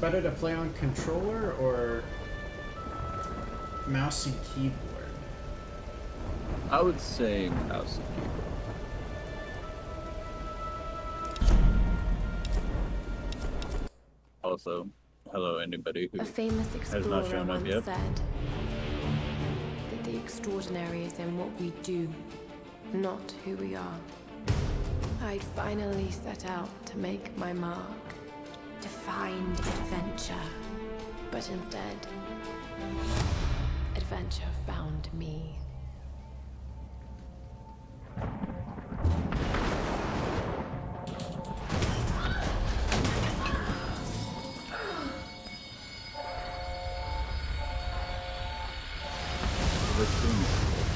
better to play on controller or mouse and keyboard? I would say mouse and keyboard. Also, hello anybody who A famous has not explorer shown up once yet. said that the extraordinary is in what we do, not who we are. I'd finally set out to make my mark, to find adventure. But instead, adventure found me.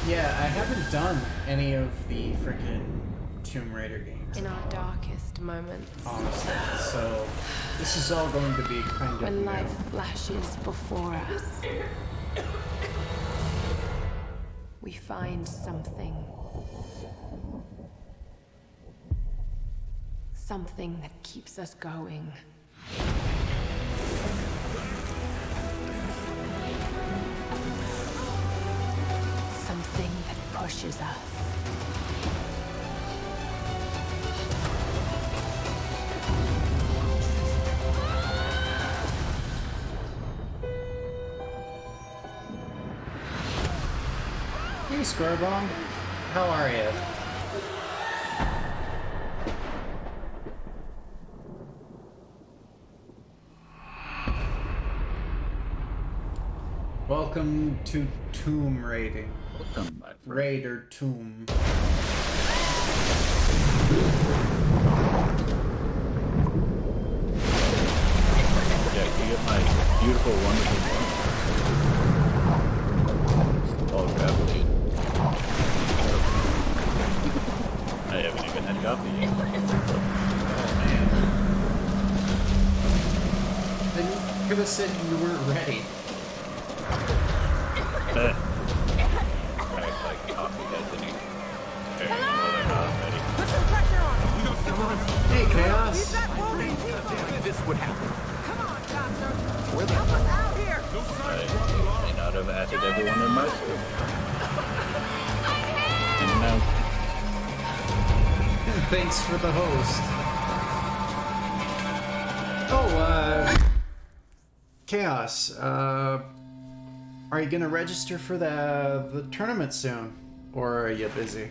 Yeah, I haven't done any of the freaking Tomb Raider games. In our darkest moments. Honestly, so this is all going to be kind of When new. life flashes before us, we find something. Something that keeps us going. Something that pushes us. Hey, Scorebomb. How are you? Welcome to Tomb Raiding. Welcome, my friend. Raider Tomb. Yeah, you get my beautiful, wonderful one. All gravity. I haven't even had coffee yet. Then you could have said you weren't ready. I like coffee has any. Well, they're not ready. Put some pressure on him. Come on. Hey, Chaos. He's not moving people. This would happen. Come on, doctor. Where the Help us out here. I may not have added everyone in my school. And now, Thanks for the host. Oh, Chaos, are you gonna register for the tournament soon? Or are you busy?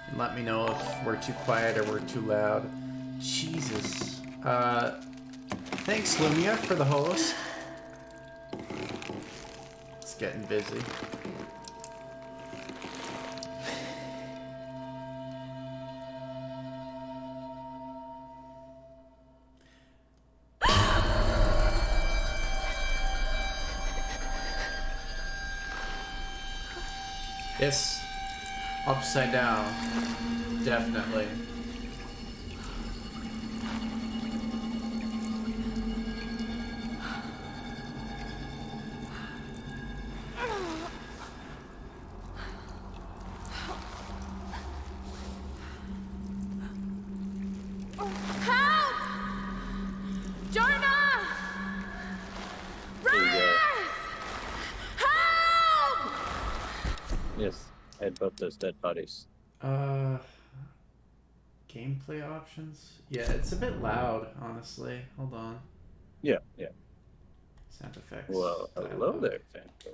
And let me know if we're too quiet or we're too loud. Jesus. Thanks, Lumia, for the host. It's getting busy. Yes. Upside down. Definitely. yes, headbutt those dead bodies. Gameplay options? Yeah, it's a bit loud, honestly. Hold on. Yeah, yeah. Sound effects. Well, hello dialogue. there, Fanco.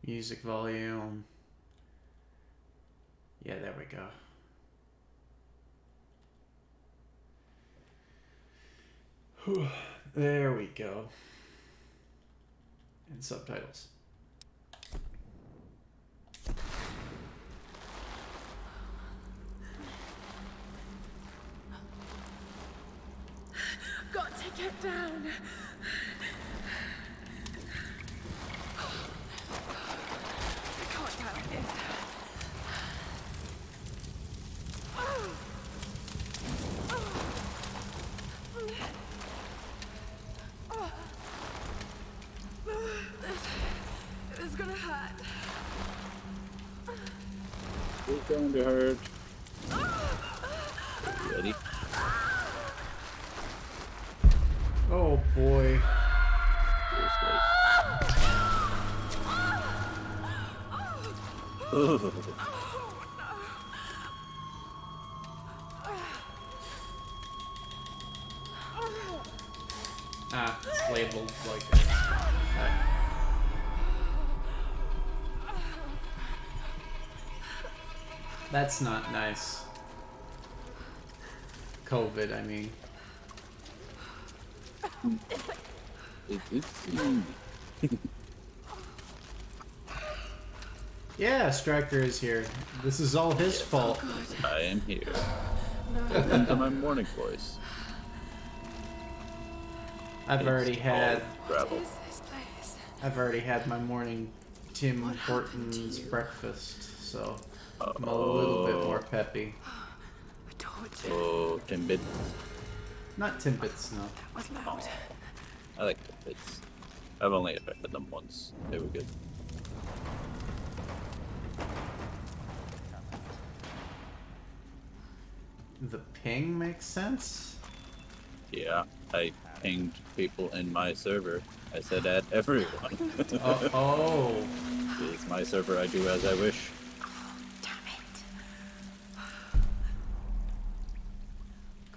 Music volume. Yeah, there we go. Whew, there we go. And subtitles. Got to get down. I can't down this. is gonna hurt. It's going to hurt. Ready? Oh boy. Seriously. Ugh. Ah, it's labeled like that. That's not nice. COVID, I mean. It's Yeah, Striker is here. This is all his fault. I am here. Welcome to my morning voice. I've already had Gravel. my morning Tim Hortons breakfast, so I'm a little bit more peppy. Oh, Timbit. Not Timbits, no. I like Timbits. I've only had them once. They were good. The ping makes sense? Yeah, I pinged people in my server. I said add everyone. Oh. It's my server, I do as I wish.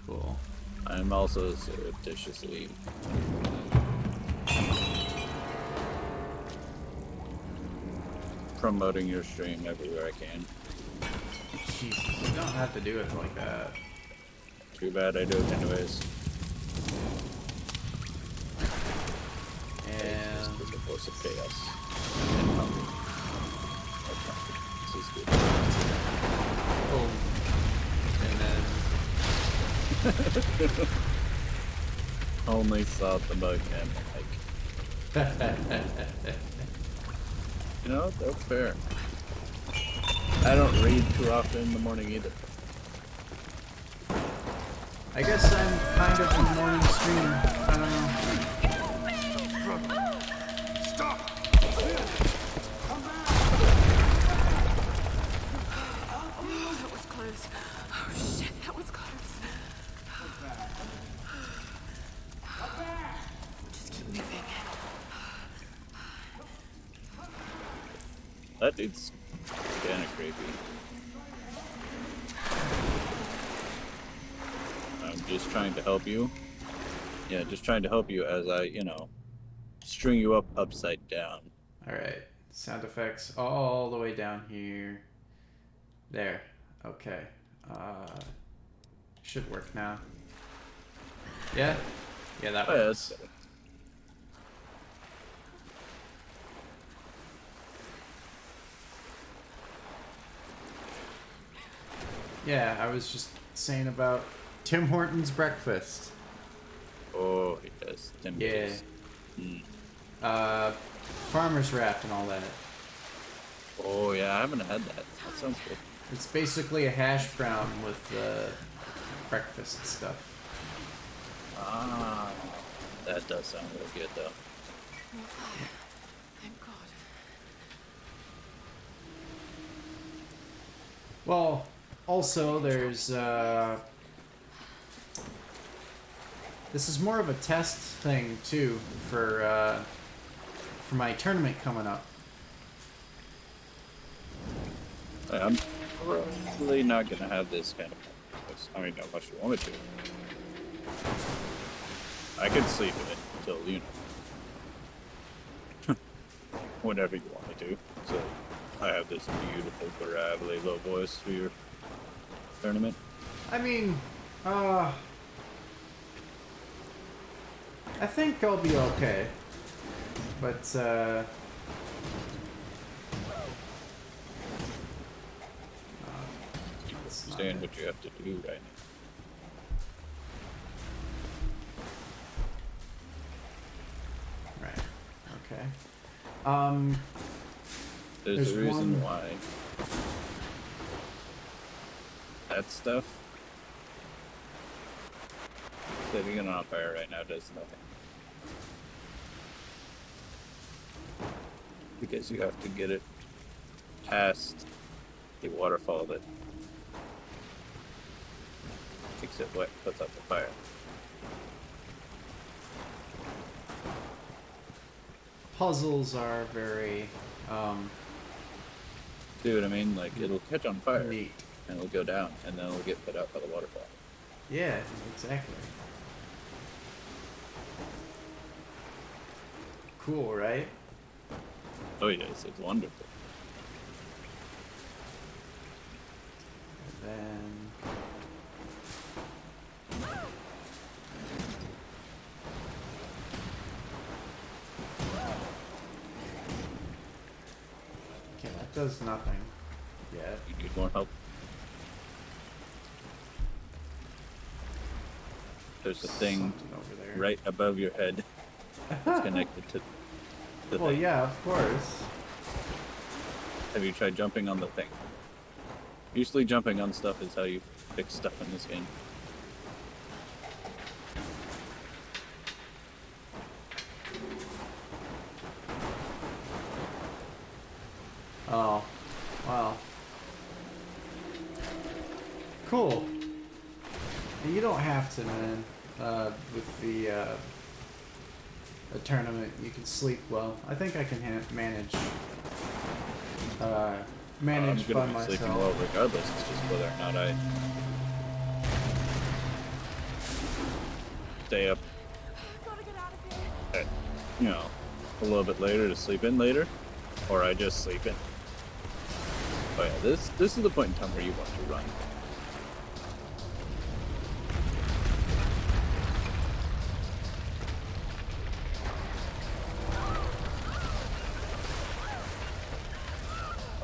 Cool. I'm also surreptitiously promoting your stream everywhere I can. Jesus, you don't have to do it like that. Too bad I do it anyways. And This is the force of chaos. And power. This is good. oh, and then Only saw the bug and like, you know, that's fair. I don't read too often in the morning either. I guess I'm kind of a morning stream. I don't know. Stop! That was close. Oh shit, that was close. Just keep moving. That dude's kinda creepy. I'm just trying to help you. Yeah, just trying to help you as I, you know, string you up upside down. Alright, sound effects all the way down here. There. Okay. Should work now. Yeah? Yeah, that Oh, yeah, works. that's better. Yeah, I was just saying about Tim Hortons breakfast. Oh, yes. Tim Yeah. is. Mm. Farmer's wrap and all that. Oh, yeah, I haven't had that. That sounds good. It's basically a hash brown with breakfast stuff. Ah, that does sound really good, though. Thank God. Well, also there's this is more of a test thing too for my tournament coming up. I'm probably not gonna have this kind of. I mean, unless you want me to. I could sleep in it until, you know, whenever you want me to. So, I have this beautiful, gravelly low voice for your tournament. I mean, I think I'll be okay. But it's not Understand it. what you have to do right Right. Okay. now. There's a There's reason one- why. That stuff. Setting it on fire right now does nothing. Because you have to get it past the waterfall that makes it wet, puts out the fire. Puzzles are very See what I mean? Like, it'll catch on fire, neat. and it'll go down, and then it'll get put out by the waterfall. Yeah, exactly. Cool, right? Oh yes, it's wonderful. And then okay, that does nothing yet. You need more help? There's a thing Something over there. right above your head that's connected to the Well, thing. yeah, of course. Have you tried jumping on the thing? Usually jumping on stuff is how you fix stuff in this game. Oh, wow. Cool. You don't have to, man. With the a tournament, you can sleep well. I think I can manage. Manage I'm by gonna be sleeping well myself. regardless. It's just whether or not I stay up Gotta get out of here. at, you know, a little bit later to sleep in later, or I just sleep in. Oh yeah, this is the point in time where you want to run.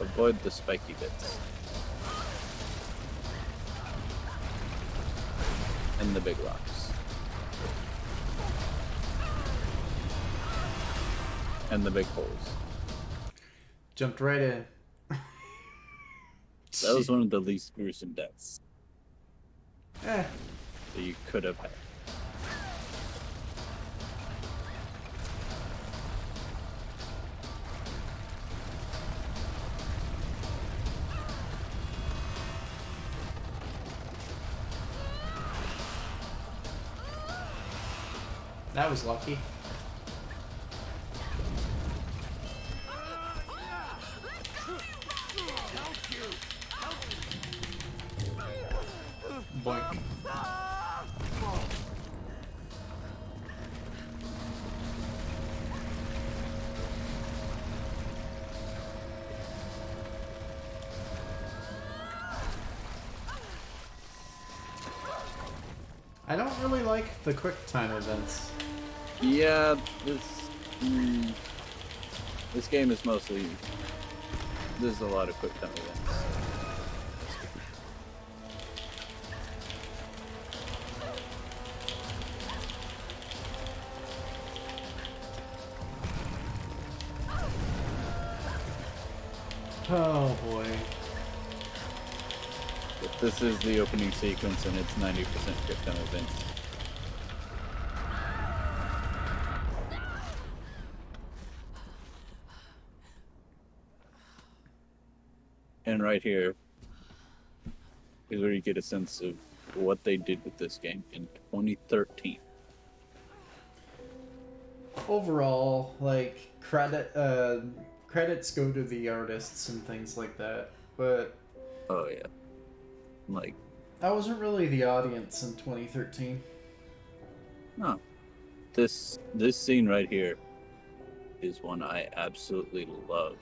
Avoid the spiky bits. And the big rocks. And the big holes. Jumped right in. That was one of the least gruesome deaths Eh, that you could have had. that was lucky. Boink. I don't really like the quick time events. Yeah, this game is mostly, there's a lot of quick time events. Oh boy. But this is the opening sequence and it's 90% quick time events. And right here is where you get a sense of what they did with this game in 2013. Overall, like credits go to the artists and things like that, but Oh yeah. Like, I wasn't really the audience in 2013. no. This scene right here is one I absolutely love.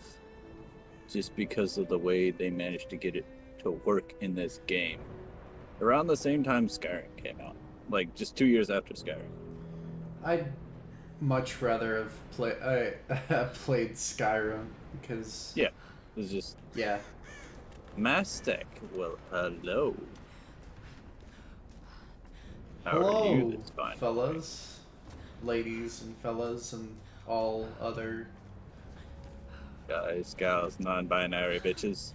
Just because of the way they managed to get it to work in this game. Around the same time Skyrim came out. Like, just 2 years after Skyrim. I'd much rather have played Skyrim because Yeah. It was just yeah. Mastek. Well, hello. How Hello, are you this fine fellas, ladies, and fellas, and all other. guys, gals, non-binary bitches?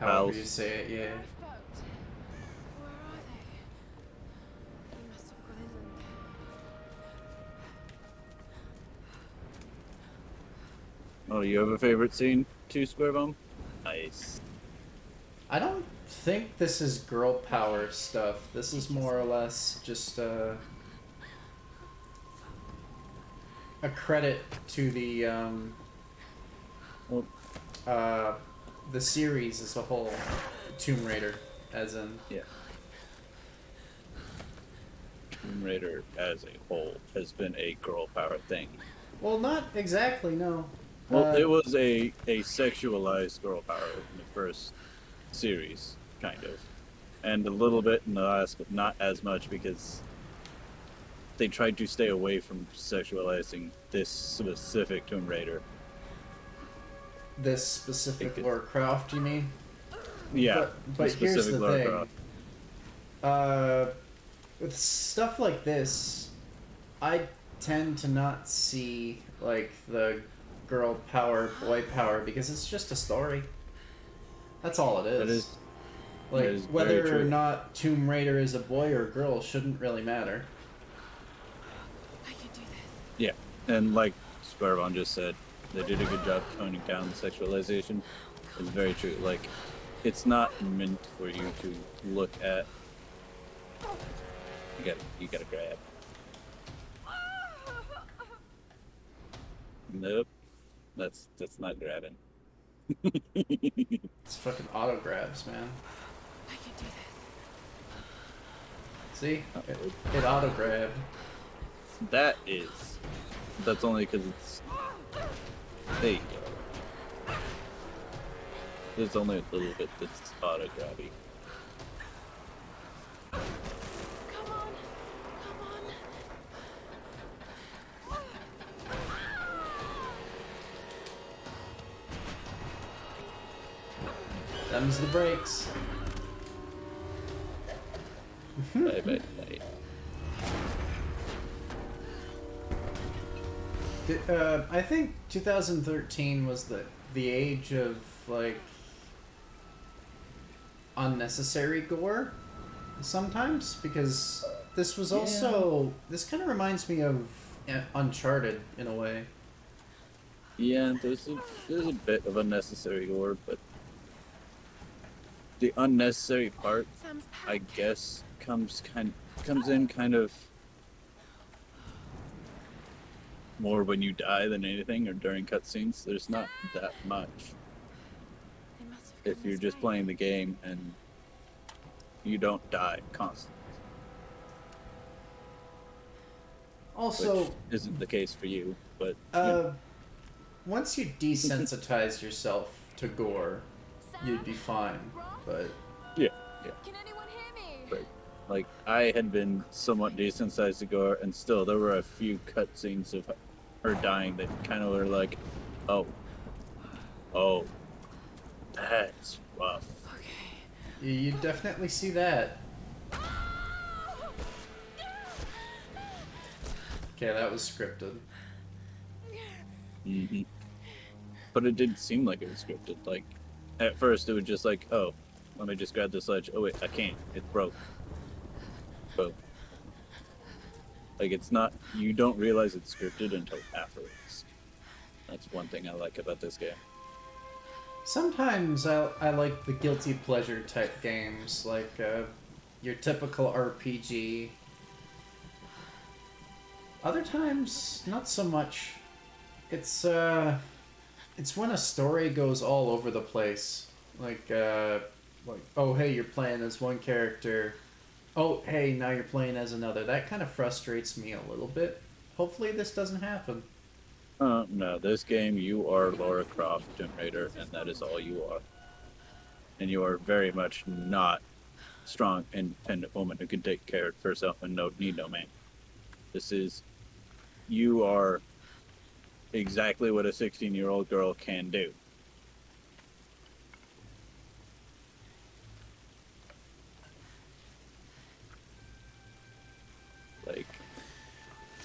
However Pals. you say it, yeah. Lifeboat. Where are they? They must have gone inland. Oh, you have a favorite scene too, Square Bum? Nice. I don't think this is girl power stuff. This is more or less just a credit to Well, the series as a whole. Tomb Raider, as in. yeah. Tomb Raider as a whole has been a girl power thing. Well, not exactly, no. Well, it was a sexualized girl power in the first series, kind of. And a little bit in the last, but not as much because they tried to stay away from sexualizing this specific Tomb Raider. This specific It- Lara Croft, you mean? Yeah, But here's specific the Lara thing. Croft. With stuff like this, I tend to not see like the girl power, boy power because it's just a story. That's all it is. That is like that is very whether or true. not Tomb Raider is a boy or girl shouldn't really matter. I can do this. Yeah, and like Squarebon just said, they did a good job toning down the sexualization. It's very true. Like, it's not meant for you to look at. You gotta grab. Nope, that's not grabbing. It's fucking auto grabs, man. I can do this. See, it auto grabbed. That's only because it's. There you go. There's only a little bit that's auto grabby. Come on. Come on. Them's the brakes. Bye bye. I think 2013 was the age of like unnecessary gore sometimes because this was also this kind of reminds me of Uncharted in a way. Yeah, there's a bit of unnecessary gore, but the unnecessary part, Sam's I guess, comes in kind of more when you die than anything, or during cutscenes. There's not that much They must have if come you're this just way. playing the game and you don't die constantly, Also, which isn't the case for you. But once you desensitize yourself to gore, you'd be fine. But yeah. Can anyone hear me? But like I had been somewhat desensitized to gore, and still there were a few cutscenes of her dying that kind of were like, oh, that's rough. Okay. you definitely see that. Okay, that was scripted. Hmm. But it did seem like it was scripted. Like at first it was just like, oh, let me just grab this ledge. Oh wait, I can't. It broke. Boom. Like it's not. You don't realize it's scripted until afterwards. That's one thing I like about this game. Sometimes I like the guilty pleasure type games, like your typical RPG. Other times, not so much. It's when a story goes all over the place. Like oh hey, you're playing as one character. Oh hey, now you're playing as another. That kind of frustrates me a little bit. Hopefully this doesn't happen. No, this game you are Lara Croft Tomb Raider, and that is all you are. And you are very much not strong, independent woman who can take care of herself and need no man. You are exactly what a 16-year-old girl can do. Like,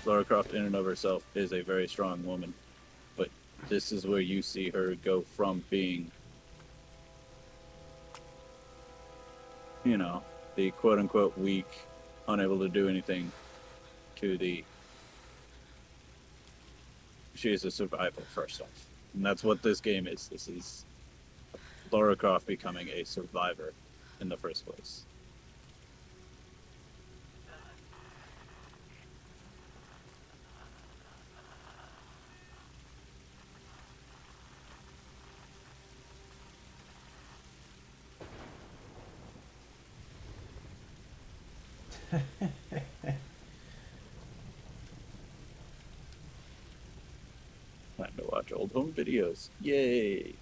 Lara Croft in and of herself is a very strong woman, but this is where you see her go from being, the quote-unquote weak, unable to do anything, to the she is a survival first off. And that's what this game is. This is Lara Croft becoming a survivor in the first place. Time to watch old home videos. Yay!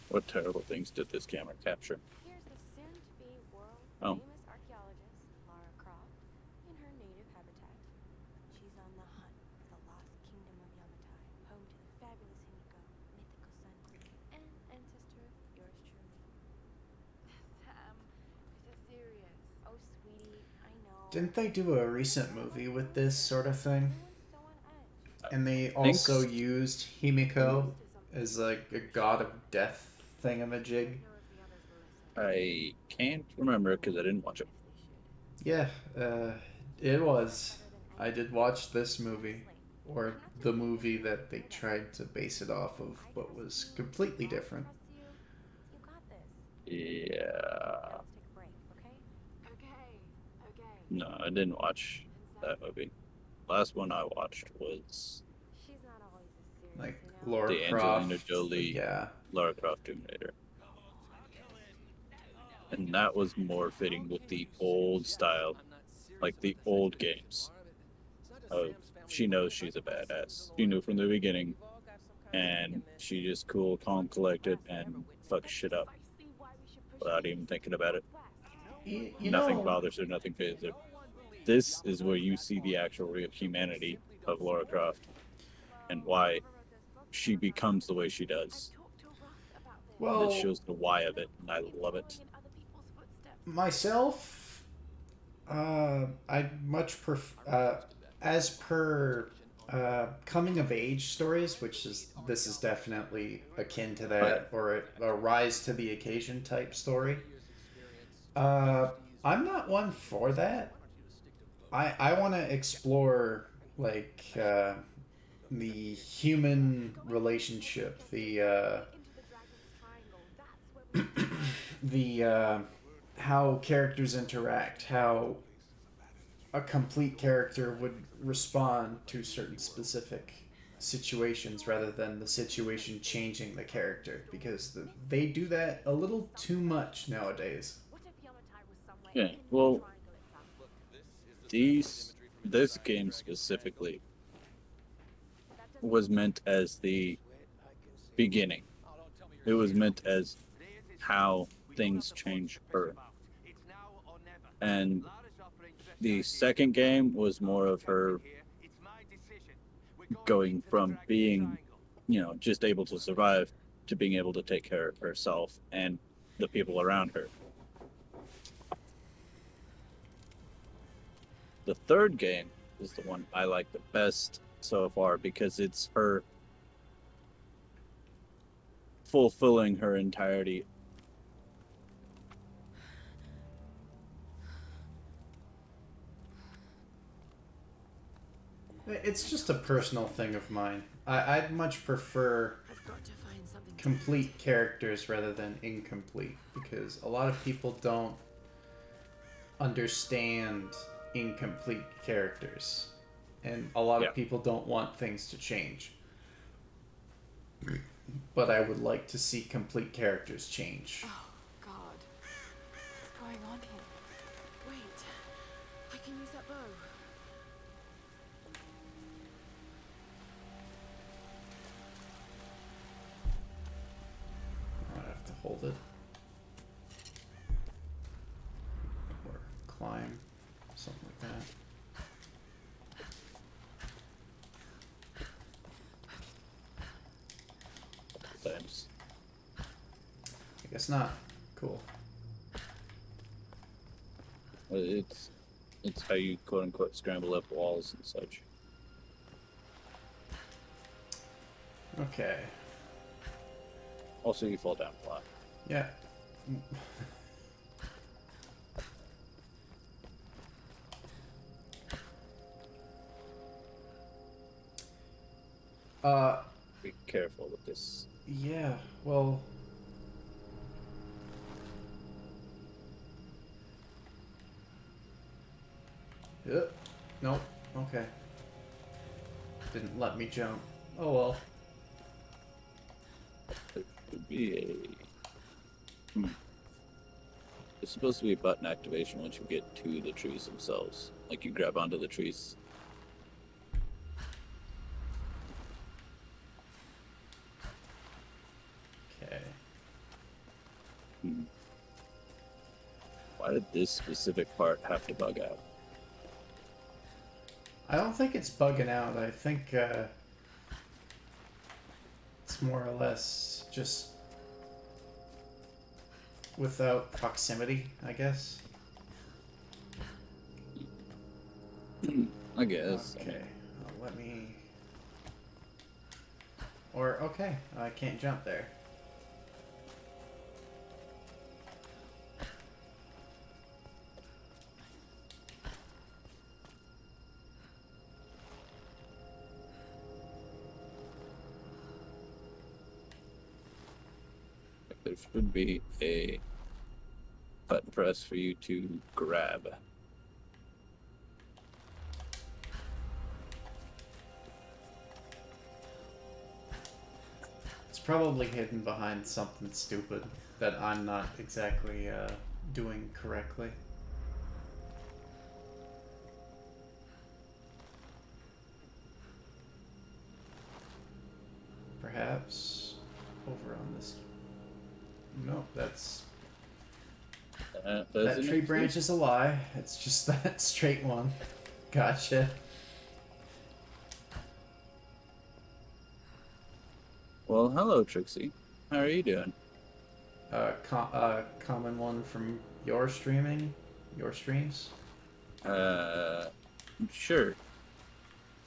What terrible things did this camera capture? Here's the soon-to-be Oh. world-famous archaeologist, Lara Croft, in her native habitat. She's on the hunt for the lost kingdom of Yamatai, home to the fabulous Himiko, mythical Sun Queen, and ancestor of yours truly. Sam, is it serious? Oh, sweetie, I know. Didn't they do a recent movie with this sort of thing? Everyone's so on edge. And they also used Himiko as like a god of death thingamajig. I can't remember because I didn't watch it. Yeah, it was. I did watch this movie, or the movie that they tried to base it off of, but was completely different. You got this. Yeah. Now let's take a break, okay? Okay. No, I didn't watch that movie. Last one I watched was She's not always as serious, Like you know? Lara the Croft. Angelina Jolie, Yeah. Lara Croft Tomb Raider. And that was more fitting with the old style, like the old games. Of she knows she's a badass. She knew from the beginning, and she just cool, calm, collected, and fucks shit up without even thinking about it. You Nothing know, bothers her, nothing phases her. This is where you see the actual real humanity of Lara Croft and why she becomes the way she does. well, This shows the why of it, and I love it. myself, I much prefer, as per coming of age stories, this is definitely akin to that, or a rise to the occasion type story. I'm not one for that. I want to explore like the human relationship, the how characters interact, how a complete character would respond to certain specific situations rather than the situation changing the character, because they do that a little too much nowadays. Yeah, well, this game specifically was meant as the beginning. It was meant as how things change her. And the second game was more of her going from being, just able to survive to being able to take care of herself and the people around her. The third game is the one I like the best so far because it's her fulfilling her entirety. It's just a personal thing of mine. I'd much prefer I've got to find something. complete characters rather than incomplete, because a lot of people don't understand incomplete characters, and a lot Yeah. of people don't want things to change. But I would like to see complete characters change. Oh, God. What's going on here? Wait. I can use that bow. I have to hold it. Or climb. Something like that. Times. I guess not. Cool. It's how you quote unquote scramble up walls and such. Okay. Also, you fall down a lot. Yeah. Uh, Be careful with this. yeah, well... Nope. Okay. Didn't let me jump. Oh well. There should be a. It's supposed to be a button activation once you get to the trees themselves. Like you grab onto the trees. Okay. Why did this specific part have to bug out? I don't think it's bugging out. I think it's more or less just without proximity, I guess. I guess. Okay. Let me... Or, okay, I can't jump there. There should be a button press for you to grab. It's probably hidden behind something stupid that I'm not exactly doing correctly. Perhaps over on this... No, that's... That tree branch is a lie. It's just that straight one. Gotcha. Well, hello, Trixie. How are you doing? Common one from your streaming? Your streams? Sure.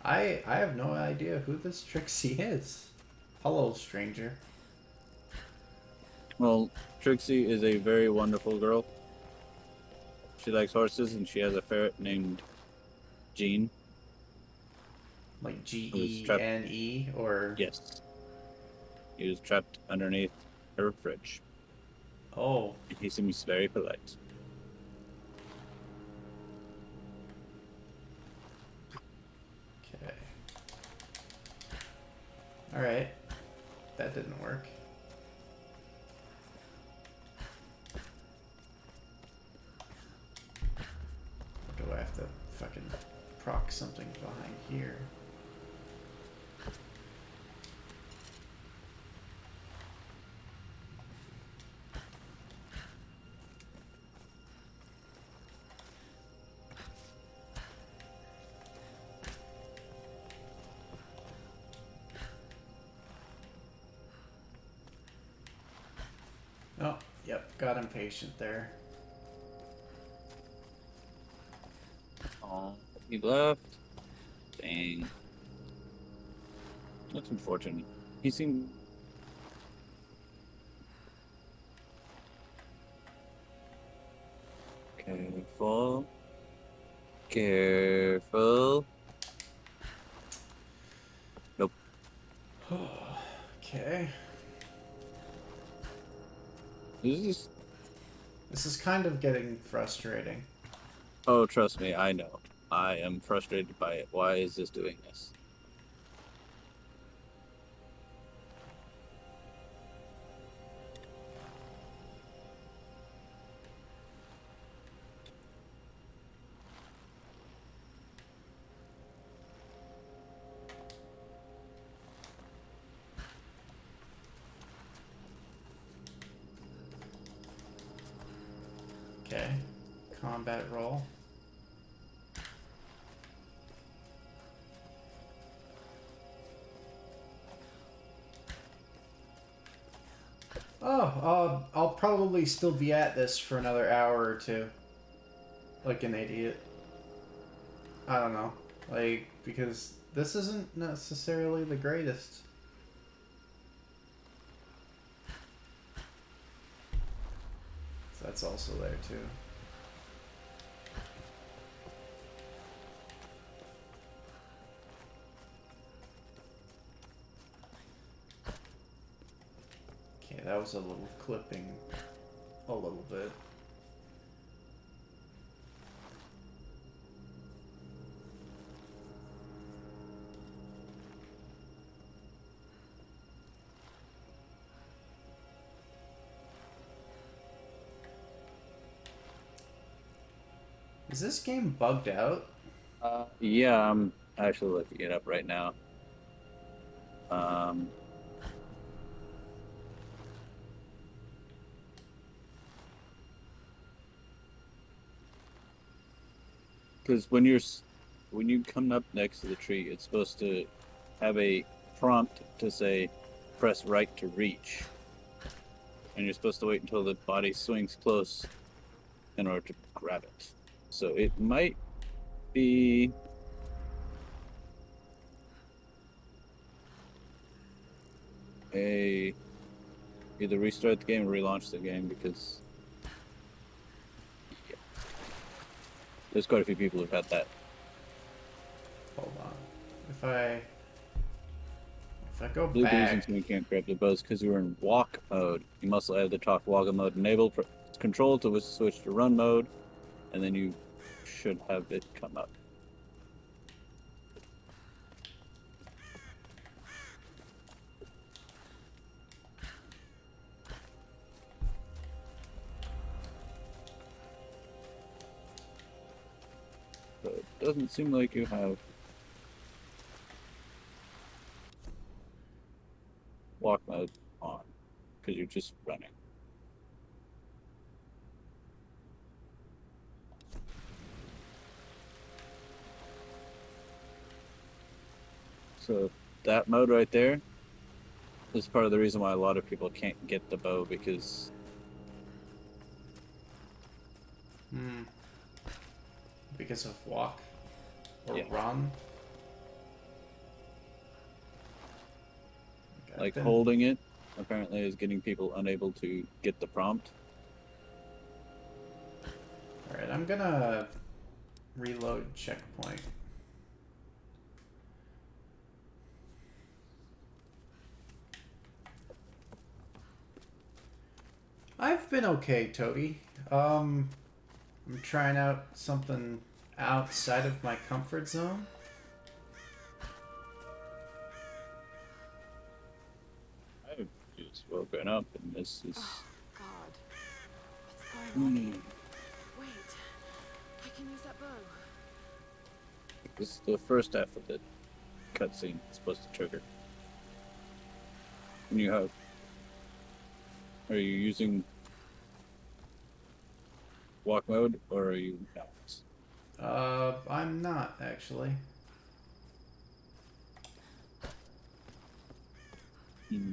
I have no idea who this Trixie is. Hello, stranger. Well, Trixie is a very wonderful girl. She likes horses, and she has a ferret named Jean. Like Gene, or... Yes. He was trapped underneath her fridge. Oh. He seems very polite. Okay. Alright. That didn't work. Or do I have to fucking proc something behind here? Oh, yep, got impatient there. Oh, he left. Dang. That's unfortunate. He seemed... Careful. Careful. Nope. Okay. This is kind of getting frustrating. Oh, trust me, I know. I am frustrated by it. Why is this doing this? Okay. Combat roll. Oh, I'll probably still be at this for another hour or two. Like an idiot. I don't know. Like, because this isn't necessarily the greatest. So that's also there too. Okay, that was a little clipping. A little bit. Is this game bugged out? Yeah, I'm actually looking it up right now. Um, because when you come up next to the tree, it's supposed to have a prompt to say, "Press right to reach," and you're supposed to wait until the body swings close in order to grab it. So it might be a either restart the game or relaunch the game because yeah, there's quite a few people who've had that. Hold on. If I go The reason back. you can't grab the bow is because you're in walk mode. You must have the talk walk mode enabled for control to switch to run mode, and then you should have it come up. So it doesn't seem like you have walk mode on because you're just running. So that mode right there is part of the reason why a lot of people can't get the bow because Hmm. Because of walk or yeah, run. Okay, like holding it apparently is getting people unable to get the prompt. Alright, I'm gonna reload checkpoint. I've been okay, Toady. I'm trying out something outside of my comfort zone. I've just woken up and this is Oh, God. What's going on Hmm. here? Wait. I can use that bow. This is the first half of the cutscene it's supposed to trigger. And you have are you using walk mode or are you not? I'm not actually. Hmm.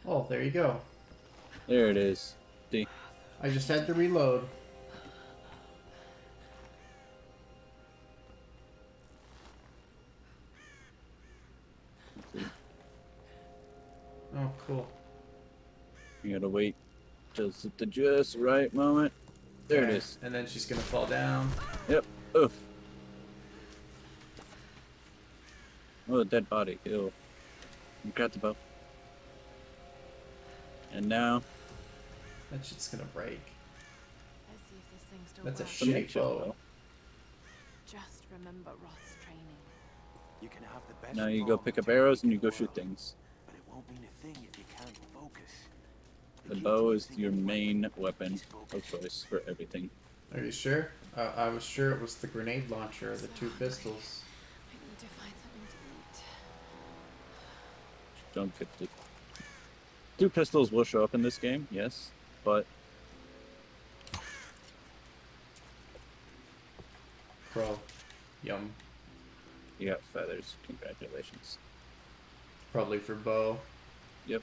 Oh, there you go. There it is. See? I just had to reload. Oh, cool. You gotta wait just at the just right moment. There it Okay, is. and then she's gonna fall down. Yep. Oof. Oh, a dead body. Ew. You got the bow. And now That shit's gonna break. Let's see if this thing still That's a works. some shitty makeshift bow. bow. Just remember Roth's training. You can have the best Now you go farming pick up arrows and you technique go in the shoot world, things. but it won't mean a thing if you can't focus. The key bow to is using your any main weapon weapon is of focus. choice for everything. Are you sure? I was sure it was the grenade launcher or the So two hungry. pistols. I need to find something to eat. Don't get the two pistols will show up in this game, yes, but Pro. Yum. you got feathers. Congratulations. Probably for bow. Yep.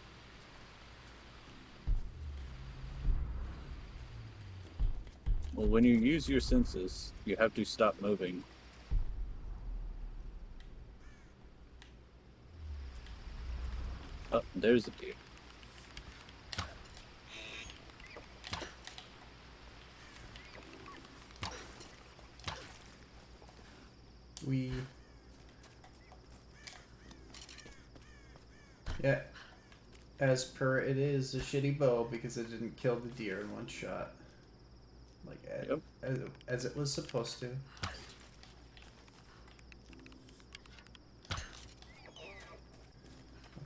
Well, when you use your senses, you have to stop moving. Oh, there's the deer. We. Yeah. As per, it is a shitty bow because it didn't kill the deer in one shot. Like, Yep. as it was supposed to.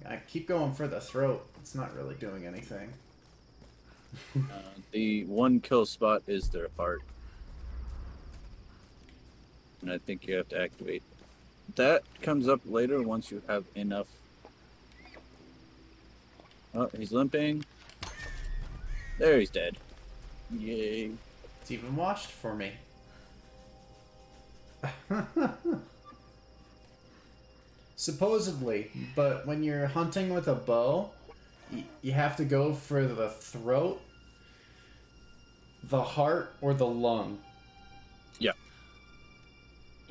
I keep going for the throat. It's not really doing anything. The one kill spot is their heart. And I think you have to activate. That comes up later once you have enough. Oh, he's limping. There, he's dead. Yay. It's even washed for me. Supposedly, but when you're hunting with a bow, you have to go for the throat, the heart, or the lung. Yeah.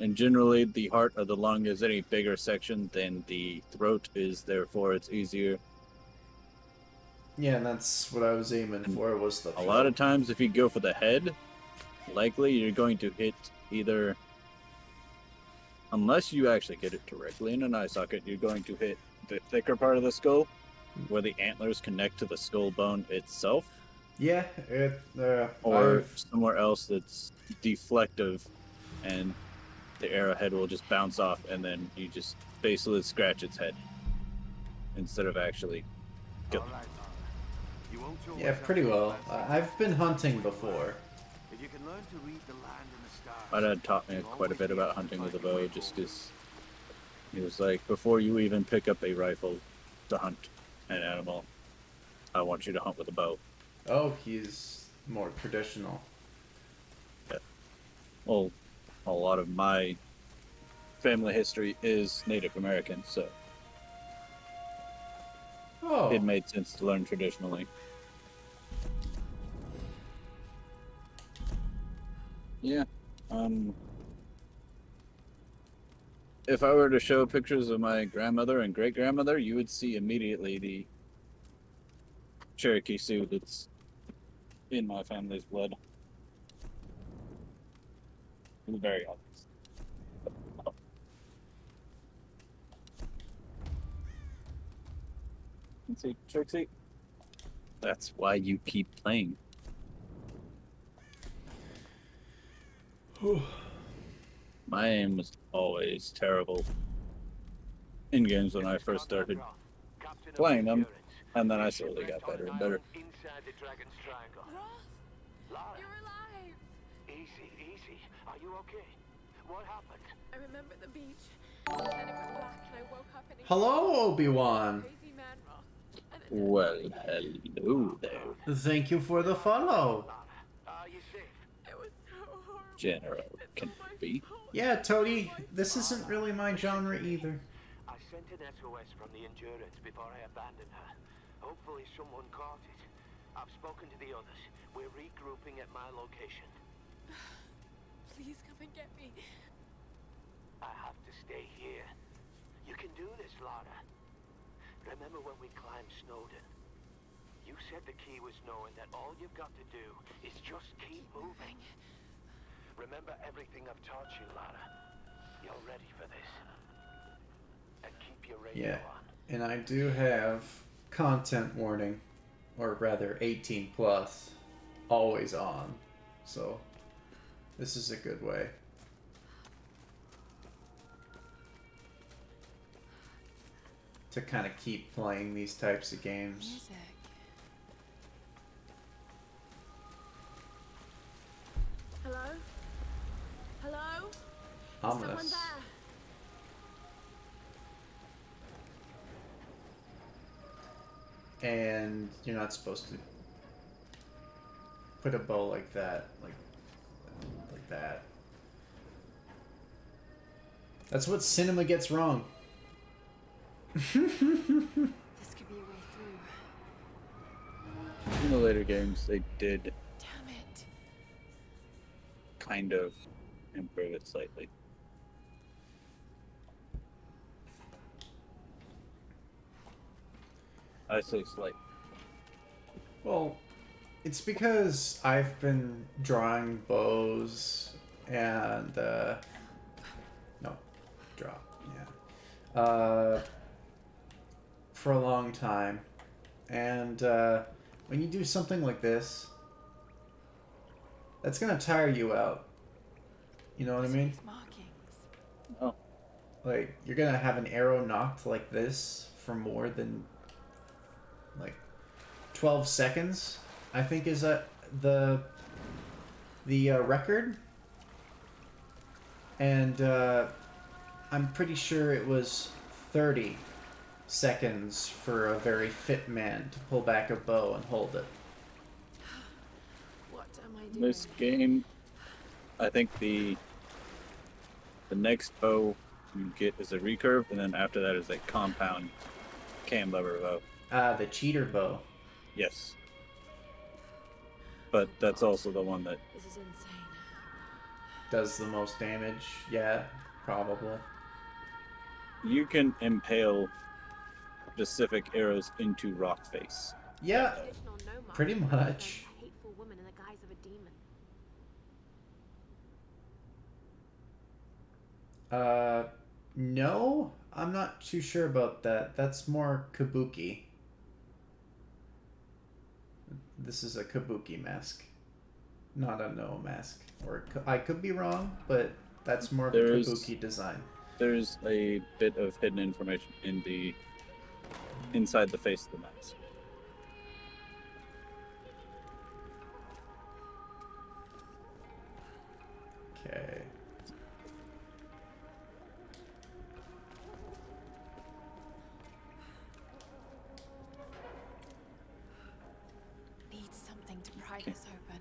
And generally, the heart or the lung is any bigger section than the throat is, therefore it's easier. Yeah, and that's what I was aiming for, was the A throat. lot of times, if you go for the head, likely you're going to hit either, unless you actually get it directly in an eye socket, you're going to hit the thicker part of the skull, where the antlers connect to the skull bone itself, Yeah, or I've- somewhere else that's deflective, and the arrowhead will just bounce off, and then you just basically scratch its head instead of actually killing it. All right, Lara. You won't always yeah, have pretty to well. advance I've been hunting before. If you can learn to read the land and the stars, My dad taught me you'll quite a always bit be about able to hunting with a find your bow, way just forward. because he was like, before you even pick up a rifle to hunt an animal, I want you to hunt with a bow. Oh, he's more traditional. Well, a lot of my family history is Native American, so Oh, it made sense to learn traditionally. Yeah. If I were to show pictures of my grandmother and great grandmother, you would see immediately the Cherokee Sioux that's in my family's blood. It's very obvious. Let's see, Trixie. That's why you keep playing. My aim was always terrible in games when I first started playing them, and then I slowly got better and better. Inside the Dragon's Triangle. Roth, Lara, you're alive. easy, easy. Are you okay? What happened? I remember the beach. And then it went black and I woke up and hello, Obi-Wan. crazy man Roth. And it Well, hello there, Thank you for the follow. Lara, are you safe? was so horrible. General It's can all my be. fault. Yeah, Toady, this isn't really my genre either. I sent an SOS from the Endurance before I abandoned her. Hopefully someone caught it. I've spoken to the others. We're regrouping at my location. Please come and get me. I have to stay here. You can do this, Lara. Remember when we climbed Snowden? You said the key was knowing that all you've got to do is just keep moving. Remember everything I've taught you, Lara. You're ready for this. And keep your radio Yeah, on. and I do have content warning, or rather 18 plus, always on. So this is a good way. To kind of keep playing these types of games. Music. Hello? Hello? Is someone Ominous. there? And you're not supposed to put a bow like that, like that. That's what cinema gets wrong. This could be a way through. In the later games, they did Damn it. kind of improve it slightly. I say slight. Well, it's because I've been drawing bows and no, draw, yeah. for a long time. And when you do something like this, that's gonna tire you out. You know what I mean? These markings. Oh, Like, you're gonna have an arrow knocked like this for more than, like, 12 seconds, I think is the record. And I'm pretty sure it was 30 seconds for a very fit man to pull back a bow and hold it. What am I doing? this game, I think the next bow you get is a recurve, and then after that is a compound cam lever bow. The cheater bow. Yes. But that's also the one that This is insane. Does the most damage. Yeah, probably. you can impale specific arrows into rock face. Yeah, Traditional nomarchs pretty represent much. a hateful woman in the guise of a demon. No, I'm not too sure about that. That's more kabuki. This is a kabuki mask, not a no mask. Or I could be wrong, but that's more of a There's- kabuki design. There's a bit of hidden information in the inside the face of the mask. Okay. Need something to pry this open.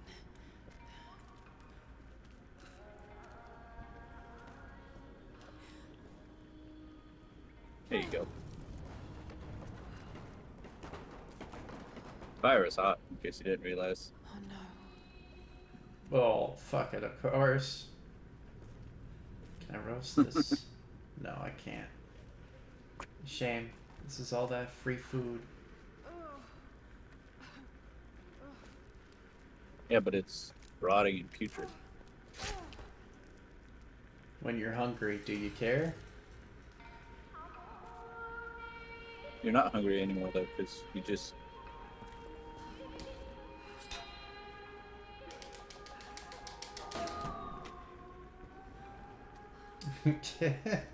There you go. Fire is hot, in case you didn't realize. Oh no. Well, fuck it, of course. Can I roast this? No, I can't. Shame. This is all that free food. Yeah, but it's rotting and putrid. When you're hungry, do you care? You're not hungry anymore, though, because you just...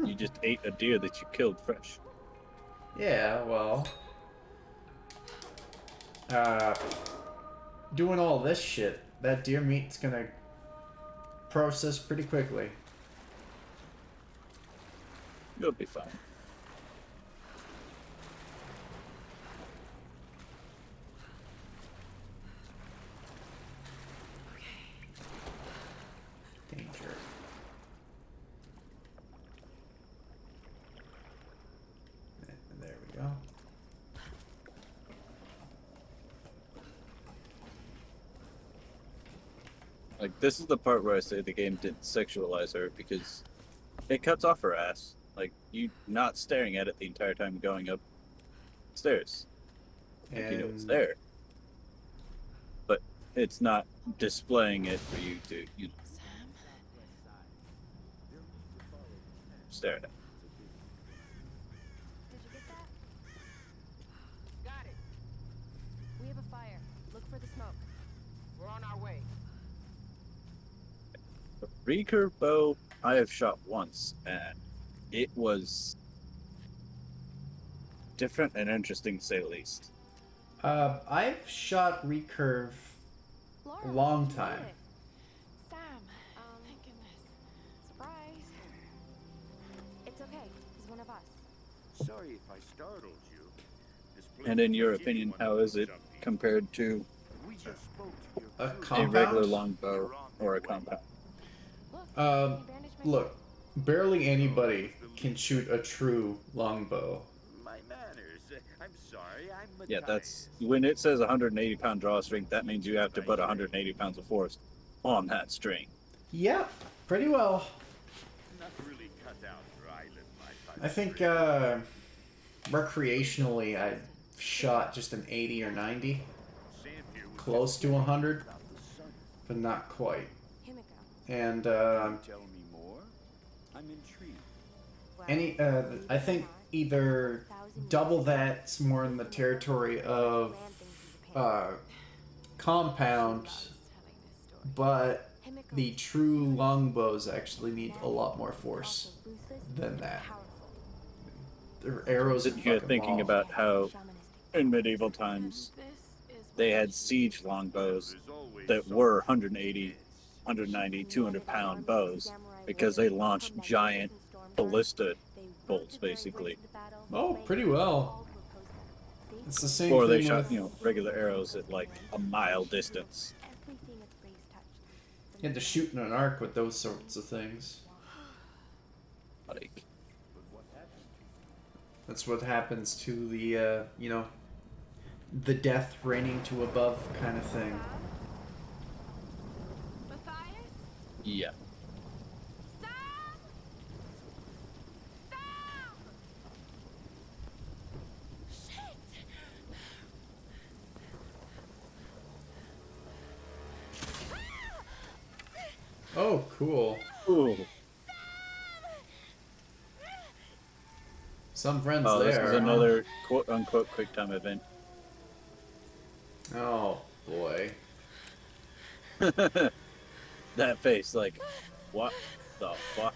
You just ate a deer that you killed fresh. Yeah, well. Doing all this shit, that deer meat's gonna process pretty quickly. You'll be fine. Danger. And there we go. Like, this is the part where I say the game didn't sexualize her, because it cuts off her ass. Like, you not staring at it the entire time going up stairs. Like, you know it's And- there. But it's not displaying it for you to Sam? stare at. Did you get that? Got it. We have a fire. Look for the smoke. We're on our way. The recurve bow I have shot once, and it was different and interesting to say the least. I've shot recurve Laura, long you did time. it. Sam. Thank goodness. Surprise. It's okay. He's one of us. Sorry if I startled you. This place And in your is opinion, one how of is those it junk pieces. compared to We just spoke to A your crew. compound? a regular longbow or a compound? Look, Um, he bandaged my Look, barely anybody can shoot a true longbow. My manners. I'm sorry. I'm Yeah, Matthias. that's when it says 180-pound drawstring. That means you have to put 180 pounds of force on that string. Yeah, pretty well. Not really cut out for island life. I'm I think afraid. recreationally I shot just an 80 or 90, Sam here was close just to 100, about the sun. but not quite. Himiko. And Can you tell me more? I'm intrigued. Well, any I think either double that's more in the territory of compound, but the true longbows actually need a lot more force than that. Their arrows are Sitting here fucking thinking long. about how in medieval times they had siege longbows that were 180, 190, 200-pound bows because they launched giant ballista bolts, basically. Oh, pretty well. It's the same Or they thing shot, with... regular arrows at like a mile distance. You had to shoot in an arc with those sorts of things. Like, That's what happens to the, the death raining to above kind of thing. Matthias? yeah. Sam! Sam! Shit! Oh, cool. Ooh. Some friends Oh, there. this is another quote-unquote quick-time event. Oh, boy. That face, like, what the fuck?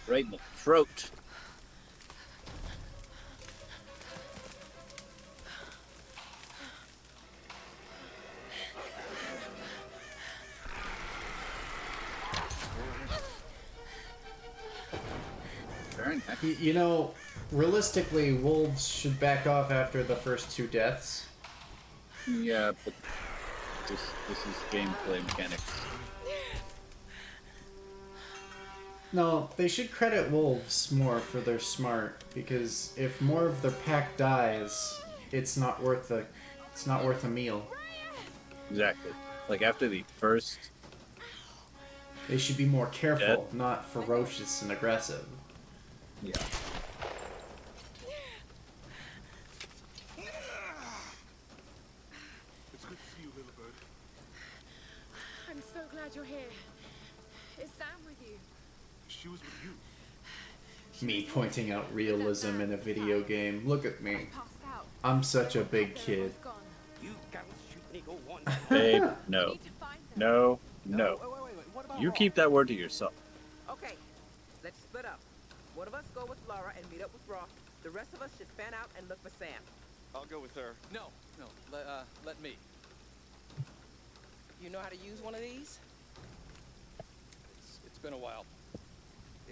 Right in the throat. Very nice. You know, realistically, wolves should back off after the first two deaths. Yeah, but this is gameplay mechanics. No, they should credit wolves more for their smart, because if more of their pack dies, it's not worth a meal. Exactly. Like after the first, They should be more careful, Dead. not ferocious and aggressive. yeah. It's good to see you, little bird. I'm so glad you're here. Is Sam with you? She was with you. Me pointing out realism in a video game. Look at me. Passed out. I'm such a big kid. Gone. You can't shoot me go one. Babe, We no. need to find them. No, Wait, no. wait, wait. What about You Ross? keep that word to yourself. Okay, let's split up. One of us go with Laura and meet up with Ross. The rest of us should fan out and look for Sam. I'll go with her. No, let me. You know how to use one of these? It's been a while.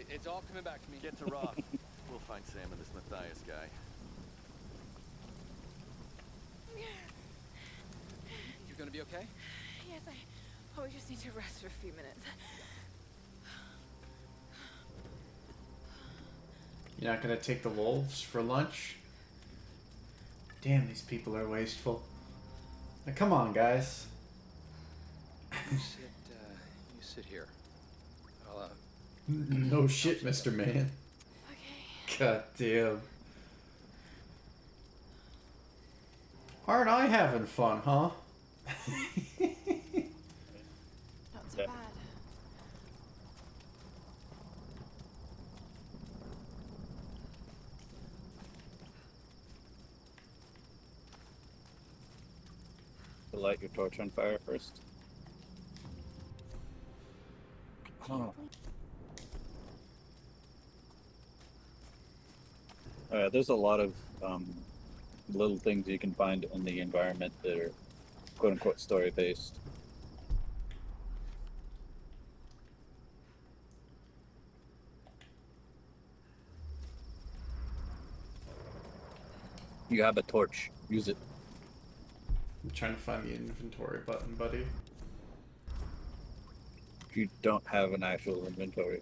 It's all coming back to me. Get to Roth. We'll find Sam and this Matthias guy. You're gonna be okay? Yes, we just need to rest for a few minutes. You're not gonna take the wolves for lunch? Damn, these people are wasteful. Now, come on, guys. You sit here. I'll No shit, Mr. Man. Okay. God damn. Aren't I having fun, huh? Not so Yeah. bad. Light your torch on fire first. Oh. There's a lot of little things you can find in the environment that are quote-unquote story-based. You have a torch. Use it. I'm trying to find the inventory button, buddy. You don't have an actual inventory.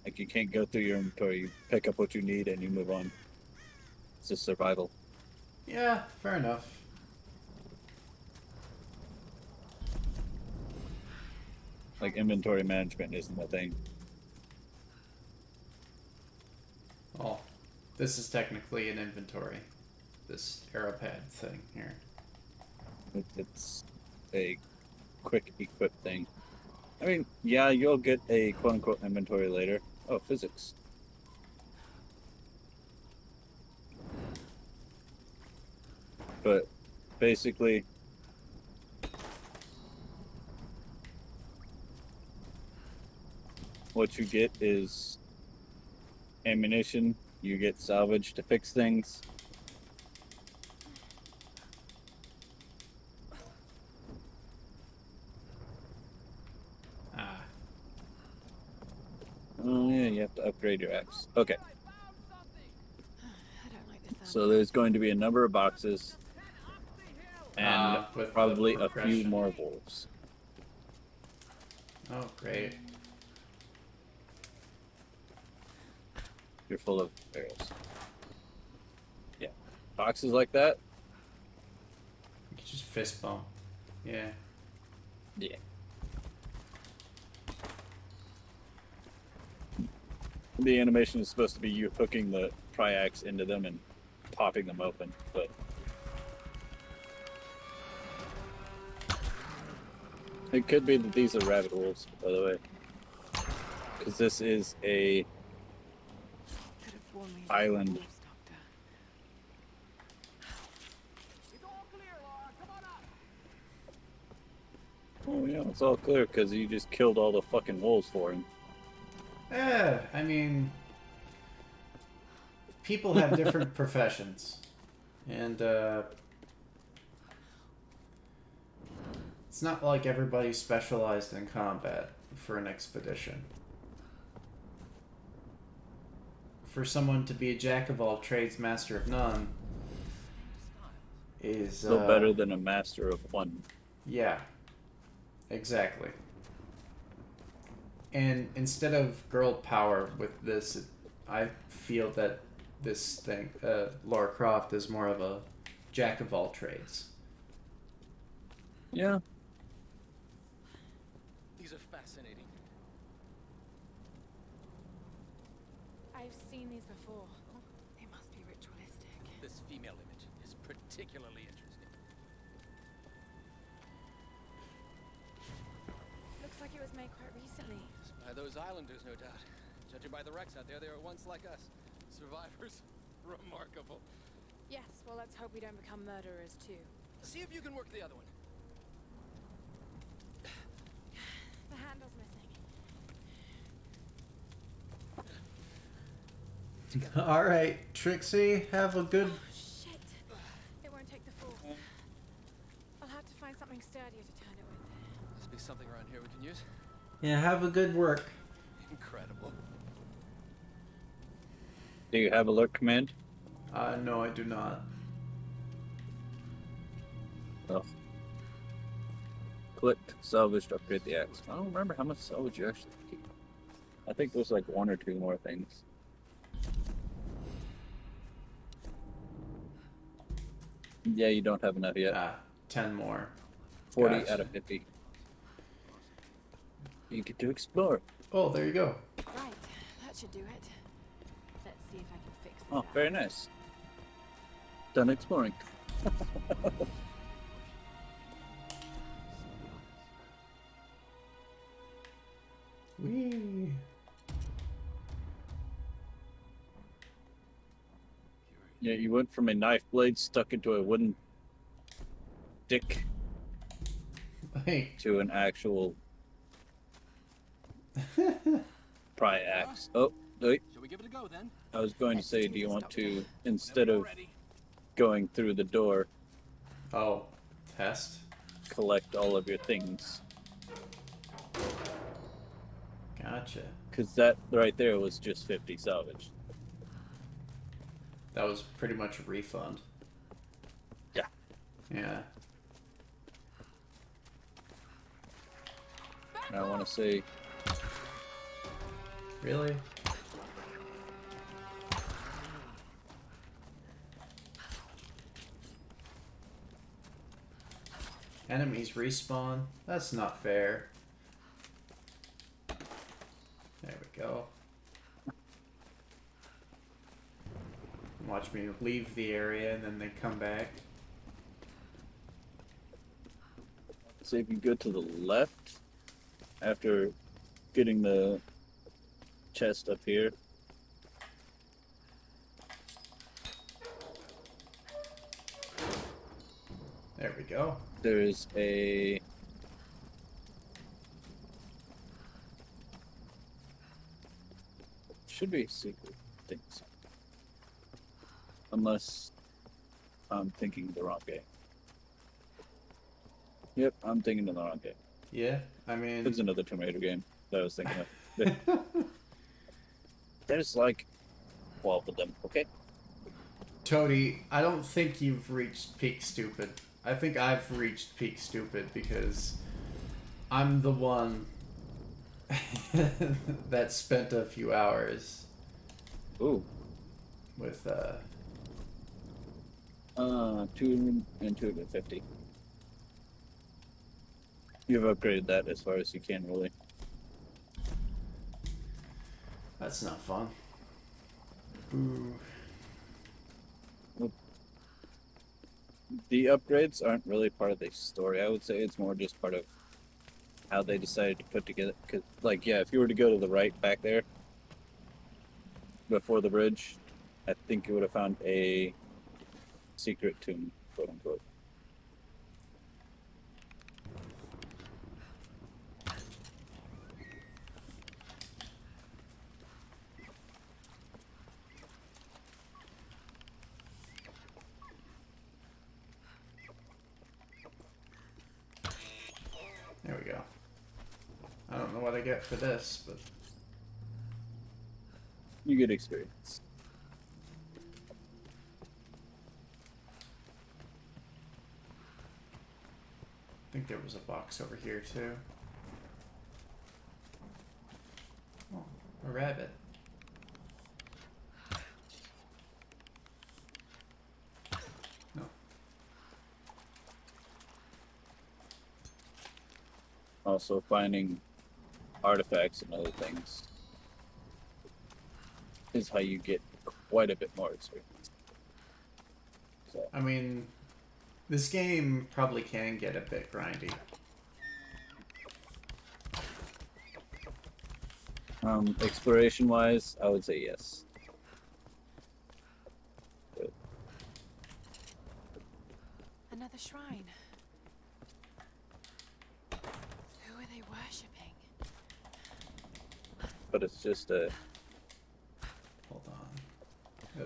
Like, you can't go through your inventory. You pick up what you need and you move on. It's just survival. Yeah, fair enough. Like, inventory management isn't a thing. Oh, this is technically an inventory. This Aeropad thing here. It's a quick equip thing. I mean, yeah, you'll get a quote-unquote inventory later. Oh, physics. But basically, what you get is ammunition. You get salvage to fix things. Ah. Oh yeah, you have to upgrade your axe. Okay. I don't like the sound. So there's going to be a number of boxes and With probably the a few progression. more wolves. Oh, great. You're full of barrels. Yeah. Boxes like that? You can just fist bump. Yeah. Yeah. The animation is supposed to be you hooking the triax into them and popping them open, but it could be that these are rabbit wolves, by the way. Because this is a Could have warned me about island. wolves, Doctor. Oh yeah, it's all clear because you just killed all the fucking wolves for him. Yeah, I mean, people have different professions, and it's not like everybody's specialized in combat for an expedition. For someone to be a jack of all trades, master of none, is Still better than a master of one. Yeah, exactly. And instead of girl power with this, I feel that this thing, Lara Croft, is more of a jack of all trades. Yeah. These are fascinating. I've seen these before. They must be ritualistic. This female image is particularly interesting. Looks like it was made quite recently. By those islanders, no doubt. Judging by the wrecks out there, they were once like us. Survivors. Remarkable. Yes, well, let's hope we don't become murderers too. See if you can work the other one. The handle's missing. All right, Trixie, have a good. Oh, shit. It won't take the force. I'll have to find something sturdier to turn it with. Must be something around here we can use. Yeah, have a good work. Incredible. Do you have alert command? No, I do not. Oh. Clicked, salvaged, upgrade the axe. I don't remember how much salvage you actually keep. I think there's like one or two more things. Yeah, you don't have enough yet. 10 more. 40 Gotcha. out of 50. You get to explore. Oh, there you go. Right, that should do it. Let's see if I can fix this Oh, up. very nice. Done exploring. Whee. Yeah, you went from a knife blade stuck into a wooden stick Hey. to an actual pry axe. Oh, wait. Shall we give it a go then? I was going to Let's say, do do you this, want Doctor. to, instead Whenever of you're ready. going through the door, Oh, test. collect all of your things? Gotcha. Because that right there was just 50 salvage. That was pretty much a refund. Yeah. Yeah. And I want to say, Really? Enemies respawn? That's not fair. watch me leave the area and then they come back. So if you go to the left after getting the chest up here. There we go. There's a should be secret things. Unless I'm thinking the wrong game. Yep, I'm thinking the wrong game. Yeah, I mean... There's another Tomb Raider game that I was thinking of. There's like 12 of them, okay? Toady, I don't think you've reached peak stupid. I think I've reached peak stupid because I'm the one that spent a few hours Ooh. with 250. You've upgraded that as far as you can, really. That's not fun. Ooh. The upgrades aren't really part of the story. I would say it's more just part of how they decided to put together. Cause, like, yeah, if you were to go to the right back there, before the bridge, I think you would have found a secret tomb, quote unquote. There we go. I don't know what I get for this, but... You get experience. I think there was a box over here too. Oh, a rabbit. No. Also, finding artifacts and other things is how you get quite a bit more experience. So. I mean, this game probably can get a bit grindy. Exploration-wise, I would say yes. But Another shrine. Who are they worshipping? but it's just a Hold on.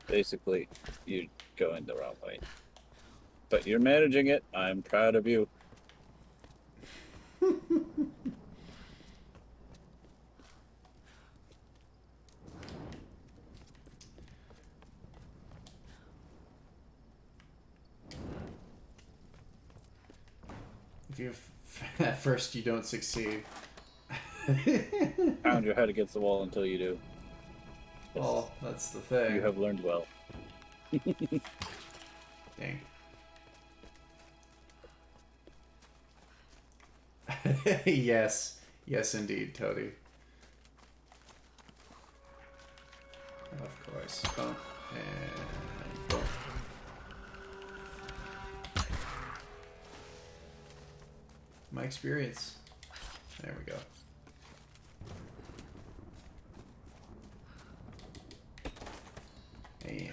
basically you going the wrong way. But you're managing it. I'm proud of you. If you at first you don't succeed. Pound your head against the wall until you do. Well, that's the thing. You have learned well. Dang. Yes. Yes, indeed, Toady. Of course. Boom. And boom. My experience. There we go. And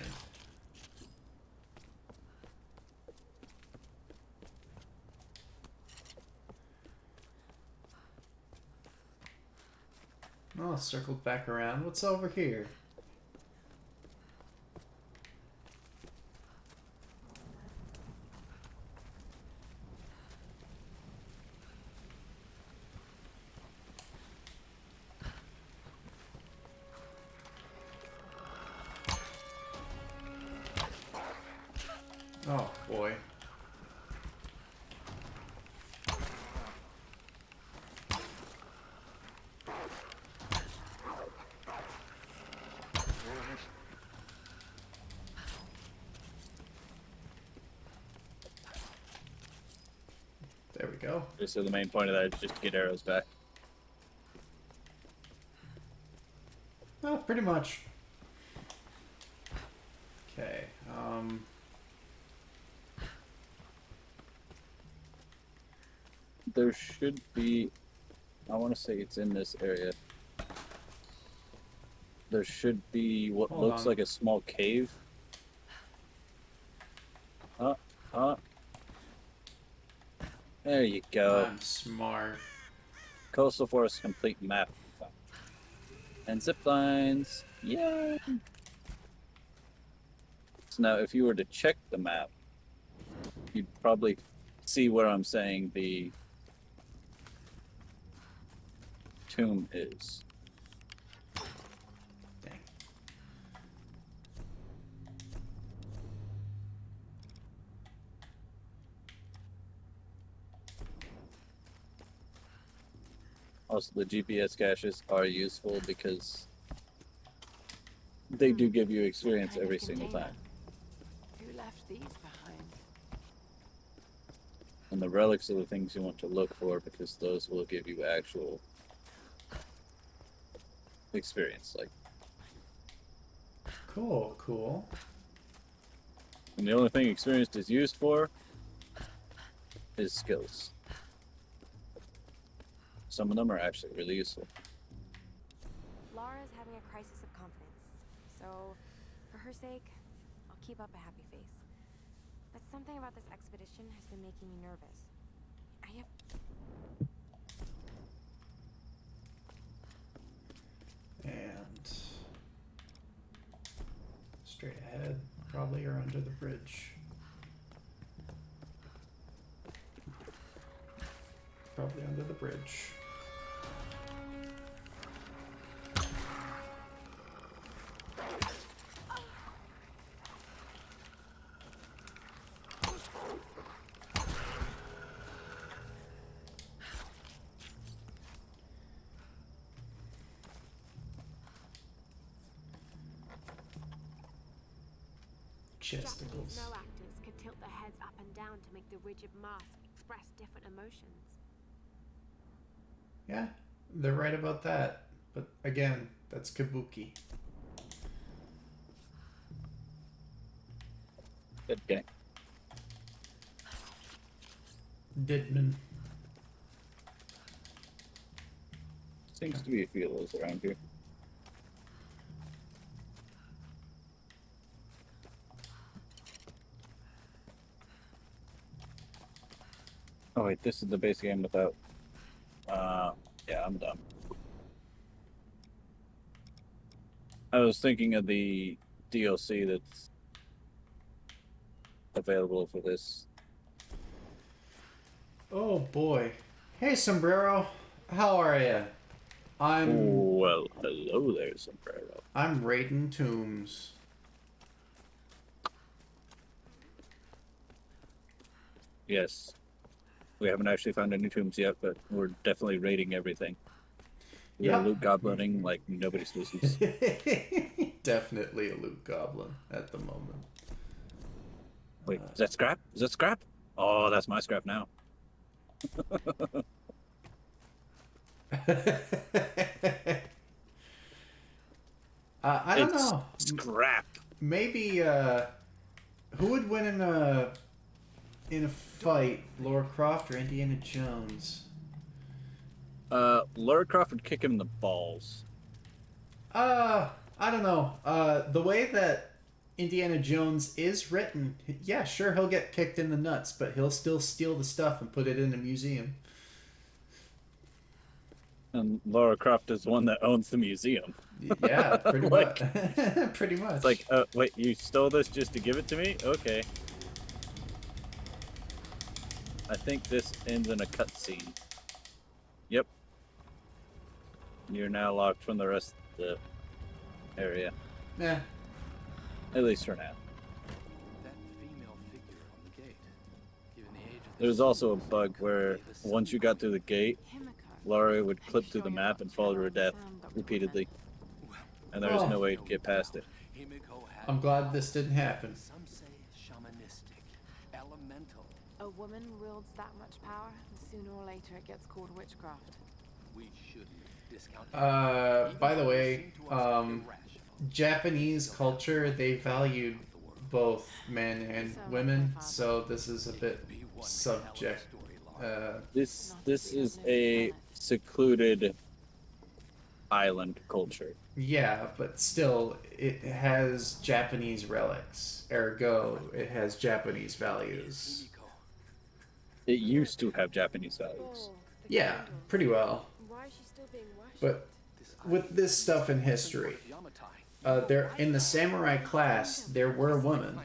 oh, circled back around. What's over here? Oh boy. There we go. So the main point of that is just to get arrows back. Oh, pretty much. There should be. I want to say it's in this area. There should be what Hold looks on. like a small cave. There you go. I'm smart. Coastal Forest complete map. And zip lines. Yay! So now, if you were to check the map, you'd probably see where I'm saying the tomb is. Dang. Also, the GPS caches are useful because they do give you experience Kind of every single container. time. Who left these behind? And the relics are the things you want to look for because those will give you actual experience. Like, Cool, cool. and the only thing experience is used for is skills. Some of them are actually really useful. Laura's having a crisis of confidence, so for her sake, I'll keep up a happy face. But something about this expedition has been making me nervous. I have... And straight ahead, probably, or under the bridge. Probably under the bridge. Japanese Chesticles. snow actors could tilt their heads up and down to make the rigid mask express different emotions. Yeah, they're right about that. But again, that's kabuki. Good game. Didman. Seems to be a few of those around here. Oh wait, this is the base game without. Yeah, I'm done. I was thinking of the DLC that's available for this. Oh boy. Hey, Sombrero. How are ya? Well, hello there, Sombrero. I'm raiding tombs. Yes. We haven't actually found any tombs yet, but we're definitely raiding everything. We're Yeah. loot goblining like nobody's business. Definitely a loot goblin at the moment. Wait, is that scrap? Is that scrap? Oh, that's my scrap now. I don't It's know. scrap. Maybe who would win in a fight, Laura Croft or Indiana Jones? Lara Croft would kick him in the balls. I don't know. The way that Indiana Jones is written, yeah, sure, he'll get kicked in the nuts, but he'll still steal the stuff and put it in a museum. And Lara Croft is the one that owns the museum. Yeah, pretty Like, much. Pretty much. It's like, wait, you stole this just to give it to me? Okay. I think this ends in a cutscene. Yep. You're now locked from the rest of the area. Yeah. At least for now. That female figure on the gate. Given the age of There's also a bug where once you got through the gate, Laura would clip through the map and fall to her death repeatedly. And there was no way to get past it. I'm glad this didn't happen. Some say shamanistic, elemental. A woman wields that much power, and sooner or later it gets called witchcraft. We shouldn't discount By the way, Japanese culture, they valued both men and women, so this is a bit subject. This is a secluded island culture. Yeah, but still, it has Japanese relics. Ergo, it has Japanese values. It used to have Japanese values. Oh, the Yeah, candle. pretty well. Why is she still being worshipped? But with this stuff in history, there in the samurai class, there were women.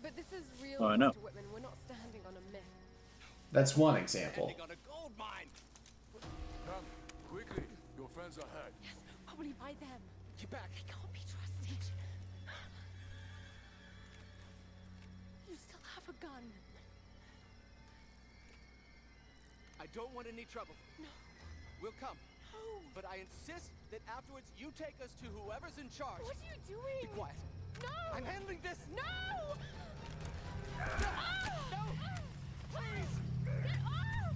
But this is real, Oh, I know. Dr. Whitman. We're not standing on a myth. That's one example. On a gold mine. Come quickly. Your friends are hurt. Yes, probably by them. Get back. They can't be trusted. You still have a gun. I don't want any trouble. No. We'll come. No. But I insist that afterwards you take us to whoever's in charge. What are you doing? Be quiet. No. I'm handling this. No. No. Please. Get off!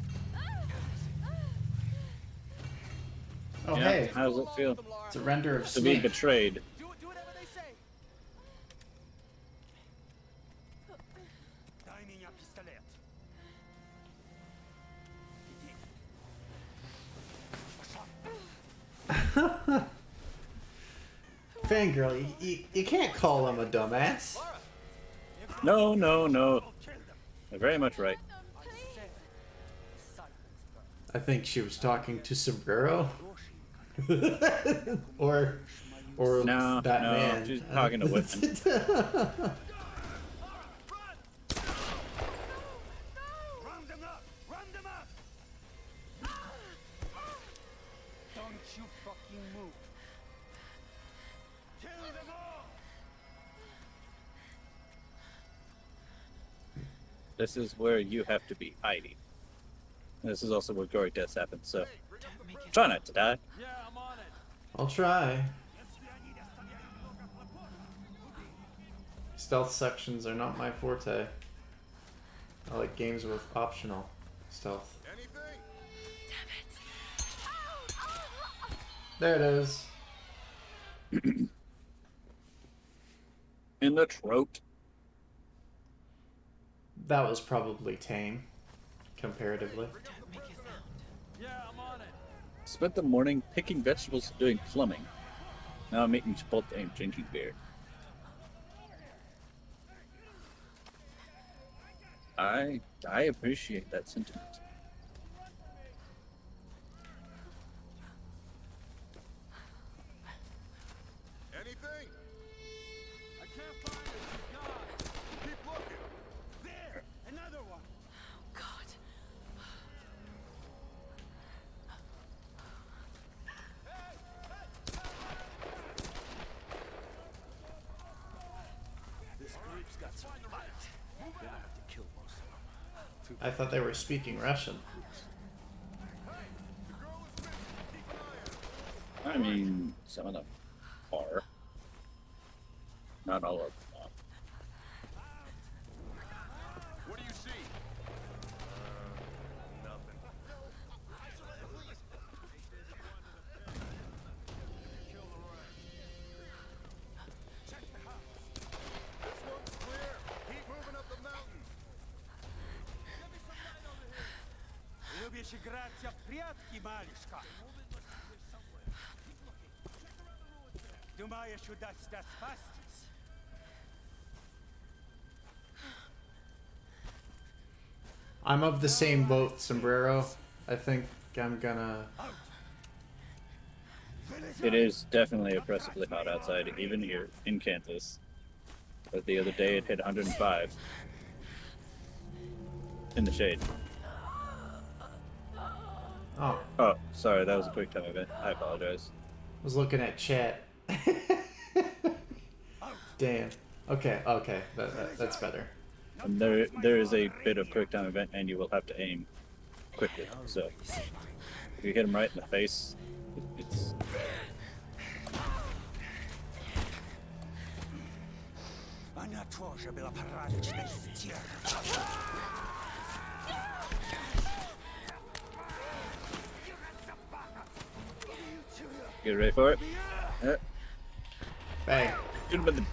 Oh, Yeah, hey, how does it feel surrender of to be snake. betrayed? Do whatever they say. Fangirl, you can't call him a dumbass. No. You're very much right. I think she was talking to Sombrero. or No, that no, man. she's talking to Whitman. Don't you fucking move. Kill them all. This is where you have to be hiding. This is also where gory deaths happen, so try not to die. Yeah, I'm on it. I'll try. Stealth sections are not my forte. I like games with optional stealth. Anything? There it is. In the throat. That was probably tame, comparatively. Yeah, I'm on it. Spent the morning picking vegetables and doing plumbing. Now I'm eating Chipotle and drinking beer. I appreciate that sentiment. Anything? I can't find it. God. Keep looking. There, another one. God. This group's got some fight. Gonna have to kill most of them. I thought they were speaking Russian. I mean, some of them are. Not all of them are. What do you see? Nothing. Kill the rest. Check the house. This one's clear. Keep moving up the mountain. Give me some light over here. Любишь играться в прятки, малышка? Думаешь, удастся спастись? I'm of the same boat, Sombrero. I think I'm gonna... It is definitely oppressively hot outside, even here in Kansas. But the other day it hit 105 in the shade. Oh, Oh, sorry, that was a quick time event. I apologize. I was looking at chat. Damn. Okay, that's better. And there is a bit of quick time event, and you will have to aim quickly. So if you hit him right in the face, it's Она тоже была порядочной стервой. get ready for it. Bang. Should have been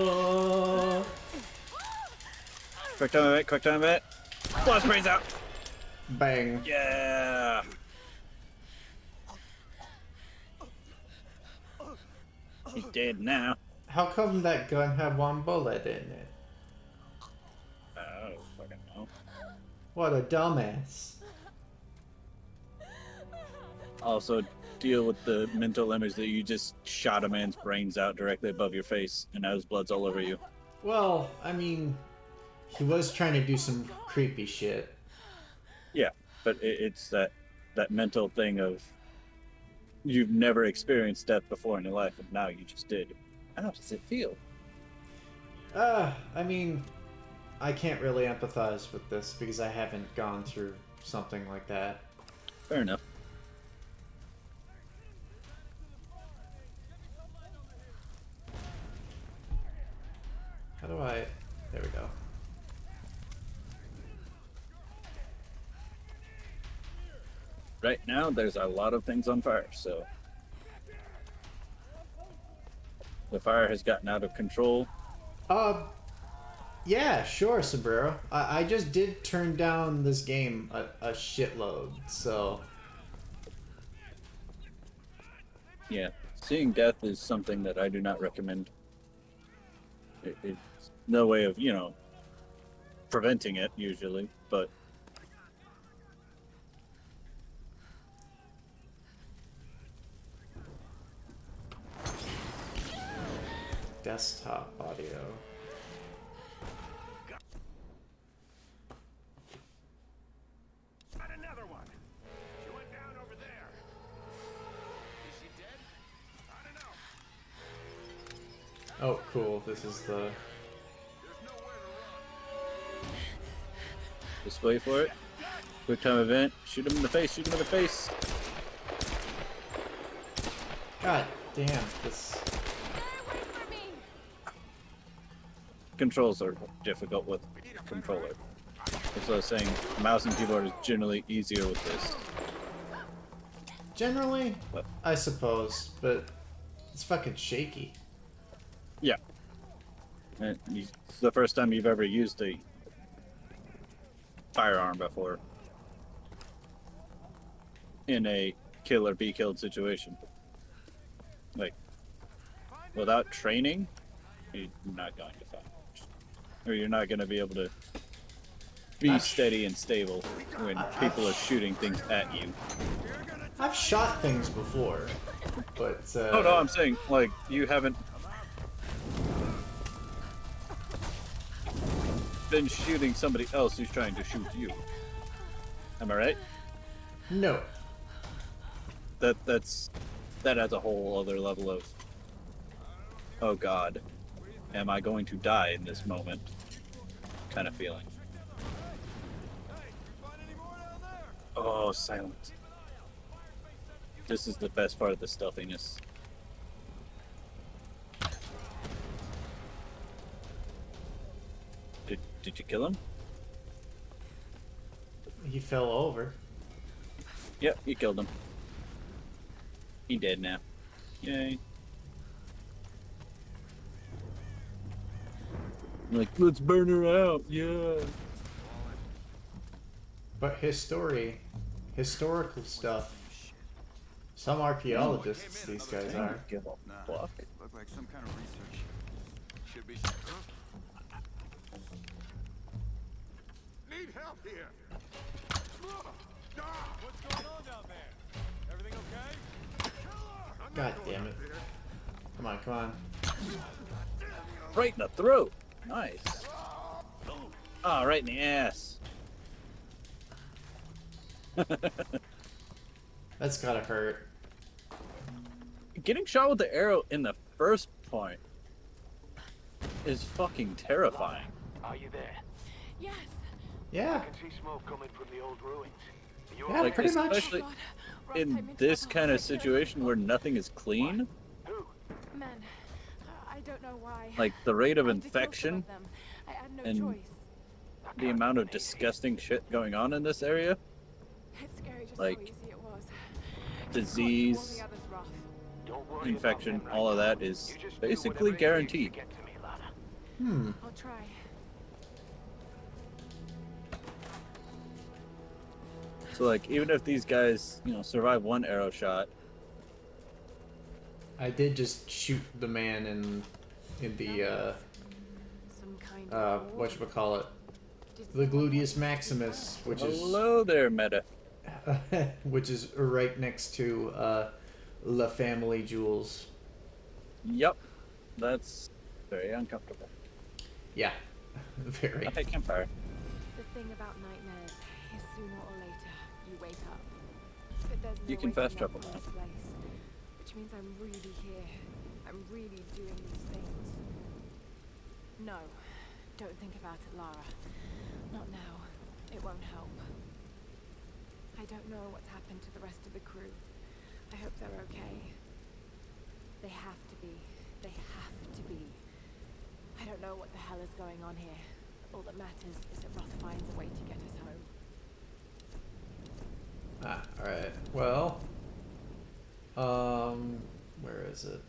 Oh. Quick time event, quick time event. Blast brains out. Bang. Yeah. He's dead now. How come that gun had one bullet in it? I don't fucking know. What a dumbass. Also, deal with the mental image that you just shot a man's brains out directly above your face, and now his blood's all over you. Well, I mean, he was trying to do some creepy shit. Yeah, but it's that mental thing of you've never experienced death before in your life, and now you just did. How does it feel? I mean, I can't really empathize with this because I haven't gone through something like that. Fair enough. How do I... There we go. Right now, there's a lot of things on fire, so the fire has gotten out of control. Yeah, sure, Sombrero. I just did turn down this game a shitload, so... Yeah, seeing death is something that I do not recommend. It's no way of, preventing it, usually, but... Desktop audio. Got another one. She went down over there. Is she dead? I don't know. Oh, cool. This is the... There's nowhere to run. Just wait for it. Quick time event. Shoot him in the face, shoot him in the face. God damn, this... Controls are difficult with controller. That's what I was saying. Mouse and keyboard is generally easier with this. Generally, What? I suppose, but it's fucking shaky. Yeah. And it's the first time you've ever used a firearm before in a kill or be killed situation. Like, without training, you're not going to find much. Or you're not going to be able to be steady and stable when people are shooting things at you. I've shot things before, but... Oh no, I'm saying, like, you haven't been shooting somebody else who's trying to shoot you. Am I right? No. That adds a whole other level of, oh god, am I going to die in this moment kind of feeling. Oh, silent. This is the best part of the stealthiness. Did you kill him? He fell over. Yep, you killed him. He dead now. Yay. Like, let's burn her out, yeah. But historical stuff. Some archaeologists, these guys are. Give a fuck. Look like some kind of research. Should be. Need help here. What's going on down there? Everything okay? God damn it. Come on, come on. Right in the throat. Nice. Oh, right in the ass. That's gotta hurt. Getting shot with the arrow in the first point is fucking terrifying. Are you there? Yes. Yeah. I can see smoke coming from the old ruins. You Yeah, Like, pretty much. especially in this kind of situation where nothing is clean, Man, I don't know why. like the rate of I had to kill some infection of them. I had no and choice. the amount of disgusting shit going on in this area, It's scary just like, how easy it was. disease, infection, all of that is basically guaranteed. I'll try. So like, even if these guys, survive one arrow shot, I did just shoot the man in the Some kind of whatchamacallit, Did the someone gluteus want to maximus, which is hello there, Meta. which is right next to La Family Jewels. Yep, that's very uncomfortable. Yeah, very. Okay, campfire. The thing about nightmares is sooner or later you wake up. But there's no You can waking fast up travel from now. this place, which means I'm really here. I'm really doing these things. No, don't think about it, Lara. Not now. It won't help. I don't know what's happened to the rest of the crew. I hope they're okay. They have to be. They have to be. I don't know what the hell is going on here. All that matters is that Roth finds a way to get us home. Ah, alright. Well, where is it?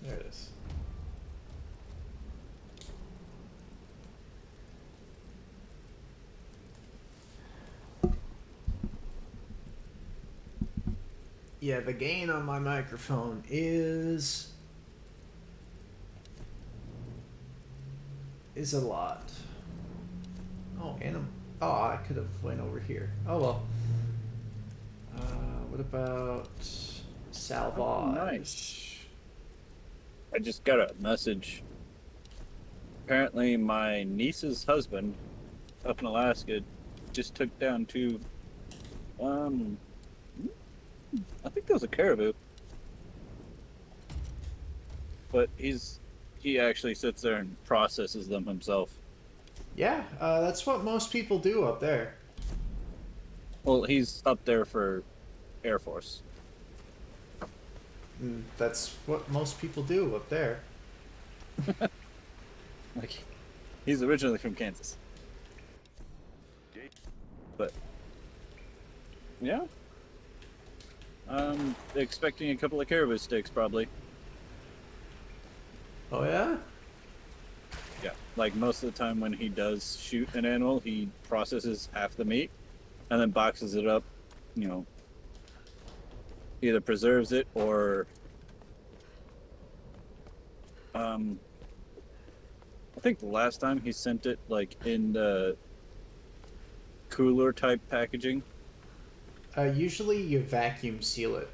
There it is. Yeah, the gain on my microphone is a lot. Oh, I could have went over here. Oh well. What about salvage? Oh, nice. I just got a message. Apparently, my niece's husband up in Alaska just took down two. I think that was a caribou. But he actually sits there and processes them himself. Yeah, that's what most people do up there. Well, he's up there for Air Force. That's what most people do up there. Like, he's originally from Kansas. But yeah. Expecting a couple of caribou sticks probably. Oh yeah? Yeah, like most of the time when he does shoot an animal, he processes half the meat and then boxes it up, either preserves it or I think the last time he sent it like in the cooler type packaging. Usually you vacuum seal it.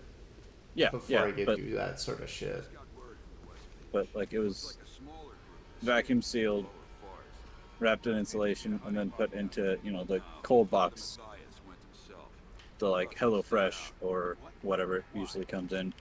Yeah, before you do that sort of shit. But like it was vacuum sealed, wrapped in insulation, and then put into the cold box. The like HelloFresh or whatever it usually comes in.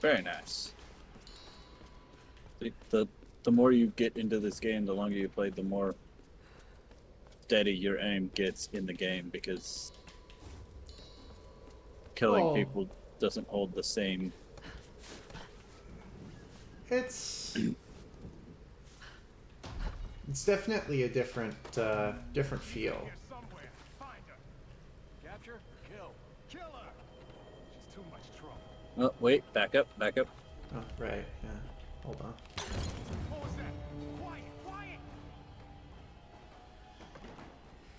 Very nice. The more you get into this game, the longer you play, the more steady your aim gets in the game because killing people doesn't hold the same. It's definitely a different feel. Capture, kill. Kill her! She's too much trouble. Oh, wait, back up. Oh, right, yeah. Hold on. What was that? Quiet, quiet!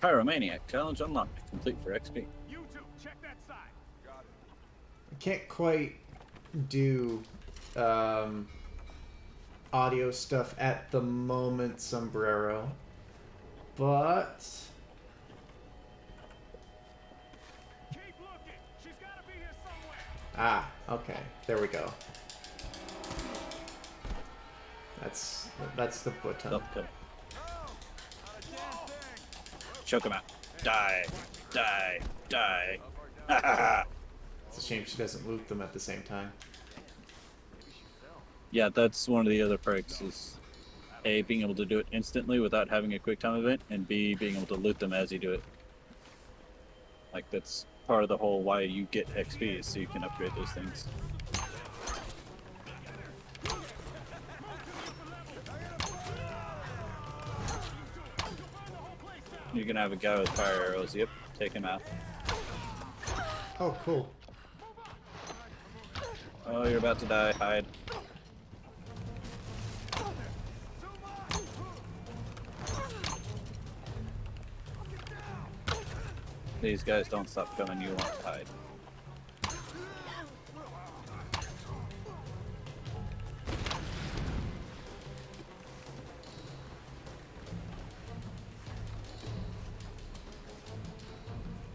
Pyromaniac challenge unlocked. Complete for XP. You two, check that side. Got it. I can't quite do audio stuff at the moment, Sombrero, but Keep looking. She's gotta be here somewhere. okay, there we go. That's the button. Oh, good. Choke him out. Die. It's a shame she doesn't loot them at the same time. Yeah, that's one of the other perks is A, being able to do it instantly without having a quick time event, and B, being able to loot them as you do it. Like, that's part of the whole why you get XP, is so you can upgrade those things. You're gonna have a guy with fire arrows. Yep, take him out. Oh, cool. Oh, you're about to die. Hide. These guys don't stop coming. You want to hide.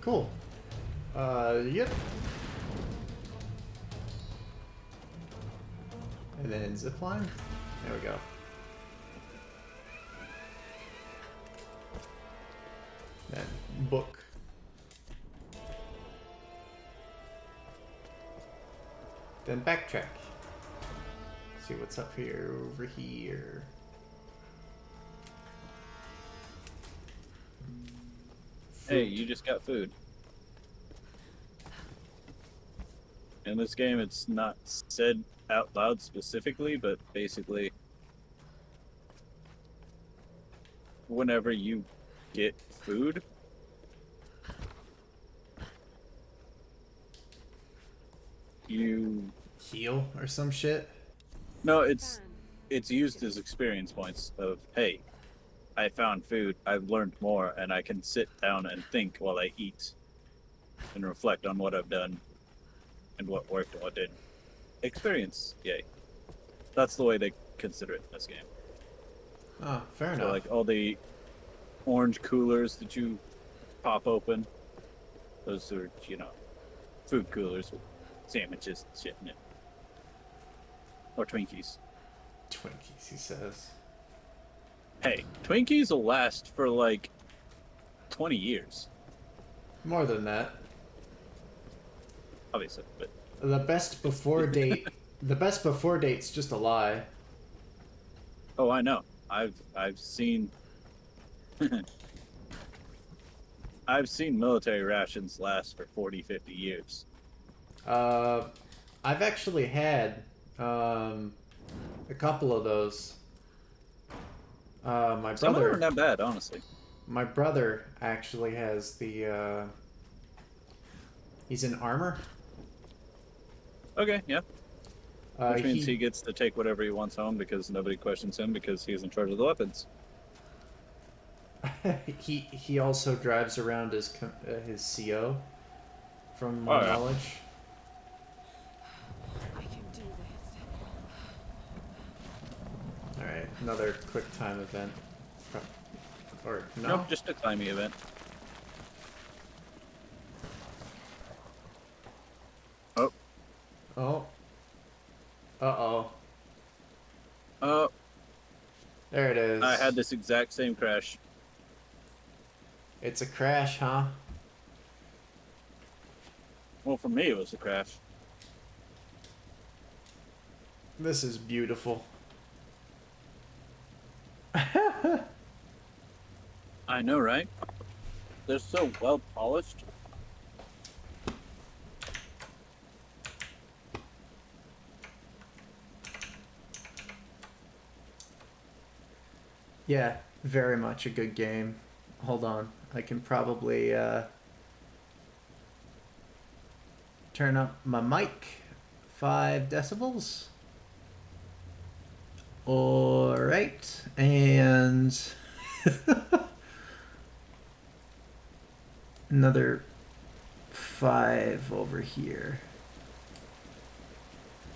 Cool. Yep. And then zipline. There we go. Then book. Then backtrack. See what's up here, over here. Hey, you just got food. In this game, it's not said out loud specifically, but basically, whenever you get food, you Heal or some shit. no, it's used as experience points of, hey, I found food, I've learned more, and I can sit down and think while I eat and reflect on what I've done and what worked and what didn't. Experience, yay. That's the way they consider it in this game. Oh, fair So enough. like all the orange coolers that you pop open, those are, food coolers with sandwiches and shit in it. Or Twinkies. Twinkies, he says. Hey, Twinkies will last for like 20 years, More than that. obviously, but The best before date. The best before date's just a lie. oh, I know. I've seen I've seen military rations last for 40, 50 years. I've actually had a couple of those. My Some of them brother. aren't that bad, honestly. My brother actually has the. He's in armor. Okay, yeah. Which means he he gets to take whatever he wants home because nobody questions him because he's in charge of the weapons. he also drives around his CO, from my yeah. knowledge. I can do this. All right, another quick time event. Or no? Nope, just a timey event. Oh. Oh. Uh-oh. Oh. There it is. I had this exact same crash. It's a crash, huh? Well, for me, it was a crash. This is beautiful. I know, right? They're so well polished. Yeah, very much a good game. Hold on. I can probably turn up my mic 5 decibels. Alright, and another 5 over here.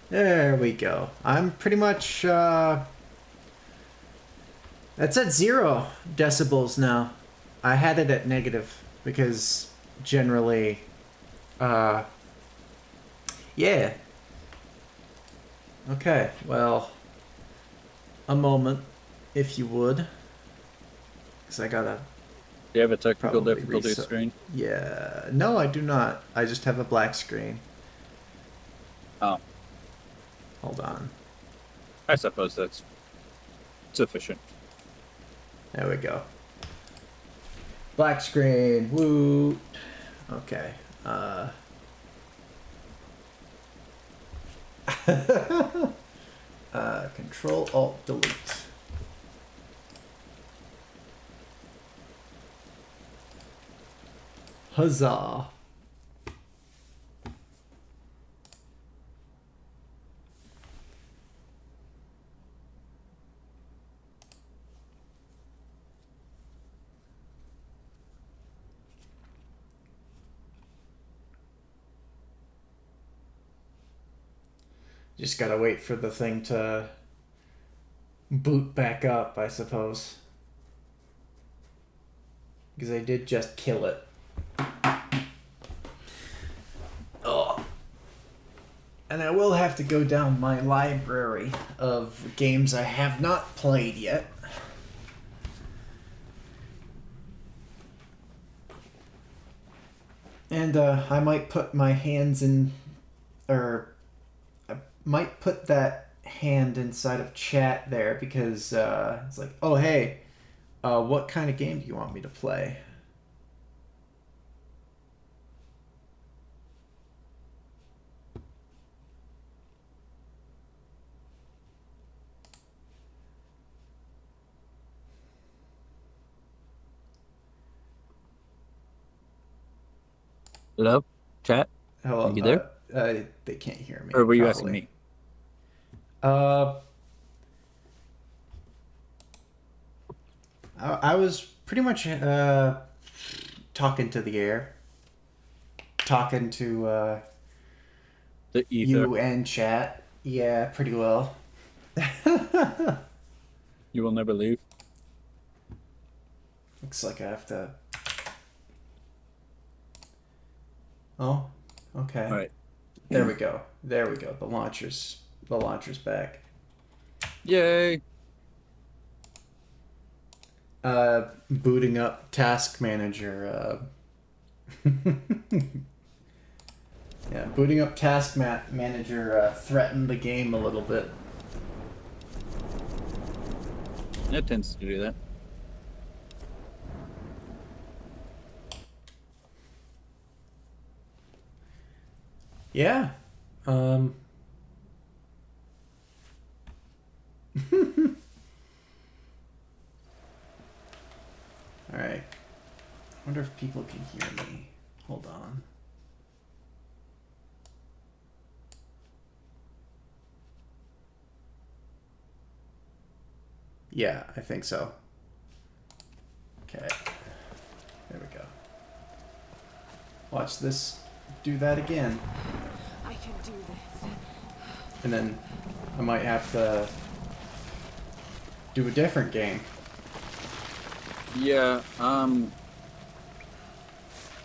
There we go. I'm pretty much that's at 0 decibels now. I had it at negative because generally, yeah. Okay, well, a moment, if you would, because I gotta. Do you have a technical probably difficulty reset. screen? Yeah, no, I do not. I just have a black screen. Oh, Hold on. I suppose that's Sufficient. There we go. Black screen. Woo. Okay. Control Alt Delete. Huzzah. Just gotta wait for the thing to boot back up, I suppose. Because I did just kill it. Oh. And I will have to go down my library of games I have not played yet. And I might put my hands in, or I might put that hand inside of chat there because it's like, oh hey, what kind of game do you want me to play? Hello, chat. Hello, Are you there? They can't hear me. Or were you probably. asking me? I was pretty much talking to the air, talking to The ether. you and chat. Yeah, pretty well. You will never leave. Looks like I have to. Oh, okay. All right. There we go. There we go. The launcher's back. Yay! Booting up Task Manager. Yeah, booting up Task Manager threatened the game a little bit. It tends to do that. Yeah. Alright. I wonder if people can hear me. Hold on. Yeah, I think so. Okay. There we go. Watch this do that again. I can do this. And then I might have to do a different game. Yeah,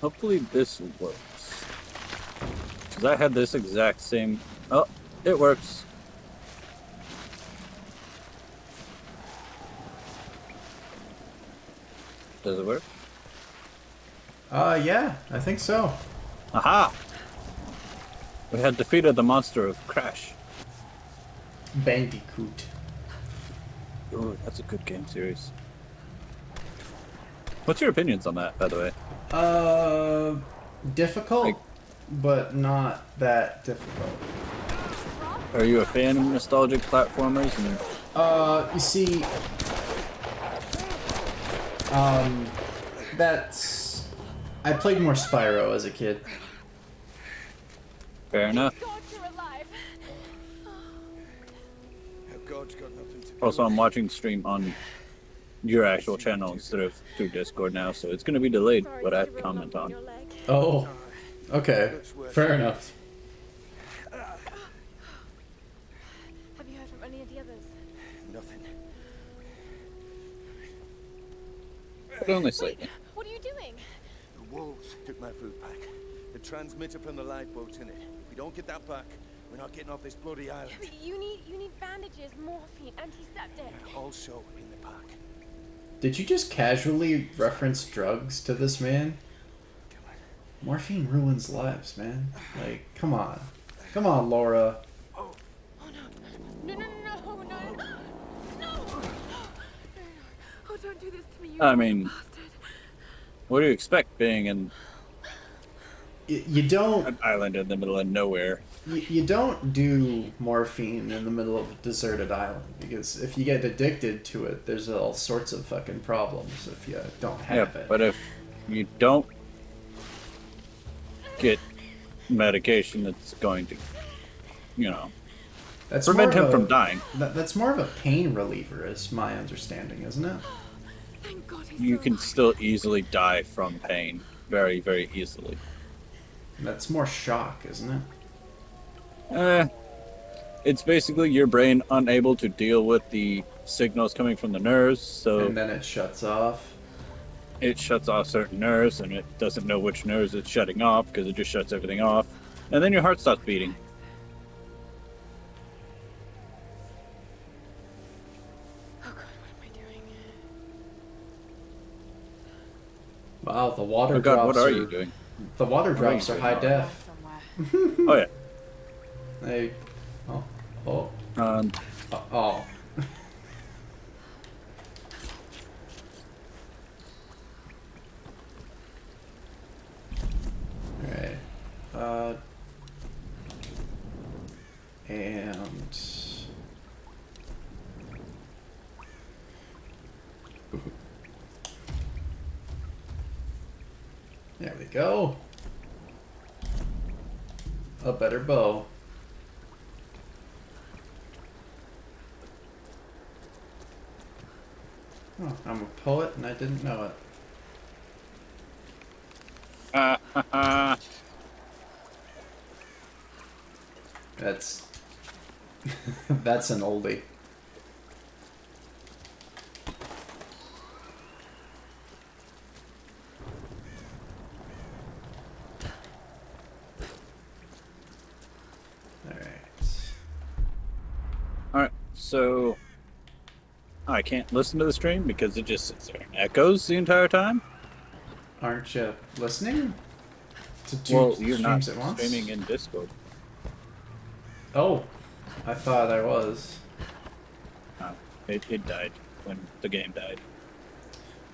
hopefully this works. Because I had this exact same... Oh, it works. Does it work? Yeah, I think so. Aha! We had defeated the monster of Crash. Bandicoot. Ooh, that's a good game series. What's your opinions on that, by the way? Difficult, Like- but not that difficult. Are you a fan of nostalgic platformers? And You see, that's... I played more Spyro as a kid. fair enough. God, you're alive. God's got nothing to do Also, with I'm watching stream on your actual channel instead of through Discord now, so it's going to be delayed what I have to comment on. Oh, okay. Fair enough. Have you heard from any of the others? nothing. But only slightly. What are you doing? The wolves took my food pack. The transmitter from the lifeboat's in it. If we don't get that back, we're not getting off this bloody island. You need bandages, morphine, antiseptic. Also in the pack. Did you just casually reference drugs to this man? Morphine ruins lives, man. Like, come on. Come on, Laura. Oh no. No. do this to me, you I mean, bastard. what do you expect being in You don't an island in the middle of nowhere? you don't do morphine in the middle of a deserted island, because if you get addicted to it, there's all sorts of fucking problems if you don't have it. But if you don't get medication that's going to, you know, That's prevent more him of from a- dying. That's more of a pain reliever, is my understanding, isn't it? Thank God he's You still can alive. still easily die from pain. Very, very easily. That's more shock, isn't it? It's basically your brain unable to deal with the signals coming from the nerves, so And then it shuts off. it shuts off certain nerves, and it doesn't know which nerves it's shutting off because it just shuts everything off. And then your heart stops beating. Oh God, what am I doing? Wow, the water Oh God, drops what are you doing? The water What are drops you are doing? high def. Somewhere. Oh yeah. They oh. Um, Oh. Alright. And there we go. A better bow. Oh, I'm a poet and I didn't know it. That's that's an oldie. Alright, so I can't listen to the stream because it just sits there and echoes the entire time. Aren't you listening to two Well, you're not streams at once? streaming in Discord. Oh, I thought I was. It died when the game died.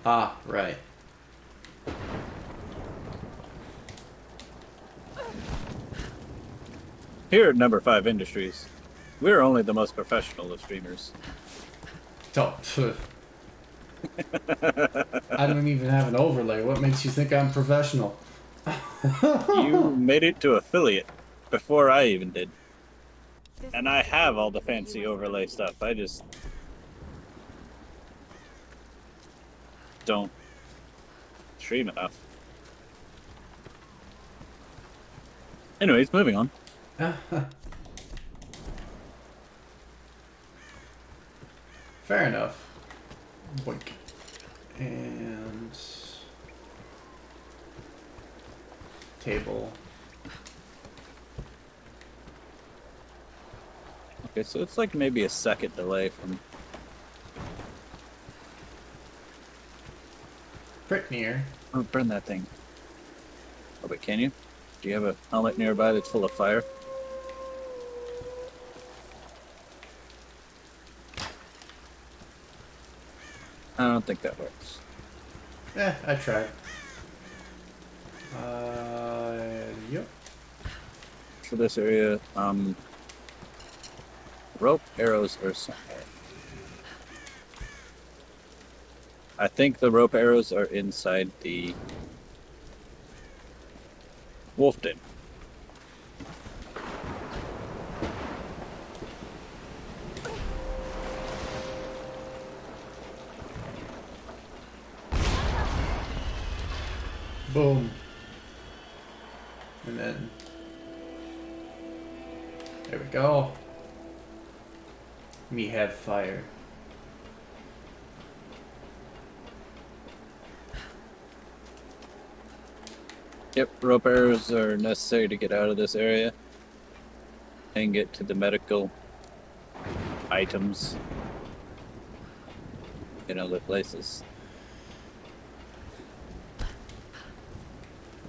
Ah, right. Here at Number 5 Industries, we're only the most professional of streamers. Oh, phew. I don't even have an overlay. What makes you think I'm professional? You made it to affiliate before I even did. And I have all the fancy overlay stuff. I just don't stream enough. Anyways, moving on. Fair enough. Boink. And table. Okay, so it's like maybe a second delay from... Pretty near. Oh, burn that thing. Oh, but can you? Do you have a helmet nearby that's full of fire? I don't think that works. I tried. Yep. For this area, rope arrows are somewhere. I think the rope arrows are inside the wolf den. Boom. And then there we go. Me have fire. Yep, rope arrows are necessary to get out of this area and get to the medical items in other places.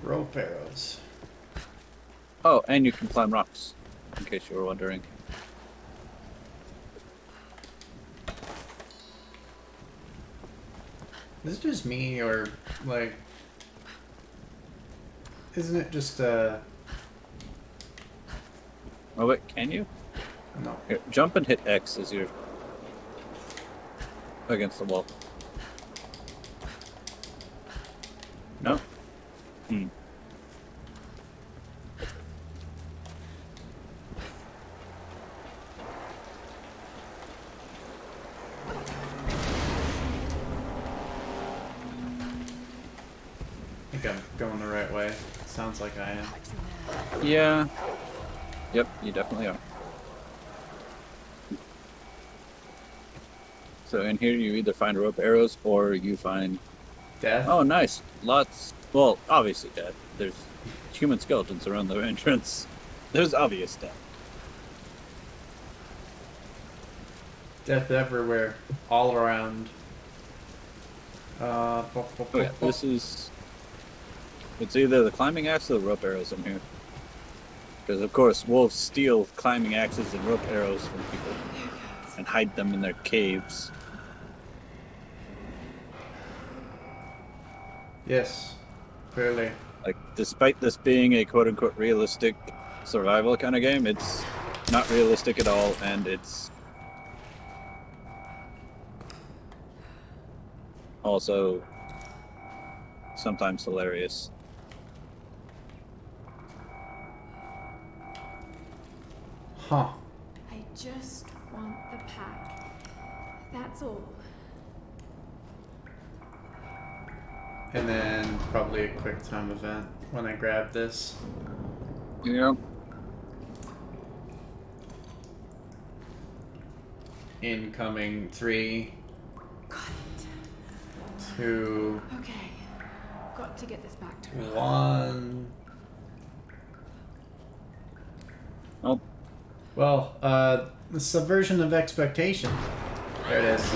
Rope arrows. Oh, and you can climb rocks, in case you were wondering. Is it just me, or, like... Isn't it just, Oh wait, can you? No. Here, jump and hit X as you're against the wall. No? Hmm. I think I'm going the right way. Sounds like I am. Yeah. Yep, you definitely are. So in here you either find rope arrows or you find... Death? Oh, nice. Lots... Well, obviously death. There's human skeletons around the entrance. There's obvious death. Death everywhere. All around. Oh yeah, this is... It's either the climbing axe or the rope arrows in here. Because of course wolves steal climbing axes and rope arrows from people and hide them in their caves. Yes. Clearly. Like, despite this being a quote-unquote realistic survival kind of game, it's not realistic at all, and it's also sometimes hilarious. Huh. I just want the pack. That's all. And then probably a quick time event when I grab this. Yeah. Incoming 3, Got it. 2, Okay. Got to get this back to her. 1. Oh. Well, the subversion of expectation. There it is.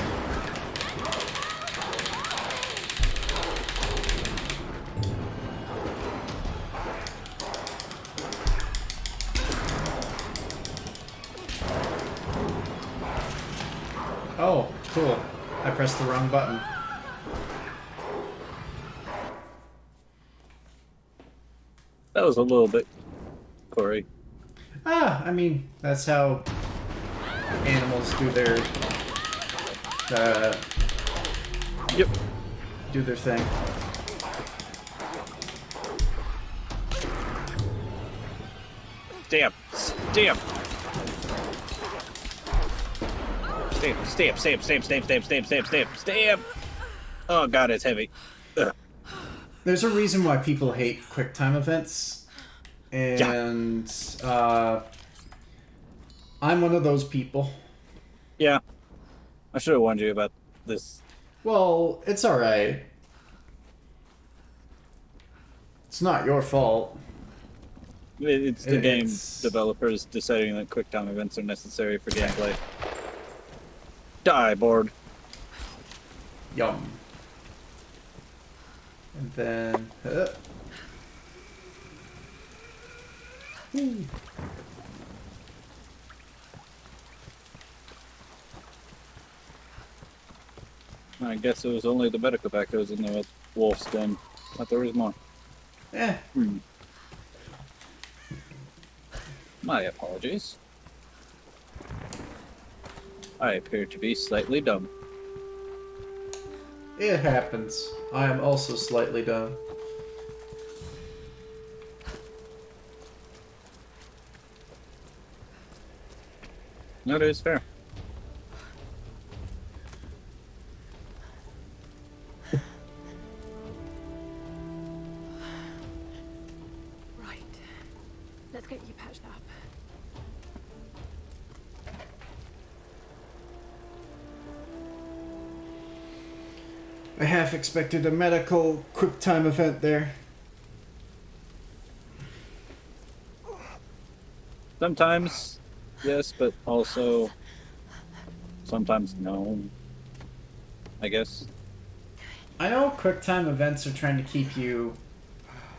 Oh, cool. I pressed the wrong button. That was a little bit Corey. Ah, I mean, that's how animals do their, Yep. do their thing. Stamp. Stamp. Stamp. Stamp. Oh god, it's heavy. Ugh. There's a reason why people hate QuickTime events, and I'm one of those people. Yeah. I should have warned you about this. Well, it's alright. It's not your fault. It's the game It's- developers deciding that QuickTime events are necessary for gameplay. Die, board. Yum. And then... Ooh. I guess it was only the better tobaccos in the wolf's den. But there is more. Eh. My apologies. I appear to be slightly dumb. It happens. I am also slightly dumb. That is fair. Right. Let's get you patched up. I half expected a medical QuickTime event there. Sometimes, yes, but also sometimes no. I guess. I know QuickTime events are trying to keep you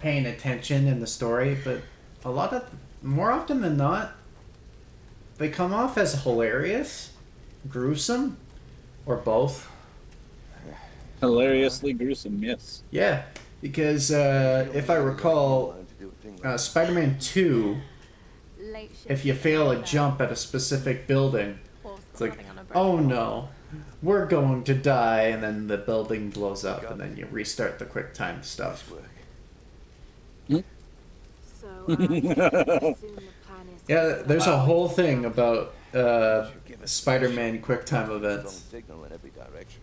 paying attention in the story, but more often than not, they come off as hilarious, gruesome, or both. Hilariously gruesome, yes. Yeah, because if I recall, Spider-Man 2, Late shift if you fail a jump at a specific building, it's like, oh no, we're going to die, and then the building blows up, and then you restart the QuickTime stuff. So, I assume the plan is to Yeah, there's a whole thing about Spider-Man QuickTime events. Signal in every direction.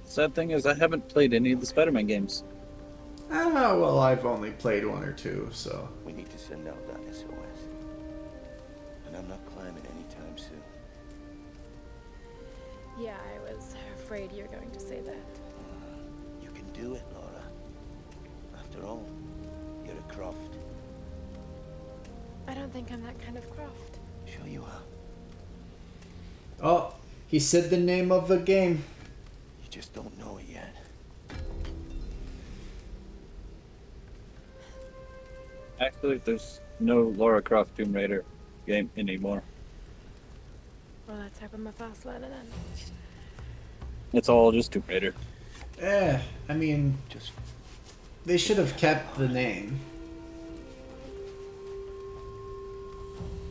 Sad thing is, I haven't played any of the Spider-Man games. Ah, well, I've only played one or two, so. We need to send out that SOS. And I'm not climbing anytime soon. Yeah, I was afraid you were going to say that. You can do it, Laura. After all, you're a Croft. I don't think I'm that kind of Croft. Sure you are. Oh, he said the name of the game. You just don't know it yet. Actually, there's no Lara Croft Tomb Raider game anymore. Well, let's hope I'm a fast learner then. It's all just Tomb Raider. I mean, Just they should have kept the name.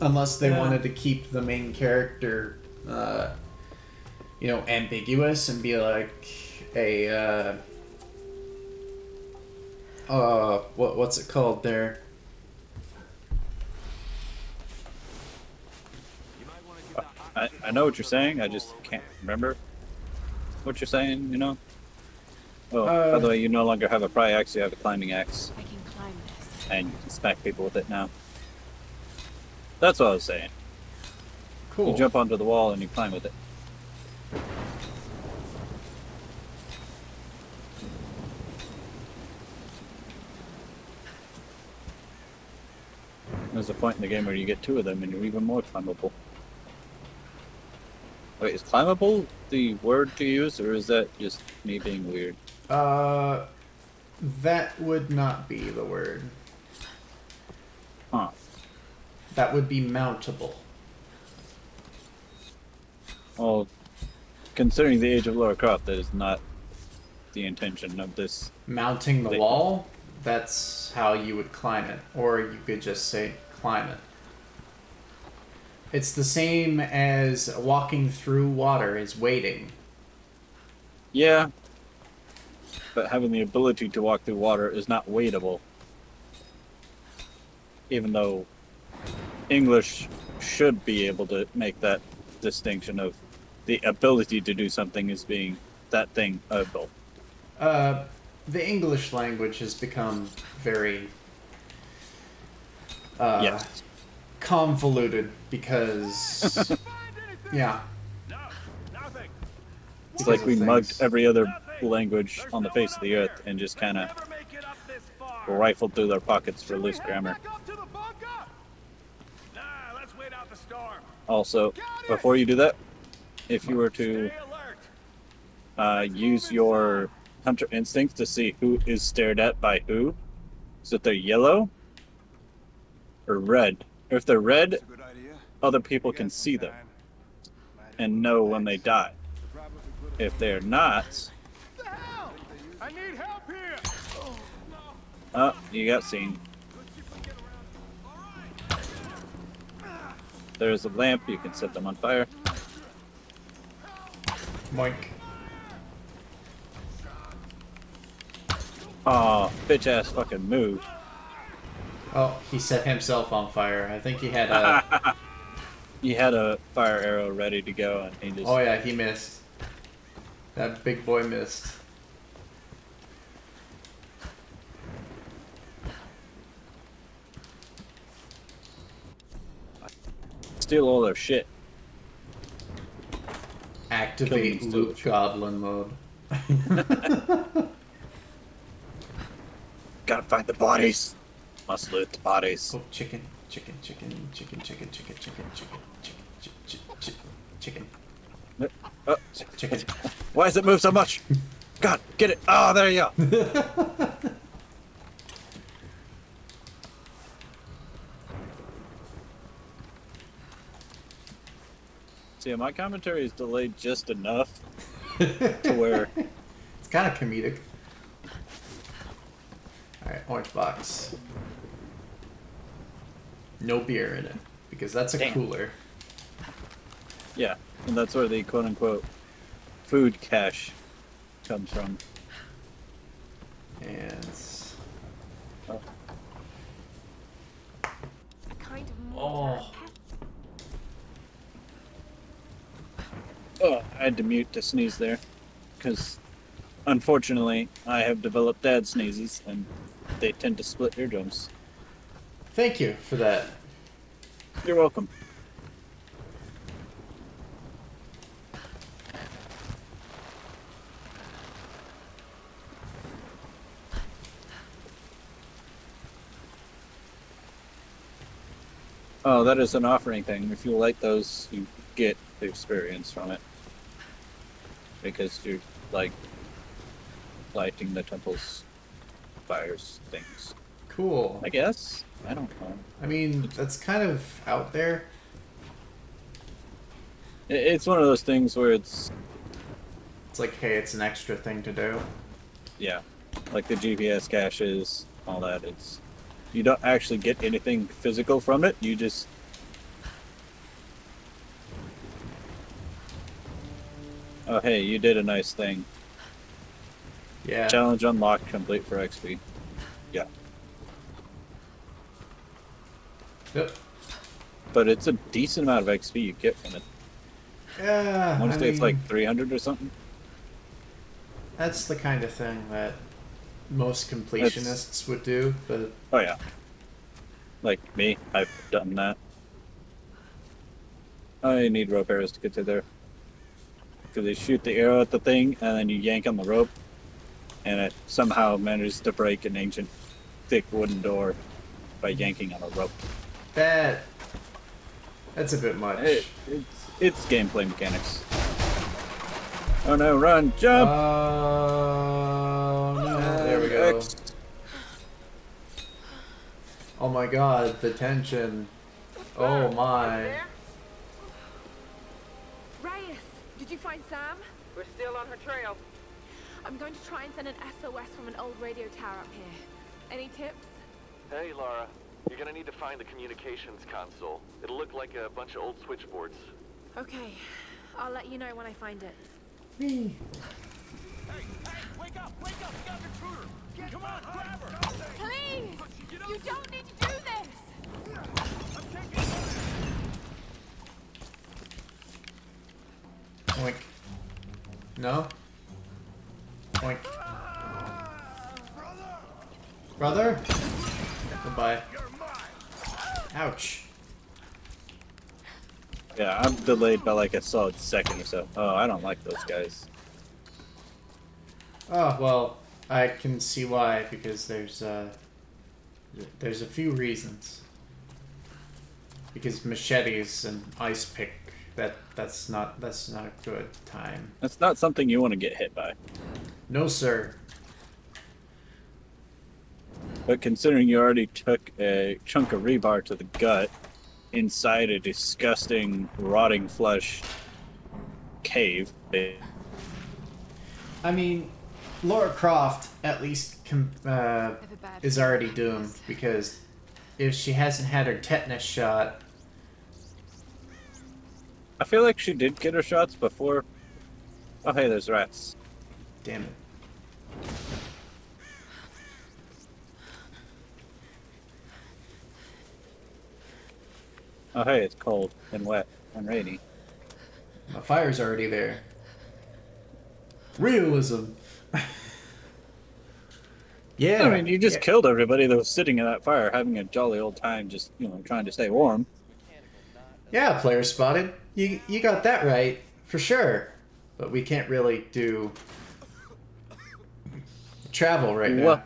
Unless they wanted to keep the main character, ambiguous and be like a, what's it called there? I know what you're saying, I just can't remember what you're saying, you know? Oh, by the way, you no longer have a pry axe, you have a climbing axe. I can climb this. And you can smack people with it now. That's what I was saying. Cool. You jump onto the wall and you climb with it. There's a point in the game where you get two of them and you're even more climbable. Wait, is climbable the word to use, or is that just me being weird? That would not be the word. Huh. That would be mountable. Well, considering the age of Lara Croft, that is not the intention of this. Mounting the wall? That's how you would climb it. Or you could just say climb it. It's the same as walking through water is wading. Yeah. But having the ability to walk through water is not wadeable. Even though English should be able to make that distinction of the ability to do something as being that thing able. The English language has become very Yes. convoluted because yeah. It's like we mugged every other language on the face of the earth and just kind of rifled through their pockets for loose grammar. Also, before you do that, if you were to use your hunter instinct to see who is stared at by who, so if they're yellow or red. If they're red, other people can see them and know when they die. If they're not, I need help here. oh, you got seen. There's a lamp, you can set them on fire. Moink. Aw, bitch ass fucking move. Oh, he set himself on fire. I think he had a... He had a fire arrow ready to go and he just... Oh yeah, he missed. That big boy missed. Steal all their shit. Activate Kill them, loot goblin mode. Gotta find the bodies. Must loot the bodies. Oh, chicken, chicken, chicken, chicken, chicken, chicken, chicken, chicken, chicken, chicken, Chicken. Why does it move so much? God, get it. Oh, there you go. See, my commentary is delayed just enough to where It's kind of comedic. Alright, orange box. No beer in it, because that's a Damn. cooler. yeah, and that's where the quote unquote food cache comes from. And Oh. A kind of mortar oh, Oh, I had to mute to sneeze there, because unfortunately I have developed dad sneezes, and they tend to split eardrums. thank you for that. You're welcome. Oh, that is an offering thing. If you light those, you get the experience from it. Because you're, like, lighting the temple's fires things. Cool. I guess? I don't know. I mean, that's kind of out there. It's one of those things where it's, It's like, hey, it's an extra thing to do. yeah, like the GPS caches, all that. It's, you don't actually get anything physical from it. You just, oh hey, you did a nice thing. Yeah. Challenge unlocked, complete for XP. Yeah. Yep. But it's a decent amount of XP you get from it. Yeah. I want to say it's mean, like 300 or something. that's the kind of thing that most completionists would do, but Oh yeah. Like me, I've done that. I need rope arrows to get to there. Because they shoot the arrow at the thing, and then you yank on the rope, and it somehow manages to break an ancient, thick wooden door by yanking on a rope. that's a bit much. It's gameplay mechanics. Oh no, run, jump! Oh no, there we go. X. Oh my god, the tension. Oh my. Reyes, did you find Sam? We're still on her trail. I'm going to try and send an SOS from an old radio tower up here. Any tips? Hey, Lara. You're gonna need to find the communications console. It'll look like a bunch of old switchboards. Okay, I'll let you know when I find it. Me. Hey, wake up! We got an intruder! Come on, grab her! Please! You don't need to do this! I'm taking Oink. No? Oink. Brother? Goodbye. Ouch. Yeah, I'm delayed by like a solid second or so. Oh, I don't like those guys. Oh, well, I can see why, because there's a few reasons. Because machetes and ice pick, that's not a good time. That's not something you want to get hit by. No, sir. But considering you already took a chunk of rebar to the gut inside a disgusting, rotting flesh cave, I mean, Lara Croft at least is already doomed, because if she hasn't had her tetanus shot... I feel like she did get her shots before. Oh, hey, there's rats. Damn it. Oh, hey, it's cold and wet and rainy. My fire's already there. Realism. Yeah. I mean, you just killed everybody that was sitting in that fire, having a jolly old time, just, you know, trying to stay warm. Yeah, player spotted. You got that right, for sure. But we can't really do travel right now. Well,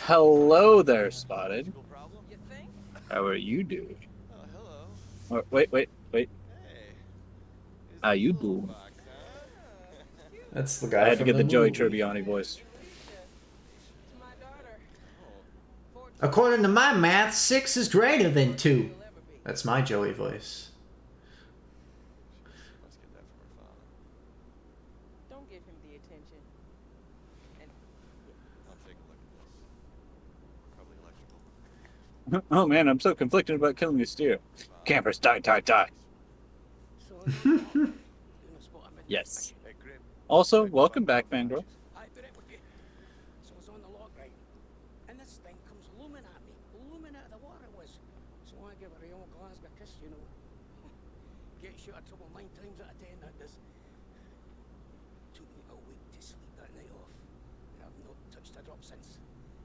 hello there, Spotted. How are you doing? Oh, wait. How you doing? That's the guy. I had to from get the Joey movie. Tribbiani voice. According to my math, 6 is greater than 2. That's my Joey voice. Oh man, I'm so conflicted about killing the steer. Campers, die, die, die. Yes. Also, welcome back, Fangirl. I did it with you. So I was on the lock, right? And this thing comes looming at me. Looming out of the water it was. So I give her a old Glasgow kiss, you know. Gets you out of trouble 9 times out of 10, that does. Took me a week to sleep that night off. And I've not touched a drop since.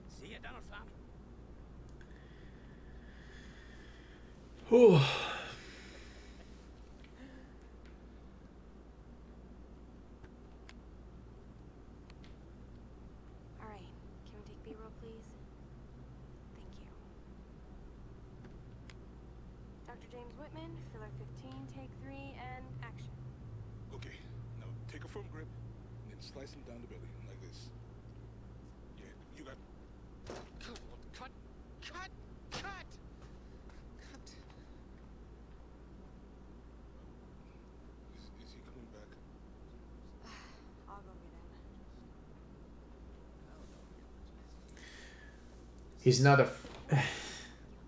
See you at dinner, Sam. Whew. Alright, can we take B-roll, please? Thank you. Dr. James Whitman, filler 15, take 3, and action. Okay, now take a firm grip and then slice him down the belly like this. Yeah, you got. Cut! Cut! Cut! Cut! Is he coming back? I'll go get him. He's not a.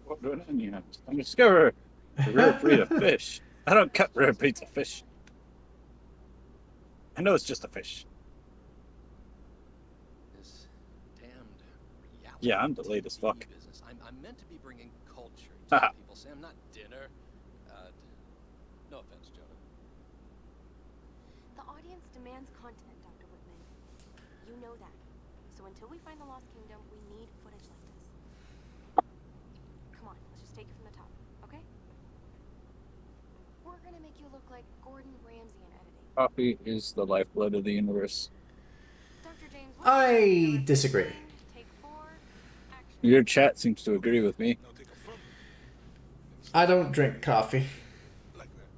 What going on here? I discover a rare breed of fish. I don't cut rare breeds of fish. I know it's just a fish. This damned reality. Yeah, I'm delayed as fuck. Business. I'm meant to be bringing culture Haha. to people, Sam, not dinner. No offense, Jonah. The audience demands content, Dr. Whitman. You know that. So until we find the Lost Kingdom, we need footage like this. Come on, let's just take it from the top, okay? We're gonna make you look like Gordon Ramsay in editing. Coffee is the lifeblood of the universe. Dr. James I disagree. Take 4, action. Your chat seems to agree with me. Now take a firm. I don't drink coffee. Like that.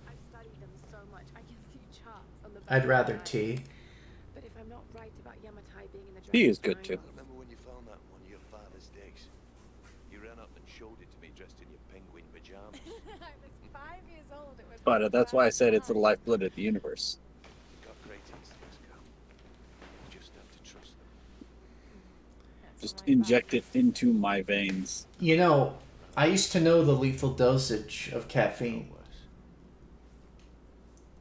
I've studied them so much. I can see charts on the back I'd of rather the tea. But if I'm not right about Yamatai being in the Tea is Dragon's good, too. Triangle- Remember when you found that in one of your father's digs? You ran up and showed it to me dressed in your penguin pajamas. I was 5 years old. It was But that's why I said it's the lifeblood of the universe. You've got great instincts, Cal. You just have to trust them. Just inject it into my veins. You know, I used to know the lethal dosage of caffeine.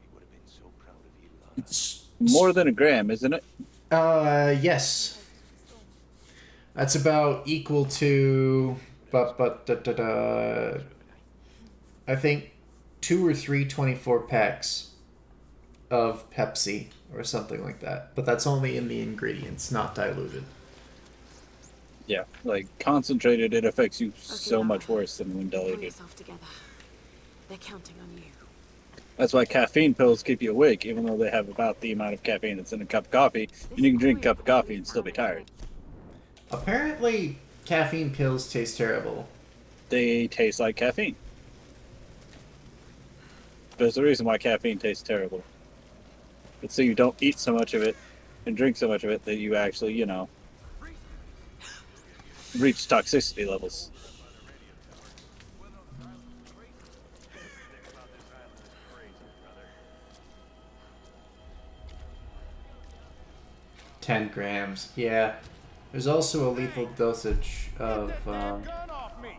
He would have been so proud of you, Lara. It's more than a gram, isn't it? Yes. That's about equal to, I think 2 or 3 24 packs of Pepsi or something like that. But that's only in the ingredients, not diluted. Yeah, like concentrated, it affects you so Lara. much worse than when Pull diluted. yourself together. They're counting on you. That's why caffeine pills keep you awake, even though they have about the amount of caffeine that's in a cup of coffee. And you can drink a cup of coffee and still be tired. Apparently, caffeine pills taste terrible. They taste like caffeine. There's a reason why caffeine tastes terrible. It's so you don't eat so much of it and drink so much of it that you actually, you know, reach toxicity levels. $10 Yeah. There's also a lethal dosage of, Gun off me.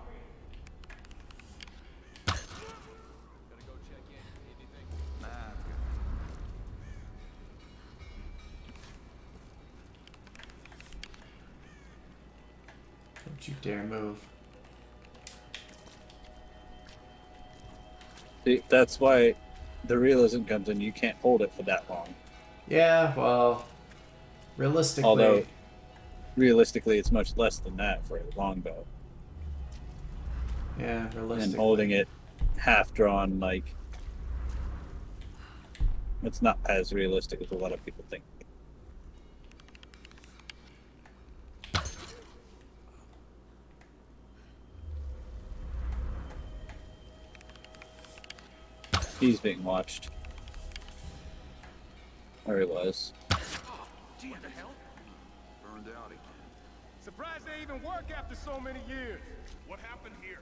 Don't you dare move. See, that's why the realism comes in. You can't hold it for that long. Yeah, well, realistically, Although, realistically, it's much less than that for a longbow. yeah, And realistically. holding it half drawn, like, it's not as realistic as a lot of people think. He's being watched. Or he was. What the hell? Burned out again. Surprised they even work after so many years. What happened here?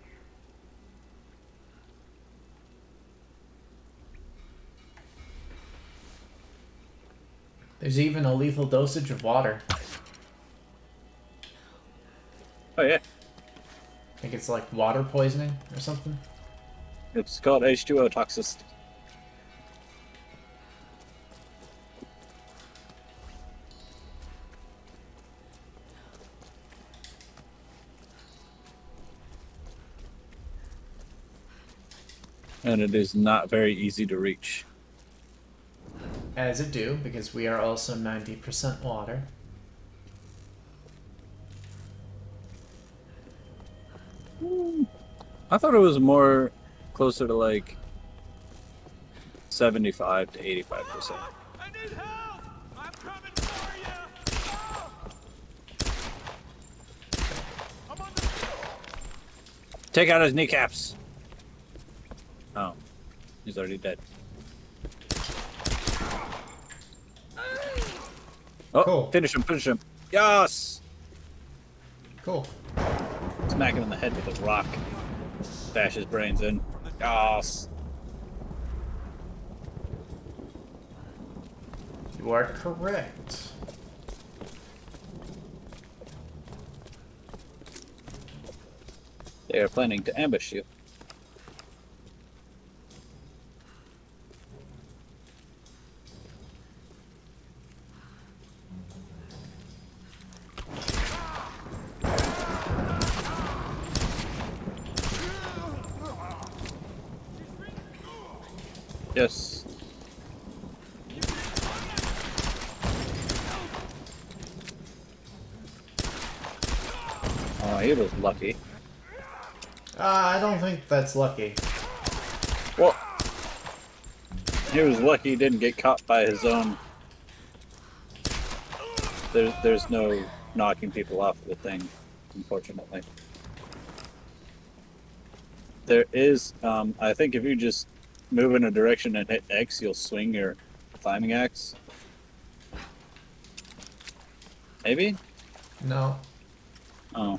There's even a lethal dosage of water. Oh yeah. think it's like water poisoning or something. It's called H2O toxicity. And it is not very easy to reach. As it do, because we are also 90% water. I thought it was more closer to like 75 to 85%. I need help! I'm coming for you! I'm on the Take out his kneecaps. Oh, he's already dead. Oh, Cool. Finish him, finish him. Yes! Cool. Smack him in the head with a rock. Bash his brains in. Yes! You are correct. They are planning to ambush you. Yes. Oh, he was lucky. I don't think that's lucky. Well, he was lucky he didn't get caught by his own. There's no knocking people off of the thing, unfortunately. There is, I think if you just move in a direction and hit X, you'll swing your climbing axe. Maybe? No. Oh.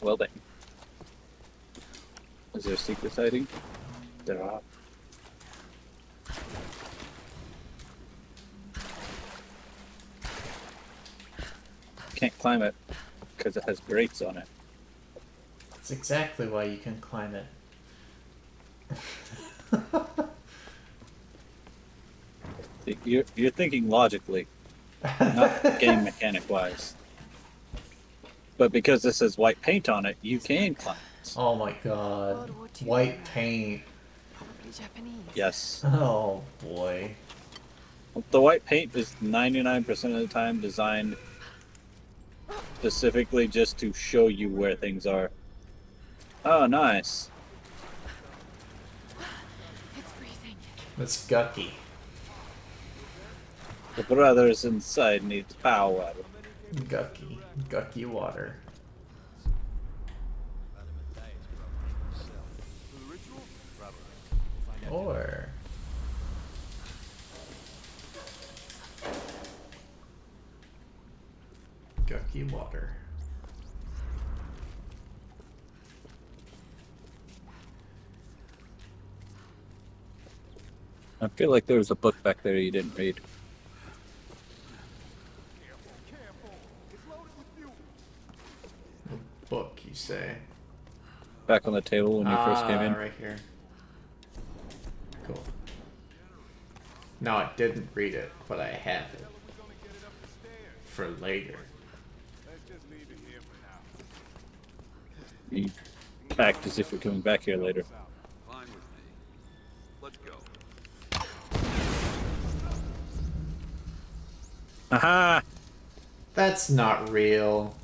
Well then. Is there a secret hiding? There are. Can't climb it because it has grates on it. That's exactly why you can climb it. You're thinking logically, not game mechanic wise. But because this has white paint on it, you can climb it. Oh my god. White paint. Probably Japanese. Yes. Oh boy. The white paint is 99% of the time designed specifically just to show you where things are. Oh, nice. It's freezing. That's Gucky. The brothers inside need power. Gucky. Gucky water. Or... Gucky water. I feel like there was a book back there you didn't read. Book, you say? Back on the table when you first came in. Right here. Cool. No, I didn't read it, but I have it. For later. You act as if you're coming back here later. Fine with me. Let's go. Aha! That's not real.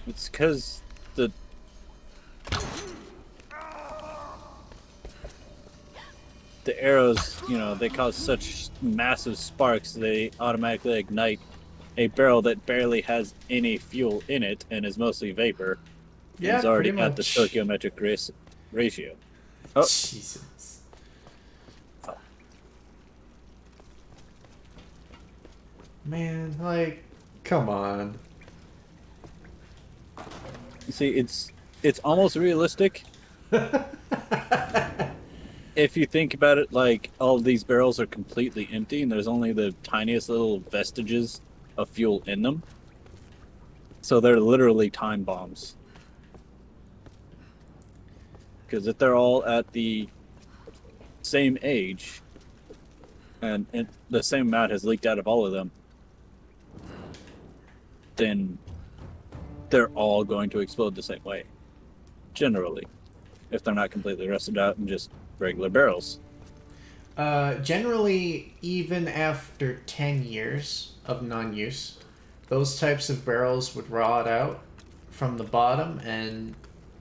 It's because the arrows, you know, they cause such massive sparks, they automatically ignite a barrel that barely has any fuel in it and is mostly vapor. Yeah, it's already pretty at the much. stoichiometric ratio. Oh. Jesus. Man, like, come on. See, it's almost realistic. If you think about it, like, all of these barrels are completely empty and there's only the tiniest little vestiges of fuel in them. So they're literally time bombs. Because if they're all at the same age, and the same amount has leaked out of all of them, then they're all going to explode the same way. Generally. If they're not completely rusted out and just regular barrels. Generally, even after 10 years of non-use, those types of barrels would rot out from the bottom and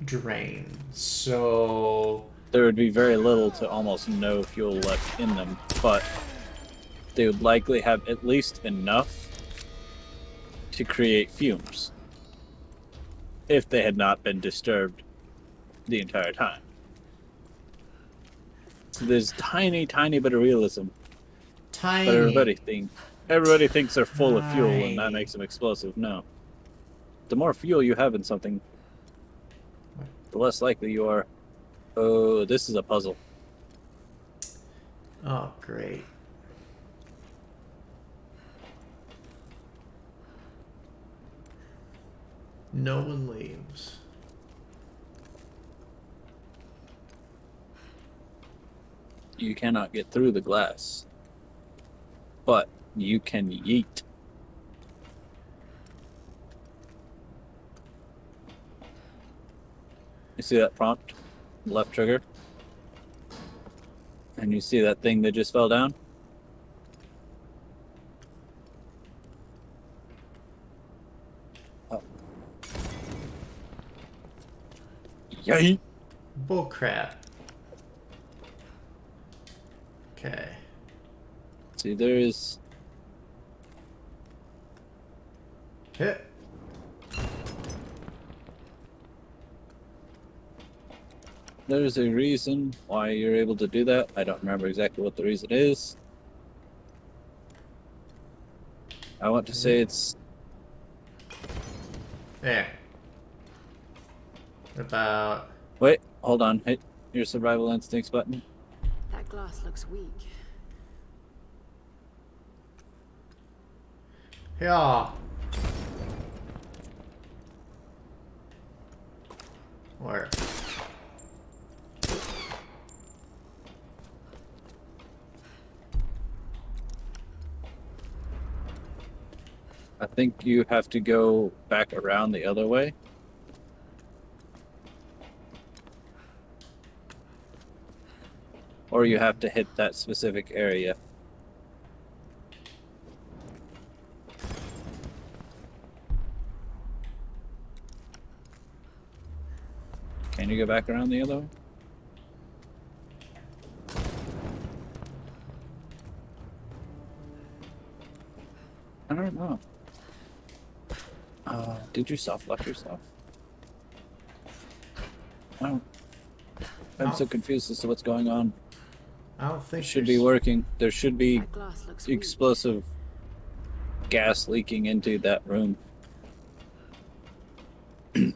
drain. So there would be very little to almost no fuel left in them, but they would likely have at least enough to create fumes if they had not been disturbed the entire time. So there's tiny bit of realism. Tiny. But everybody thinks they're full of fuel and that makes them explosive. No. The more fuel you have in something, the less likely you are. Oh, this is a puzzle. Oh, great. No one leaves. You cannot get through the glass, but you can yeet. You see that prompt? Left trigger. And you see that thing that just fell down? Oh. Yay! Bullcrap. Okay. See, there's... Hit. There's a reason why you're able to do that. I don't remember exactly what the reason is. I want to say it's... There. About... Wait, hold on. Hit your survival instincts button. That glass looks weak. Yeah. Where? I think you have to go back around the other way. Or you have to hit that specific area. Can you go back around the other way? I don't know. Did you soft lock yourself? I'm so confused as to what's going on. I don't think it should be working. There should be explosive gas leaking into that room. No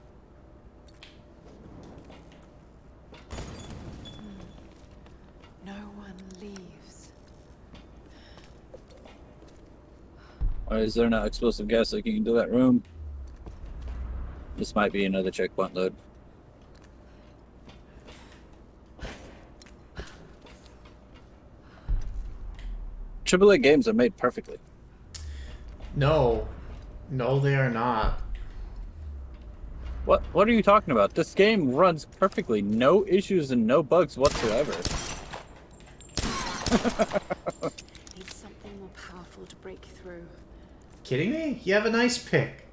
one leaves. Why is there not explosive gas leaking into that room? This might be another checkpoint load. AAA games are made perfectly. No. No, they are not. What are you talking about? This game runs perfectly. No issues and no bugs whatsoever. Need something more powerful to break through. Kidding me? You have an ice pick.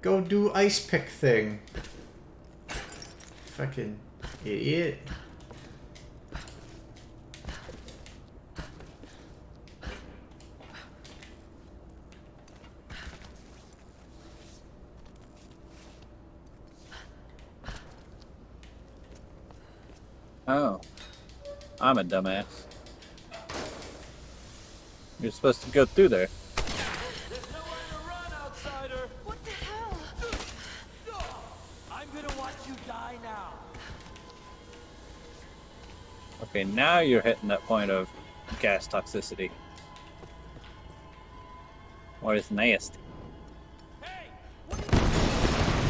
Go do ice pick thing. Fucking idiot. Oh. I'm a dumbass. You're supposed to go through there. There's nowhere to run, outsider! What the hell? I'm gonna watch you die now. Okay, now you're hitting that point of gas toxicity. Or it's nasty.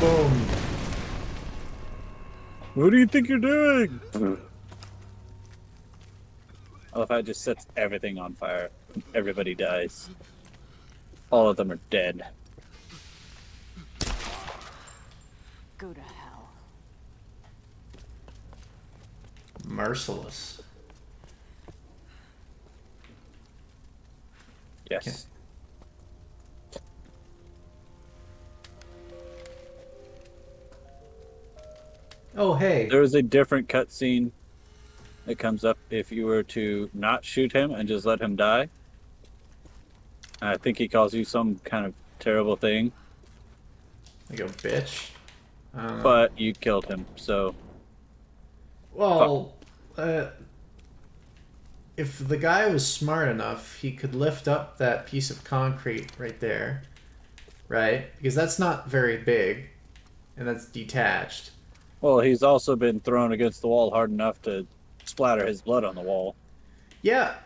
Boom. What do you think you're doing? Well, if I just sets everything on fire, everybody dies. All of them are dead. Go to hell. Merciless. Yes. Oh, hey. There is a different cutscene that comes up if you were to not shoot him and just let him die. I think he calls you some kind of terrible thing. Like a bitch. But you killed him, so... Well, if the guy was smart enough, he could lift up that piece of concrete right there. Right? Because that's not very big. And that's detached. Well, he's also been thrown against the wall hard enough to splatter his blood on the wall. Yeah,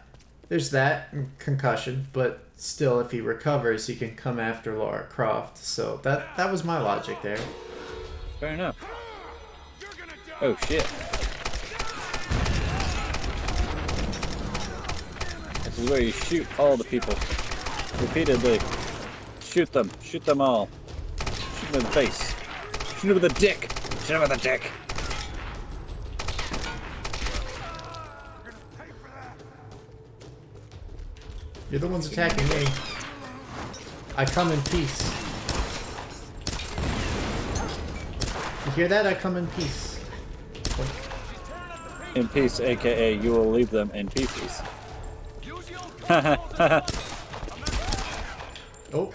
there's that and concussion, but still, if he recovers, he can come after Lara Croft. So that was my logic there. Fair enough. Oh shit! This is where you shoot all the people repeatedly. Shoot them. Shoot them all. Shoot them in the face. Shoot them with a dick. Shoot them with a dick. You're the ones attacking me. I come in peace. You hear that? I come in peace. In peace, aka you will leave them in pieces. Oh.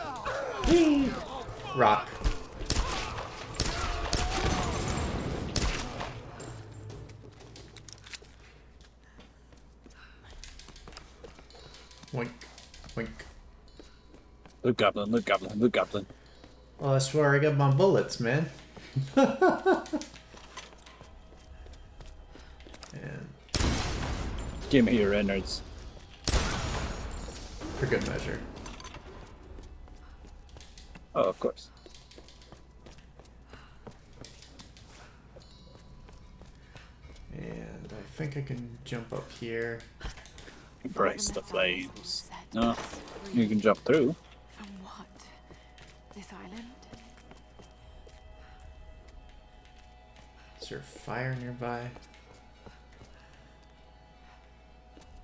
Whee! Rock. Wink. Wink. Loot goblin, loot goblin, loot goblin. Well, I swear I got my bullets, man. And Give me your innards. for good measure. Oh, of course. And I think I can jump up here. Embrace the flames. No, you can jump through. From what? This island? Is there fire nearby?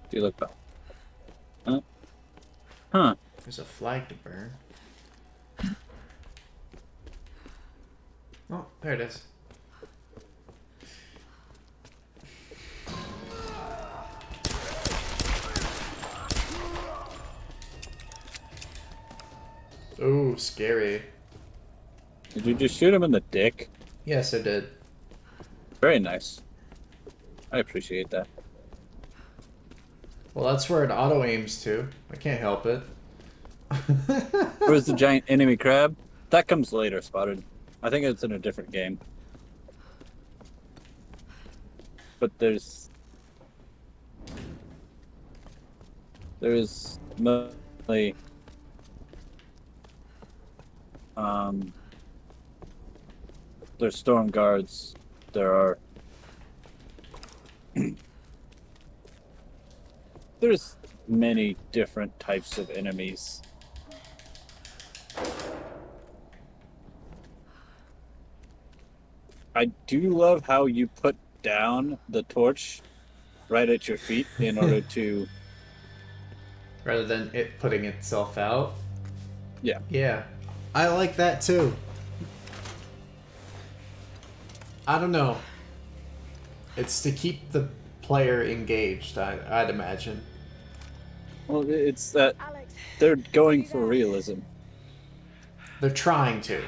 Do you look back? Huh? Huh. There's a flag to burn. Oh, there it is. Ooh, scary. Did you just shoot him in the dick? Yes, I did. Very nice. I appreciate that. Well, that's where it auto aims to. I can't help it. Where's the giant enemy crab? That comes later, Spotted. I think it's in a different game. But there's mostly there's storm guards. There are there's many different types of enemies. I do love how you put down the torch right at your feet in order to... Rather than it putting itself out? Yeah. Yeah. I like that too. I don't know. It's to keep the player engaged, I'd imagine. Well, it's that they're going for realism. They're trying to.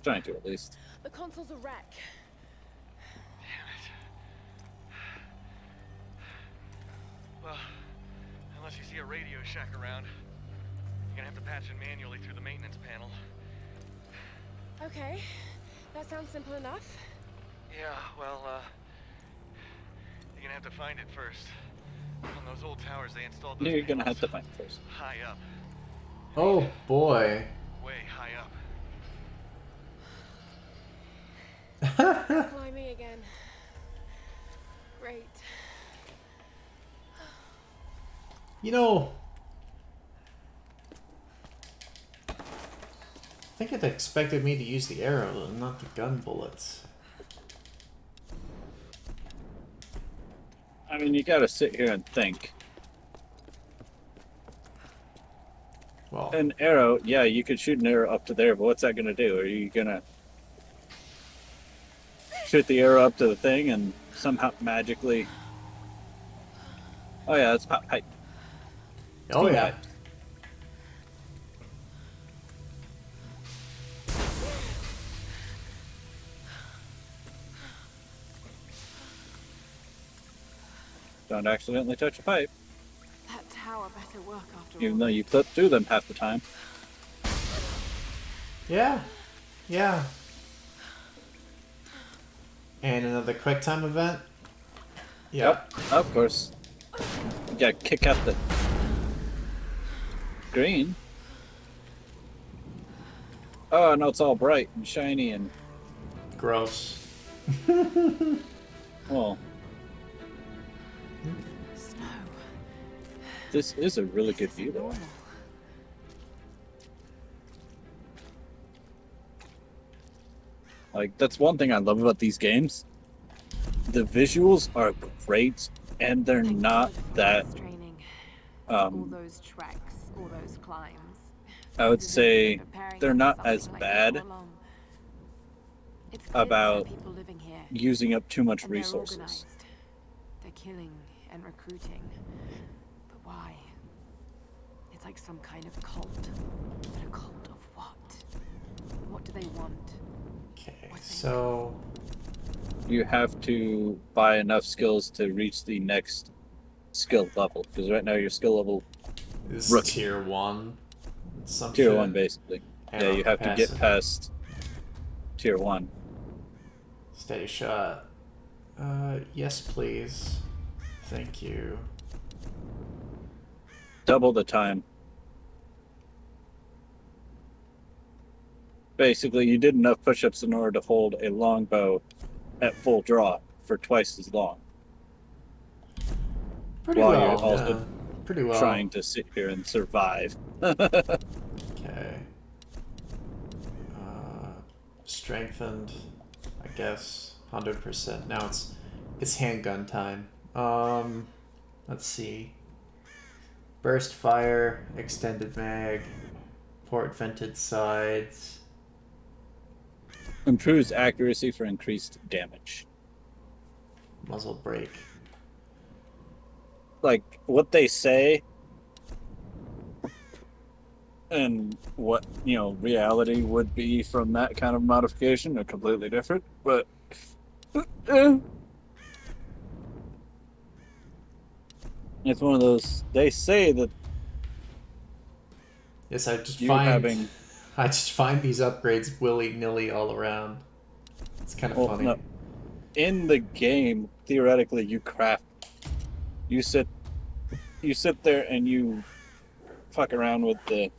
Trying to, at least. The console's a wreck. Well, unless you see a Radio Shack around, you're gonna have to patch it manually through the maintenance panel. Okay, that sounds simple enough. Yeah, well, you're gonna have to find it first. On those old towers they installed those You're gonna panels have to find it first. high up. Oh boy. Way high up. Climbing again. Great. You know, I think it expected me to use the arrow and not the gun bullets. I mean, you gotta sit here and think. Well, An arrow, yeah, you could shoot an arrow up to there, but what's that gonna do? Are you gonna shoot the arrow up to the thing and somehow magically... Oh yeah, it's pipe. oh Steam yeah. pipes. Don't accidentally touch a pipe, That tower better work after even all. though you clip through them half the time. Yeah. Yeah. And another quick time event. Yep, of course. You gotta kick out the green. Oh, no, it's all bright and shiny and... Gross. Well, Snow. this is a really good view, though. Normal. Like, that's one thing I love about these games. The visuals are great, and they're Thank not God for that... this training. All Um, those treks, all those climbs. I would It's as if we've say been preparing they're for not something as like this bad all along. It's clear that there are about people living here, using up too much and they're resources. organized. They're killing and recruiting. But why? It's like some kind of cult. But a cult of what? What do they want? Okay, so You have to buy enough skills to reach the next skill level, because right now your skill level this is rookie. tier 1. Some Tier shit. 1 basically. Yeah, Arrow you have to get capacity. past tier 1. Steady shot. Yes, please. Thank you. Double the time. Basically, you did enough push-ups in order to hold a longbow at full draw for twice as long. Pretty While well. you're also yeah. Pretty well. trying to sit here and survive. Okay. Strengthened, I guess, 100%. Now it's handgun time. Let's see. Burst fire, extended mag, port vented sides. Improves accuracy for increased damage. Muzzle brake. Like, what they say and what, you know, reality would be from that kind of modification are completely different, but it's one of those, they say that Yes, I just find these upgrades willy-nilly all around. It's kind of funny. No, in the game, theoretically, you craft. You sit there and you fuck around with the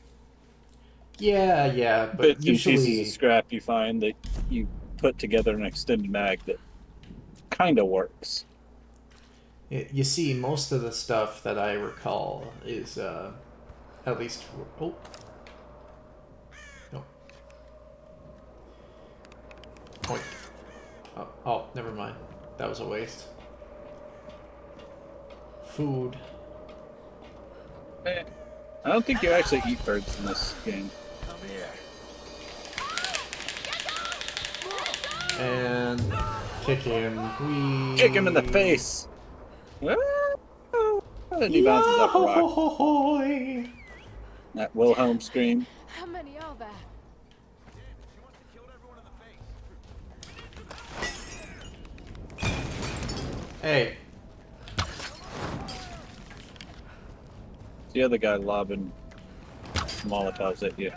Yeah, but bits usually and pieces of scrap you find that you put together an extended mag that kind of works. you see, most of the stuff that I recall is at least for, no. Oh, never mind. That was a waste. Food. I don't think you actually eat birds in this game. Come here. And kick him. Whee. Kick him in the face. And he bounces off a rock. Yohohoy. That Wilhelm scream. How many are there? Hey. The other guy lobbing Molotovs at you.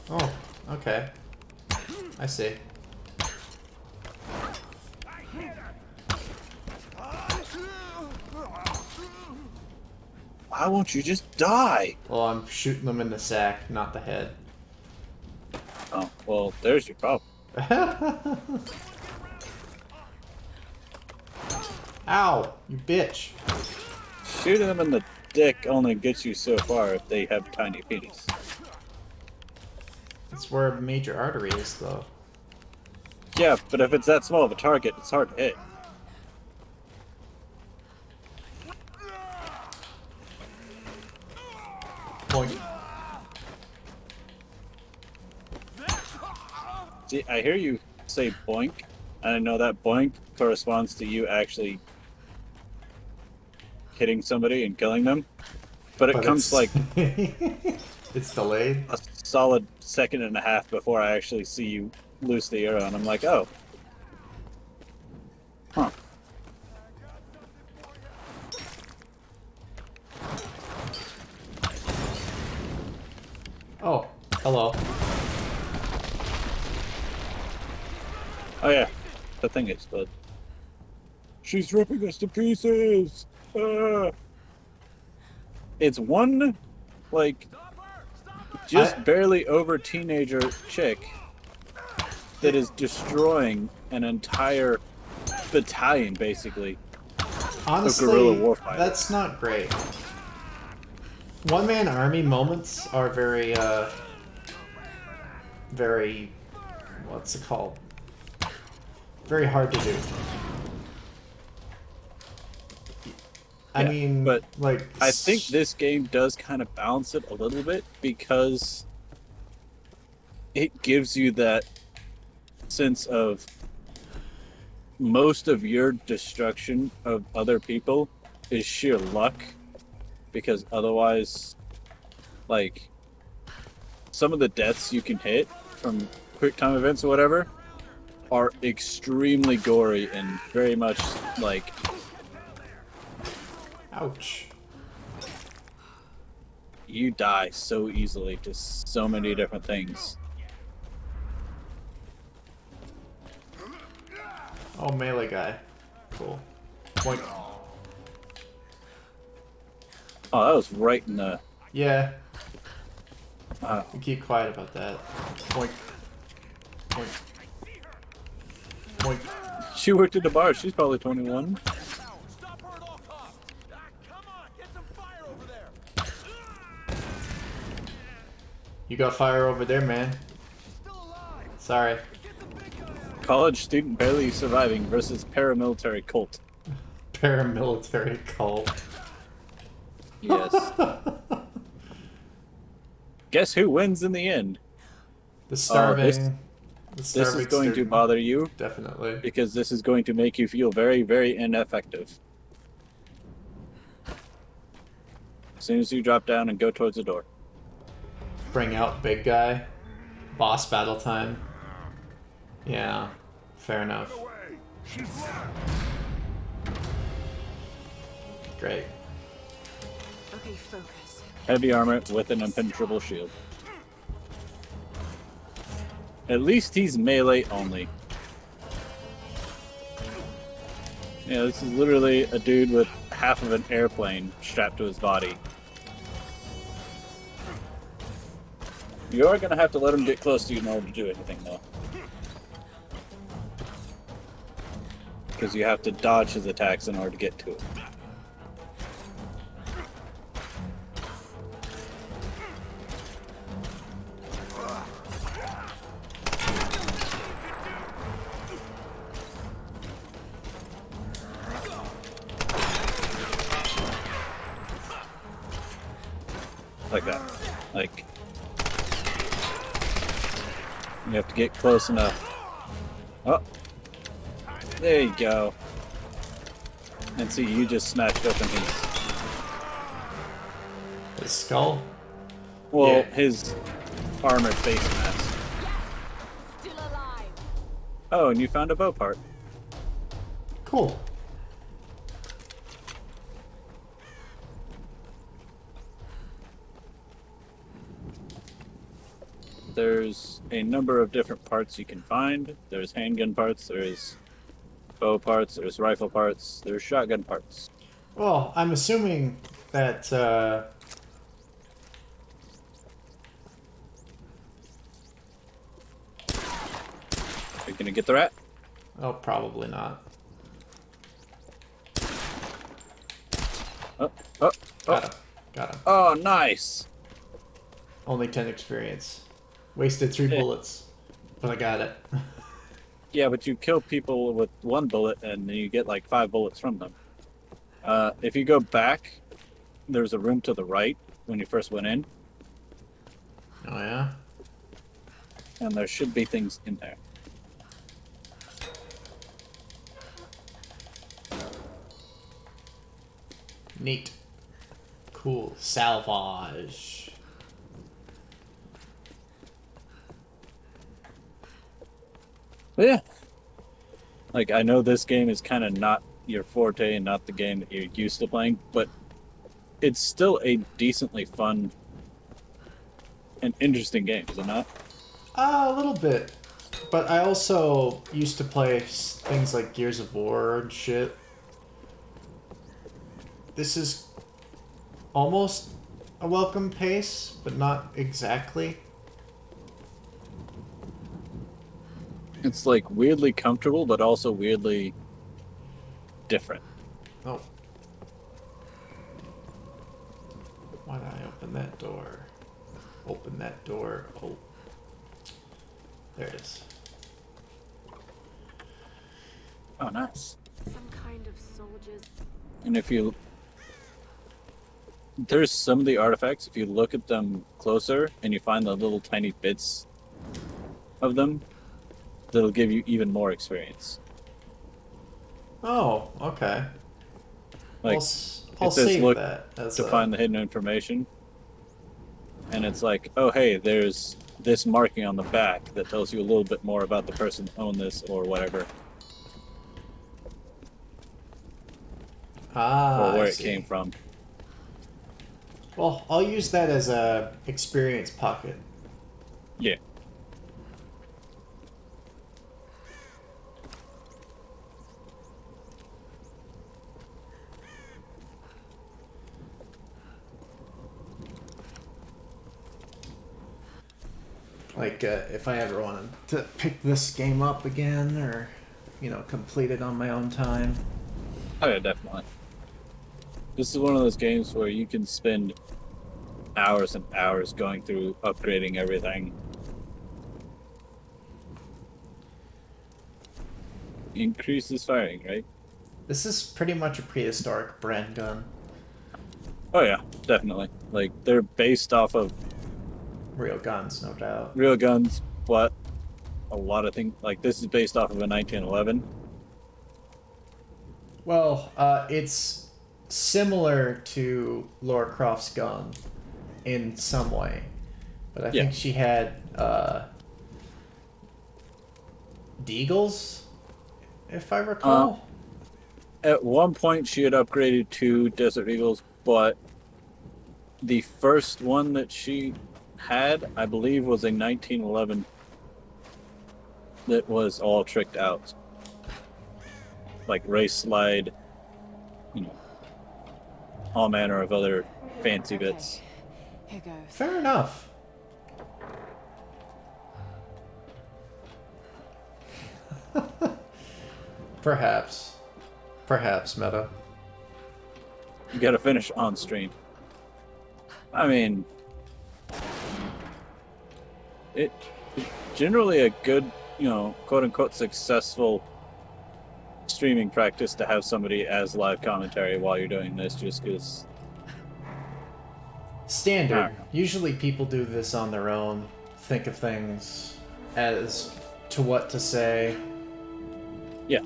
Oh, okay. I see. Why won't you just die? Well, I'm shooting them in the sack, not the head. Oh, well, there's your problem. Ow, you bitch. Shooting them in the dick only gets you so far if they have tiny penis. That's where a major artery is, though. Yeah, but if it's that small of a target, it's hard to hit. Boink. See, I hear you say boink, and I know that boink corresponds to you actually hitting somebody and killing them, but it comes like it's delayed. a solid second and a half before I actually see you loose the arrow, and I'm like, oh. Huh. Oh, hello. Oh yeah, the thing exploded. She's ripping us to pieces! It's one, like, just barely over teenager chick that is destroying an entire battalion, basically. Honestly, of guerrilla warfighting. That's not great. One-man army moments are very, very, what's it called? Very hard to do. I mean, but like... I think this game does kind of balance it a little bit because it gives you that sense of most of your destruction of other people is sheer luck, because otherwise, like, some of the deaths you can hit from quick time events or whatever are extremely gory and very much like... Ouch. You die so easily to so many different things. Oh, melee guy. Cool. Boink. Oh, that was right in the... Yeah. We keep quiet about that. Boink. Boink. Boink. She worked at the bar. She's probably 21. You got fire over there, man. Sorry. College student barely surviving versus paramilitary cult. Paramilitary cult. Yes. Guess who wins in the end? The starving. This is going to bother you. Definitely. Because this is going to make you feel very, very ineffective. As soon as you drop down and go towards the door. Bring out big guy. Boss battle time. Yeah. Fair enough. Great. Okay, focus. Heavy armor with an impenetrable shield. At least he's melee only. Yeah, this is literally a dude with half of an airplane strapped to his body. You are going to have to let him get close to you in order to do anything, though. Because you have to dodge his attacks in order to get to it. Like that. Like... You have to get close enough. Oh! There you go. And see, you just smashed open his skull? Well, yeah. His armored face mask. Still alive. Oh, and you found a bow part. Cool. There's a number of different parts you can find. There's handgun parts, there's bow parts, there's rifle parts, there's shotgun parts. Well, I'm assuming that, Are you gonna get the rat? oh, probably not. Oh, oh, Got oh. him. Got him. Oh, nice. Only 10 experience. Wasted 3 Yeah. bullets. But I got it. Yeah, but you kill people with 1 bullet, and then you get like 5 bullets from them. If you go back, there's a room to the right when you first went in, Oh, yeah? and there should be things in there. Neat. Cool. Salvage. But yeah. Like, I know this game is kind of not your forte and not the game that you're used to playing, but it's still a decently fun and interesting game, is it not? A little bit. But I also used to play things like Gears of War and shit. This is almost a welcome pace, but not exactly. It's like weirdly comfortable, but also weirdly different. Oh. Why did I open that door? Open that door. Oh. There it is. Oh, nice. Some kind of soldiers. And if you... There's some of the artifacts, if you look at them closer and you find the little tiny bits of them, that'll give you even more experience. Oh, okay. Like, I'll it says save look that as to a... find the hidden information. And it's like, oh hey, there's this marking on the back that tells you a little bit more about the person who owned this or whatever. Ah, Or where I it see. came from. Well, I'll use that as a experience pocket. Yeah. Like, if I ever wanted to pick this game up again, or, you know, complete it on my own time. Oh yeah, definitely. This is one of those games where you can spend hours and hours going through upgrading everything. Increases firing, right? This is pretty much a prehistoric brand gun. Oh yeah, definitely. Like, they're based off of Real guns, no doubt. real guns, but a lot of things, like this is based off of a 1911. Well, it's similar to Laura Croft's gun in some way. But I think she had Deagles, if I recall. At one point she had upgraded to Desert Eagles, but the first one that she had, I believe, was a 1911 that was all tricked out. Like race slide, you know, all manner of other fancy bits. Here goes. Fair enough. Perhaps. Perhaps, Meta. You gotta finish on stream. I mean, it's generally a good, you know, quote-unquote successful streaming practice to have somebody as live commentary while you're doing this, just because... Standard. Usually people do this on their own, think of things as to what to say. Yeah.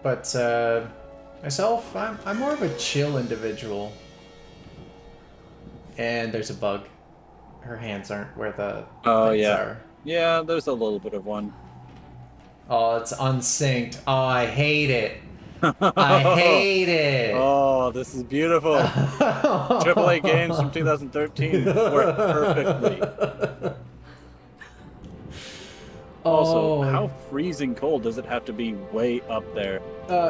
But myself, I'm more of a chill individual. And there's a bug. Her hands aren't where the things are. Yeah, there's a little bit of one. Oh, it's unsynced. Oh, I hate it. I hate it. Oh, this is beautiful. AAA games from 2013 work perfectly. Also, how freezing cold does it have to be way up there?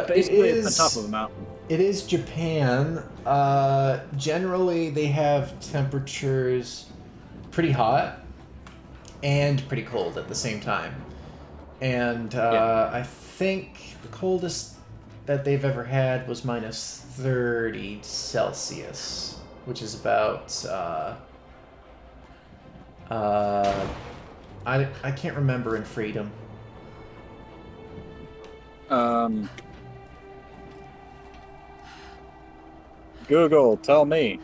Basically, at the top of a mountain. It is Japan. Generally, they have temperatures pretty hot and pretty cold at the same time. And I think the coldest that they've ever had was minus 30 Celsius, which is about I can't remember in freedom. Google, tell me.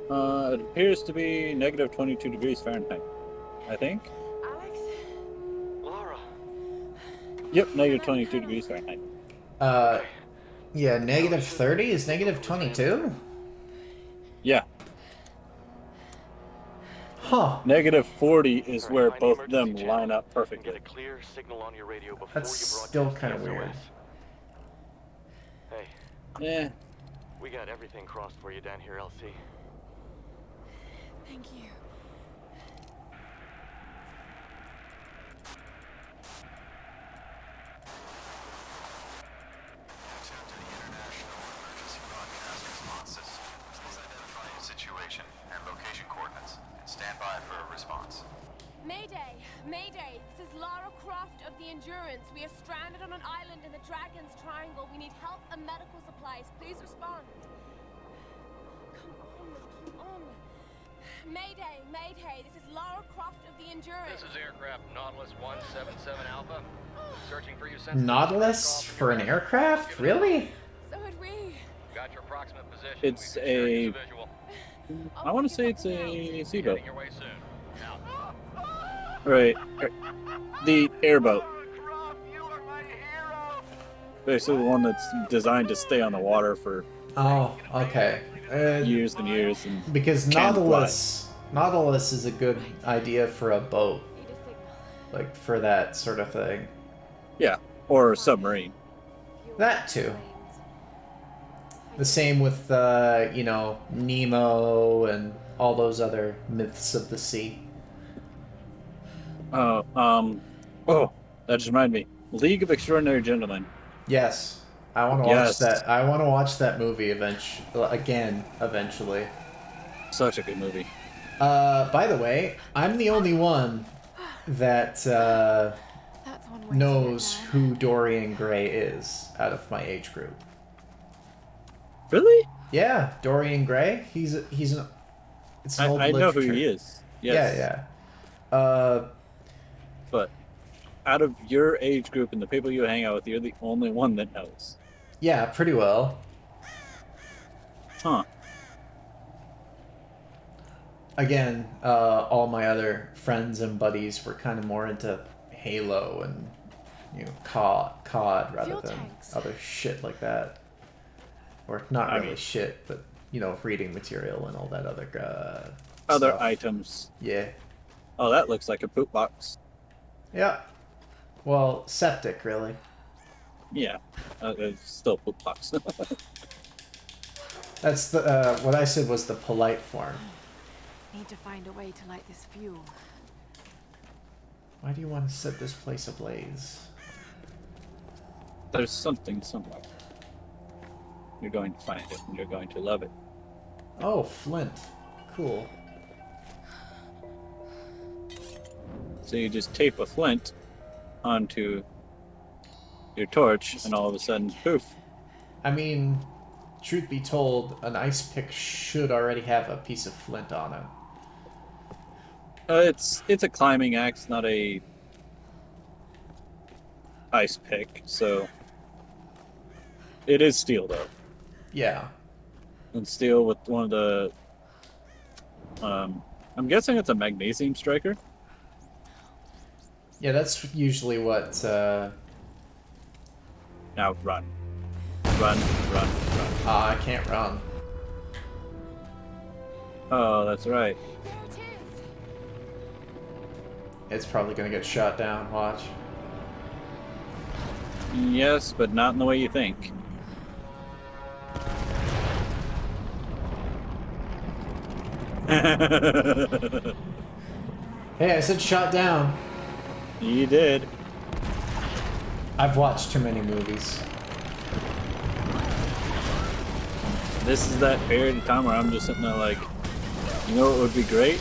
It appears to be negative 22 degrees Fahrenheit, I think. Alex? Lara. Yep, negative 22 degrees Fahrenheit. Yeah, negative 30 is negative 22? Yeah. Huh. Negative 40 is Alright, where find the both of them emergency channel line up and perfectly. get a clear signal on your radio before That's you broadcast still kind of the weird. SOS. Hey, Yeah. we got everything crossed for you down here, LC. Thank you. Attuned to the International Emergency Broadcast Response System. Please identify your situation and location coordinates and stand by for a response. Mayday! Mayday! This is Lara Croft of the Endurance. We are stranded on an island in the Dragon's Triangle. We need help and medical supplies. Please respond. Come on. Mayday! Mayday! This is Lara Croft of the Endurance. This is aircraft Nautilus 177 Alpha. Searching for you since Nautilus for an aircraft? Really? So had we. Got your approximate position. It's We've been sharing a- the visual. I want to say it's a seaboat. Heading your way soon. Out. Right. The airboat. Basically the one that's designed to stay on the water for Oh, okay. years and years. And Because can't Nautilus is a good idea for a boat, Need a signal. like for that sort of thing. yeah, or a submarine. That too. Flames. The same with, you know, Nemo and all those other myths of the sea. Oh, that just reminded me. League of Extraordinary Gentlemen. Yes, I want to Yes. watch that. I want to watch that movie eventually. Such a good movie. By the way, I'm the only one that That's one way to knows get there. who Dorian Gray is out of my age group. Really? Yeah, Dorian Gray. It's an old I know who literature. he is. Yes. Yeah. But out of your age group and the people you hang out with, you're the only one that knows. Yeah, pretty well. Huh. Again, all my other friends and buddies were kind of more into Halo and, you know, COD rather Fuel than tanks. other shit like that. Or not I really mean- shit, but, you know, reading material and all that other Other stuff. items. Yeah. Oh, that looks like a poop box. Yeah. Well, septic, really. Yeah. It's still poop box. That's the what I said was the polite form. Need to find a way to light this fuel. Why do you want to set this place ablaze? There's something somewhere. You're going to find it, and you're going to love it. Oh, flint. Cool. So you just tape a flint onto your torch, and all of a sudden, poof. I mean, truth be told, an ice pick should already have a piece of flint on it. It's a climbing axe, not a ice pick. So it is steel, though. Yeah. And steel with one of the. I'm guessing it's a magnesium striker. Yeah, that's usually what. Now run. Run. I can't run. Oh, that's right. There it is. It's probably gonna get shot down. Watch. Yes, but not in the way you think. Hey, I said shot down. You did. I've watched too many movies. This is that period of time where I'm just sitting there like, you know what would be great?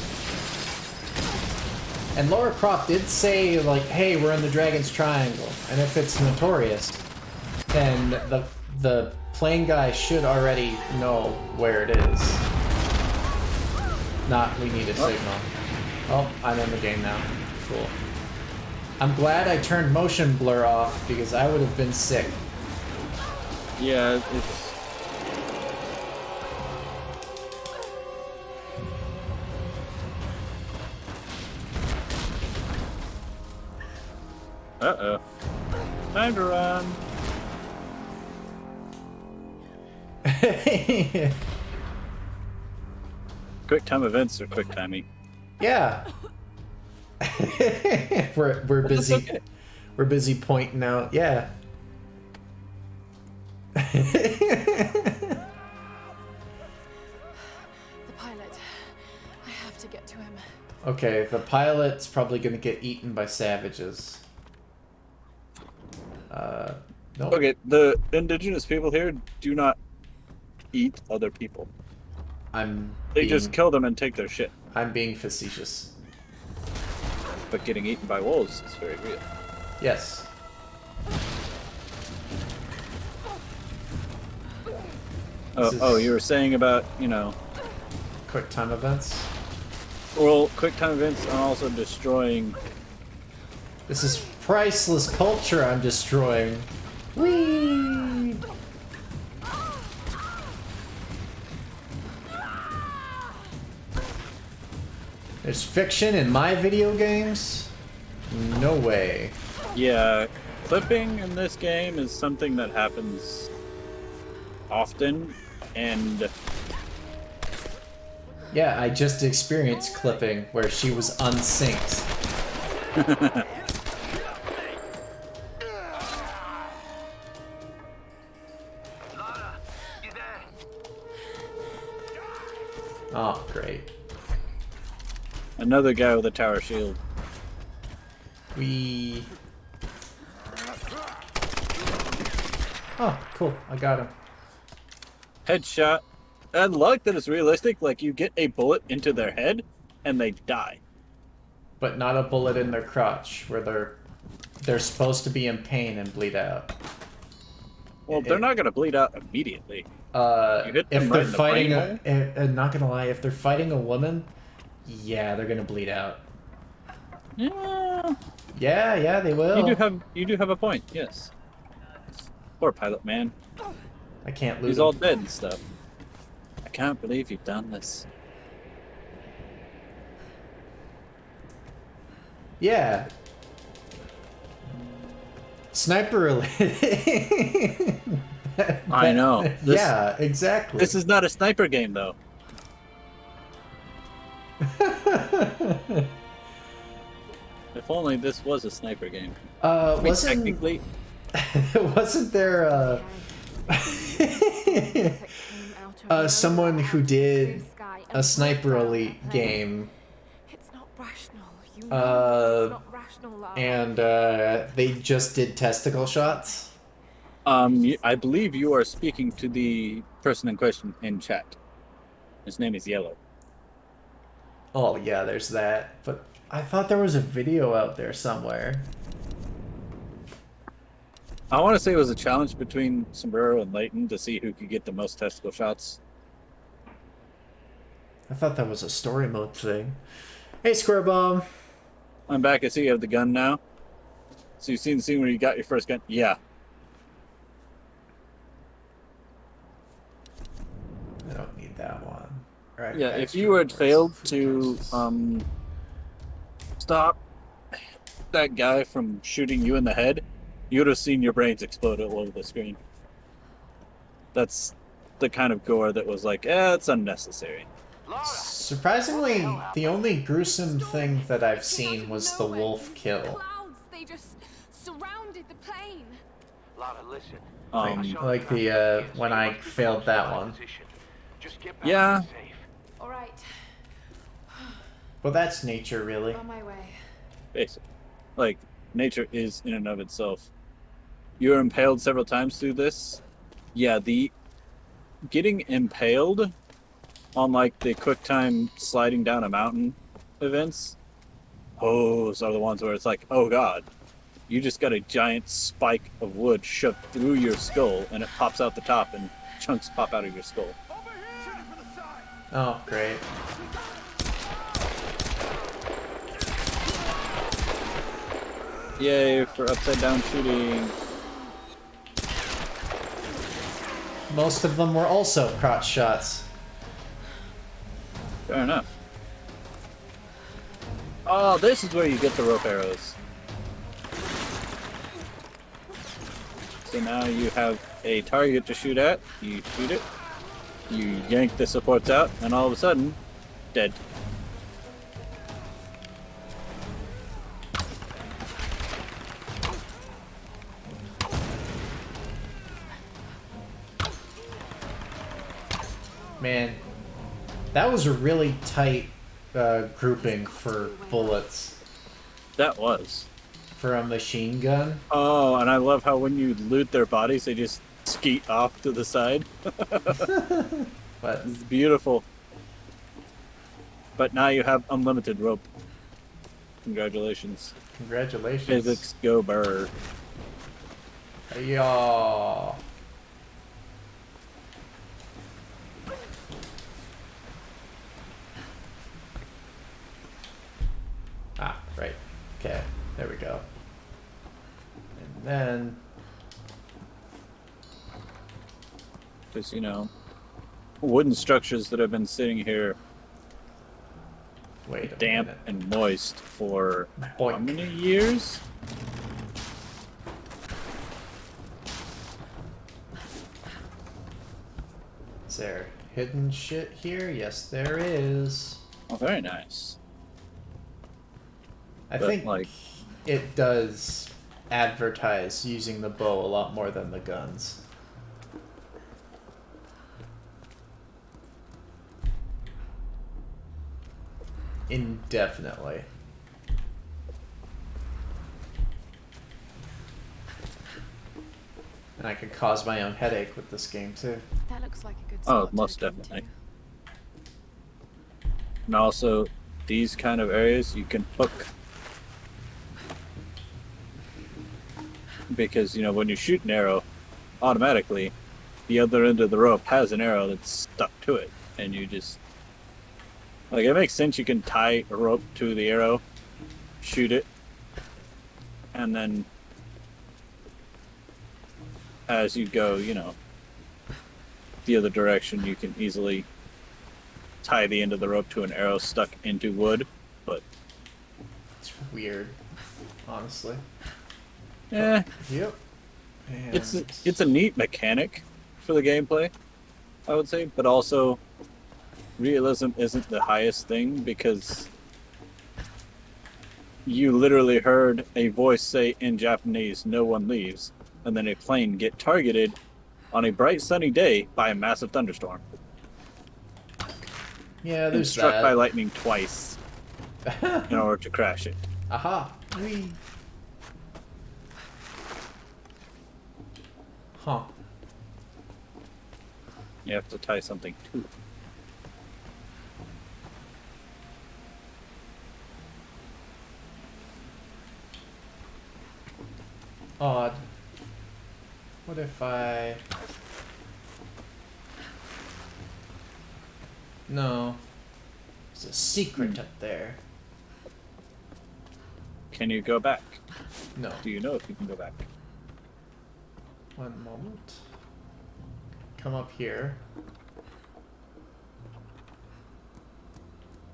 And Lara Croft did say, like, hey, we're in the Dragon's Triangle. And if it's notorious, then the plane guy should already know where it is. Not, we need a signal. Oh, I'm in the game now. Cool. I'm glad I turned motion blur off, because I would have been sick. Yeah, it's... Uh-oh. Time to run. Quick time events are quick timing. Yeah. we're busy. Okay. We're busy pointing out. Yeah. The pilot. I have to get to him. Okay, the pilot's probably gonna get eaten by savages. Nope. Okay, the indigenous people here do not eat other people. They just kill them and take their shit. I'm being facetious. But getting eaten by wolves is very real. Yes. Oh, you were saying about, you know... Quick time events? Well, quick time events are also destroying... This is priceless culture I'm destroying. Whee! There's fiction in my video games? No way. Yeah, clipping in this game is something that happens often, and... Yeah, I just experienced clipping where she was unsynced. Oh, great. Another guy with a tower shield. Oh, cool. I got him. Headshot. I like that it's realistic, like you get a bullet into their head and they die. But not a bullet in their crotch, where they're supposed to be in pain and bleed out. Well, they're not gonna bleed out immediately. If they're fighting not gonna lie, if they're fighting a woman, yeah, they're gonna bleed out. Yeah. Yeah, they will. You do have a point, yes. Poor pilot man. I can't lose He's him. all dead and stuff. I can't believe you've done this. Yeah. Sniper I know. Yeah, exactly. This is not a sniper game, though. If only this was a sniper game. Technically... Wasn't there someone who did a Sniper Elite game? It's not rational. You know it's not rational, Lara. And they just did testicle shots? I believe you are speaking to the person in question in chat. His name is Yellow. Oh, yeah, there's that. But I thought there was a video out there somewhere. I want to say it was a challenge between Sombrero and Layton to see who could get the most testicle shots. I thought that was a story mode thing. Hey, Square Bomb. I'm back. I see you have the gun now. So you've seen the scene where you got your first gun? Yeah. I don't need that one. Right, yeah, if you had failed to stop that guy from shooting you in the head, you would have seen your brains explode all over the screen. That's the kind of gore that was like, it's unnecessary. Surprisingly, the only gruesome thing that I've seen was the wolf kill. Clouds, they just surrounded the plane. Lara, listen. Like the when I failed that one. Just get back Yeah. safe. All right. Well, that's nature, really. On my way. Basically. Like, nature is in and of itself. You're impaled several times through this. Yeah, the getting impaled on like the quick time sliding down a mountain events, those are the ones where it's like, oh god, you just got a giant spike of wood shoved through your skull and it pops out the top and chunks pop out of your skull. Oh, great. Yay for upside down shooting. Most of them were also crotch shots. Fair enough. Oh, this is where you get the rope arrows. So now you have a target to shoot at. You shoot it. You yank the supports out, and all of a sudden, dead. Man, that was a really tight grouping for bullets. That was. For a machine gun. Oh, and I love how when you loot their bodies, they just skeet off to the side. But it's beautiful. But now you have unlimited rope. Congratulations. Congratulations. Physics go burr. Yeah. Ah, right. Okay, there we go. And then... Because, you know, wooden structures that have been sitting here damp and moist for how many years? Is there hidden shit here? Yes, there is. Oh, very nice. I But, think like, it does advertise using the bow a lot more than the guns. Indefinitely. And I could cause my own headache with this game too. That looks like a good oh, spot to most look into. definitely. And also, these kind of areas you can hook. Because, you know, when you shoot an arrow, automatically, the other end of the rope has an arrow that's stuck to it. And you just... Like, it makes sense you can tie a rope to the arrow, shoot it, and then as you go, you know, the other direction, you can easily tie the end of the rope to an arrow stuck into wood, but... It's weird, honestly. Eh. Yep. It's a neat mechanic for the gameplay, I would say, but also realism isn't the highest thing because you literally heard a voice say in Japanese, "No one leaves," and then a plane get targeted on a bright sunny day by a massive thunderstorm. Yeah, and there's struck that. by lightning twice in order to crash it. Aha! Whee! Huh. You have to tie something to it. Odd. What if I... No. There's a secret up there. Can you go back? No. Do you know if you can go back? One moment. Come up here.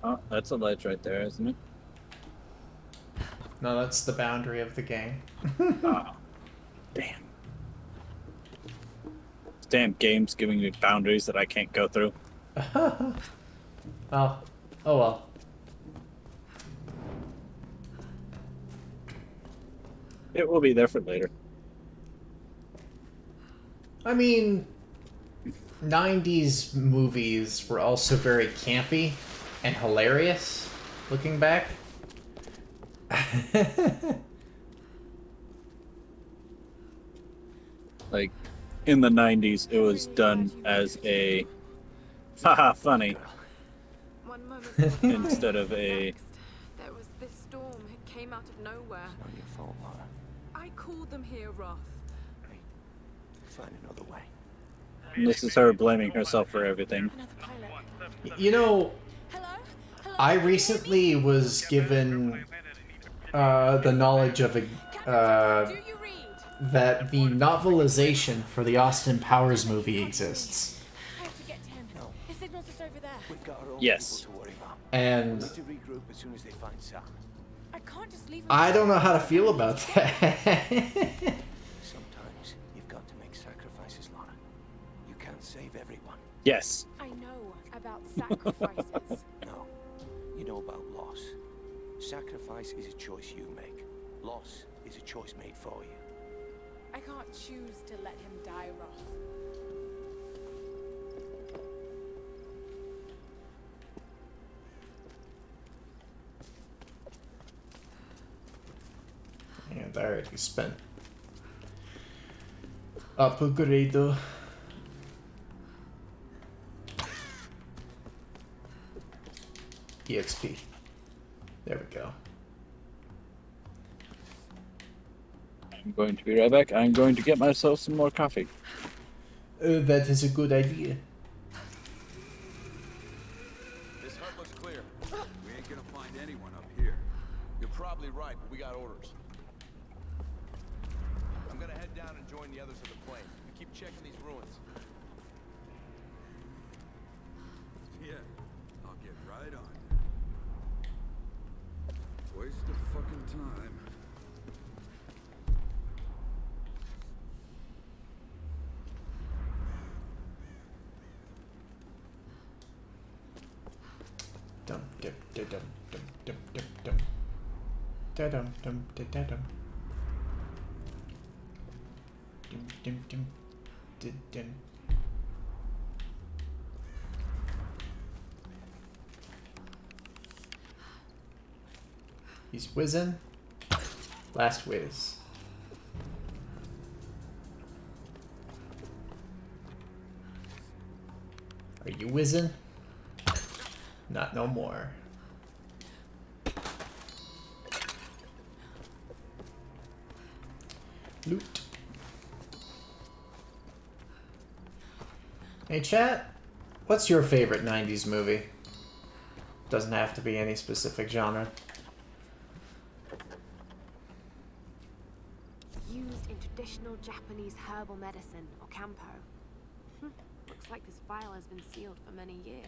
Oh, that's a ledge right there, isn't it? No, that's the boundary of the game. Oh, damn. This damn game's giving me boundaries that I can't go through. Well, oh well. It will be there for later. I mean, 90s movies were also very campy and hilarious looking back. Like, in the 90s, it was done as a haha funny One moment they were fine, instead of a next, there was this storm. It came out of nowhere. It's not your fault, Lara. I called them here, Roth. Find another way. this is her blaming herself for everything. You know, Hello? Hello? I recently was given the knowledge of Do a you read? that the novelization for the Austin Powers movie exists. I have to get to him. His signal's just over there. We've got our own Yes. people to worry about. And We need to regroup as soon as they find Sam. I can't just leave him. I don't know how to feel about that. Sometimes you've got to make sacrifices, Lara. You can't save everyone. Yes. I know about sacrifices. No. You know about loss. Sacrifice is a choice you make. Loss is a choice made for you. I can't choose to let him die, Roth. And I already spent upgrade. EXP. There we go. I'm going to be right back. I'm going to get myself some more coffee. That is a good idea. This hut looks clear. We ain't gonna find anyone up here. You're probably right, but we got orders. I'm gonna head down and join the others of the plane. We keep checking these ruins. Yeah, I'll get right on it. Waste of fucking time. Dum dum dum dum dum dum dum da dum dum da da dum dum dum dum dum dum. He's whizzing. Last whiz. Are you whizzing? Not no more. Loot. Hey chat, what's your favorite 90s movie? Doesn't have to be any specific genre. Used in traditional Japanese herbal medicine, or kampo. Looks like this vial has been sealed for many years.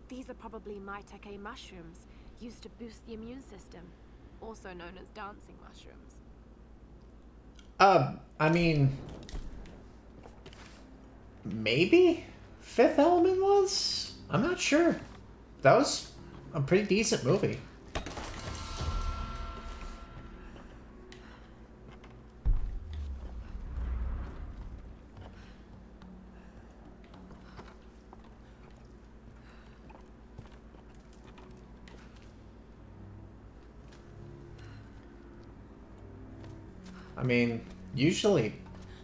These are probably maitake mushrooms, used to boost the immune system, also known as dancing mushrooms. I mean, maybe Fifth Element was? I'm not sure. That was a pretty decent movie. I mean, usually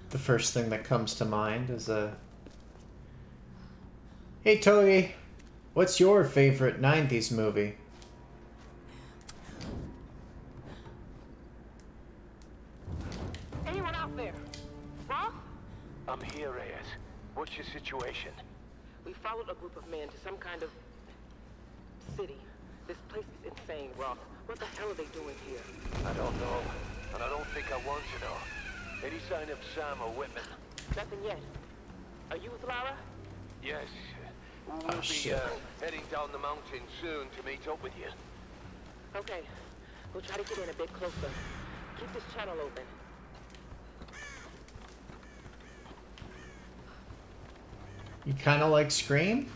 the first thing that comes to mind is a... Hey Togi, what's your favorite 90s movie? Anyone out there? Roth? I'm here, Reyes. What's your situation? We followed a group of men to some kind of city. This place is insane, Roth. What the hell are they doing here? I don't know, and I don't think I want to know. Any sign of Sam or Whitman? Nothing yet. Are you with Lara? Yes. We'll be shit. heading down the mountain soon to meet up with you. Okay. We'll try to get in a bit closer. Keep this channel open. You kind of like Scream?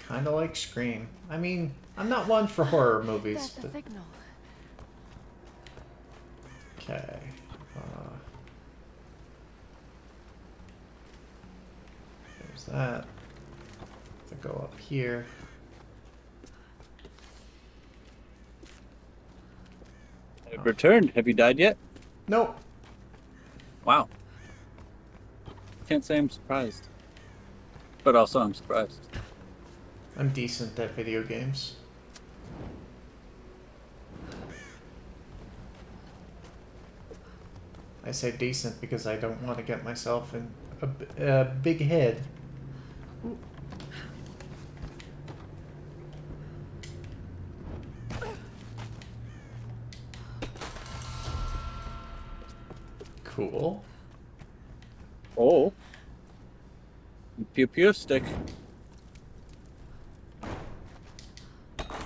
Kind of like Scream. I mean, I'm not one for horror movies, There's the but... signal. Okay. There's that. To go up here. I've returned. Have you died yet? Nope. Wow. Can't say I'm surprised. But also I'm surprised. I'm decent at video games. I say decent because I don't want to get myself in a big head. Cool. Oh. Pew pew stick.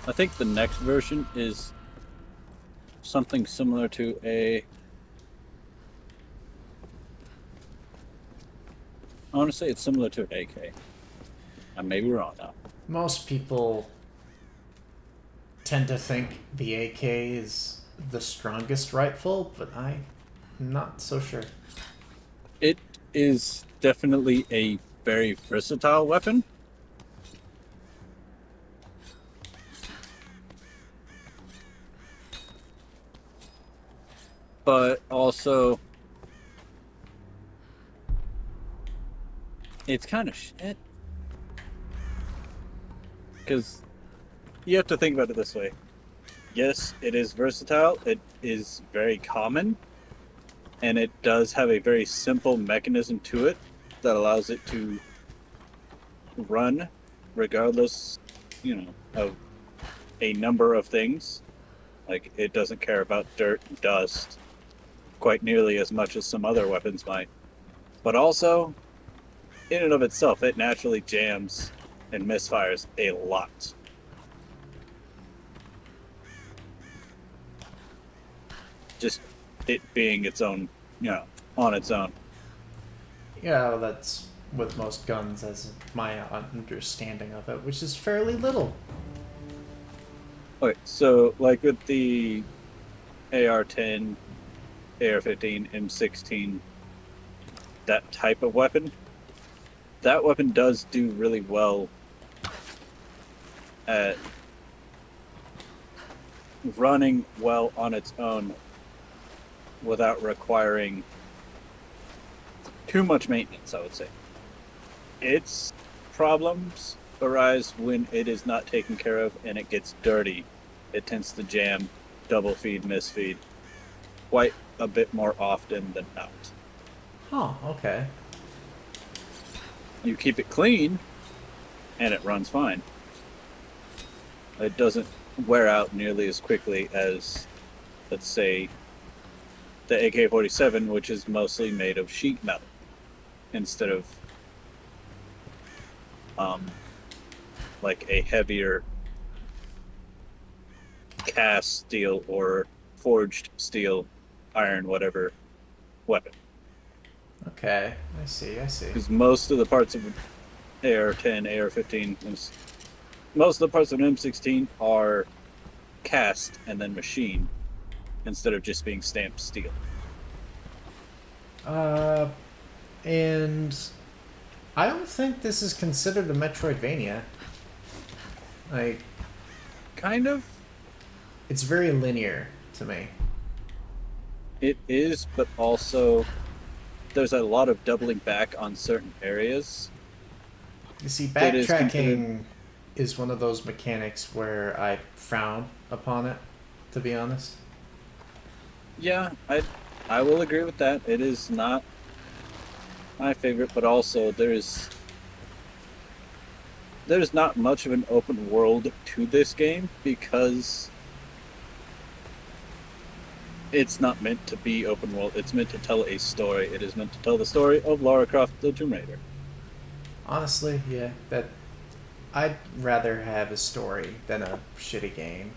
I think the next version is something similar to a... I want to say it's similar to an AK. I may be wrong now. Most people tend to think the AK is the strongest rifle, but I'm not so sure. It is definitely a very versatile weapon. But also, it's kind of shit. Because you have to think about it this way. Yes, it is versatile. It is very common. And it does have a very simple mechanism to it that allows it to run regardless, of a number of things. Like, it doesn't care about dirt and dust quite nearly as much as some other weapons might. But also, in and of itself, it naturally jams and misfires a lot. Just it being its own, on its own. Yeah, well, that's with most guns, as my understanding of it, which is fairly little. Okay, so like with the AR-10, AR-15, M16, that type of weapon, that weapon does do really well at running well on its own without requiring too much maintenance, I would say. Its problems arise when it is not taken care of and it gets dirty. It tends to jam, double feed, misfeed quite a bit more often than not. Huh, okay. You keep it clean and it runs fine. It doesn't wear out nearly as quickly as, let's say, the AK-47, which is mostly made of sheet metal instead of like a heavier cast steel or forged steel, iron, whatever weapon. Okay, I see. Because most of the parts of AR-10, AR-15, most of the parts of an M16 are cast and then machined instead of just being stamped steel. And I don't think this is considered a Metroidvania. Like, kind of? It's very linear to me. It is, but also there's a lot of doubling back on certain areas. You see, backtracking is one of those mechanics where I frown upon it, to be honest. Yeah, I will agree with that. It is not my favorite, but also there's not much of an open world to this game because it's not meant to be open world. It's meant to tell a story. It is meant to tell the story of Lara Croft the Tomb Raider. Honestly, yeah, I'd rather have a story than a shitty game.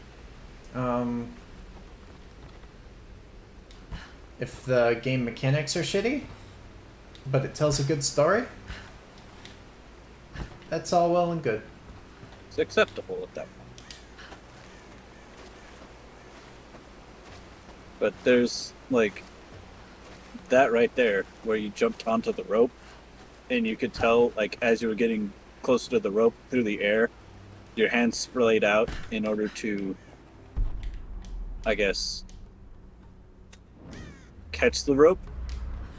If the game mechanics are shitty, but it tells a good story, that's all well and good. It's acceptable at that point. But there's like that right there where you jumped onto the rope, and you could tell like as you were getting closer to the rope through the air, your hands splayed out in order to, I guess, catch the rope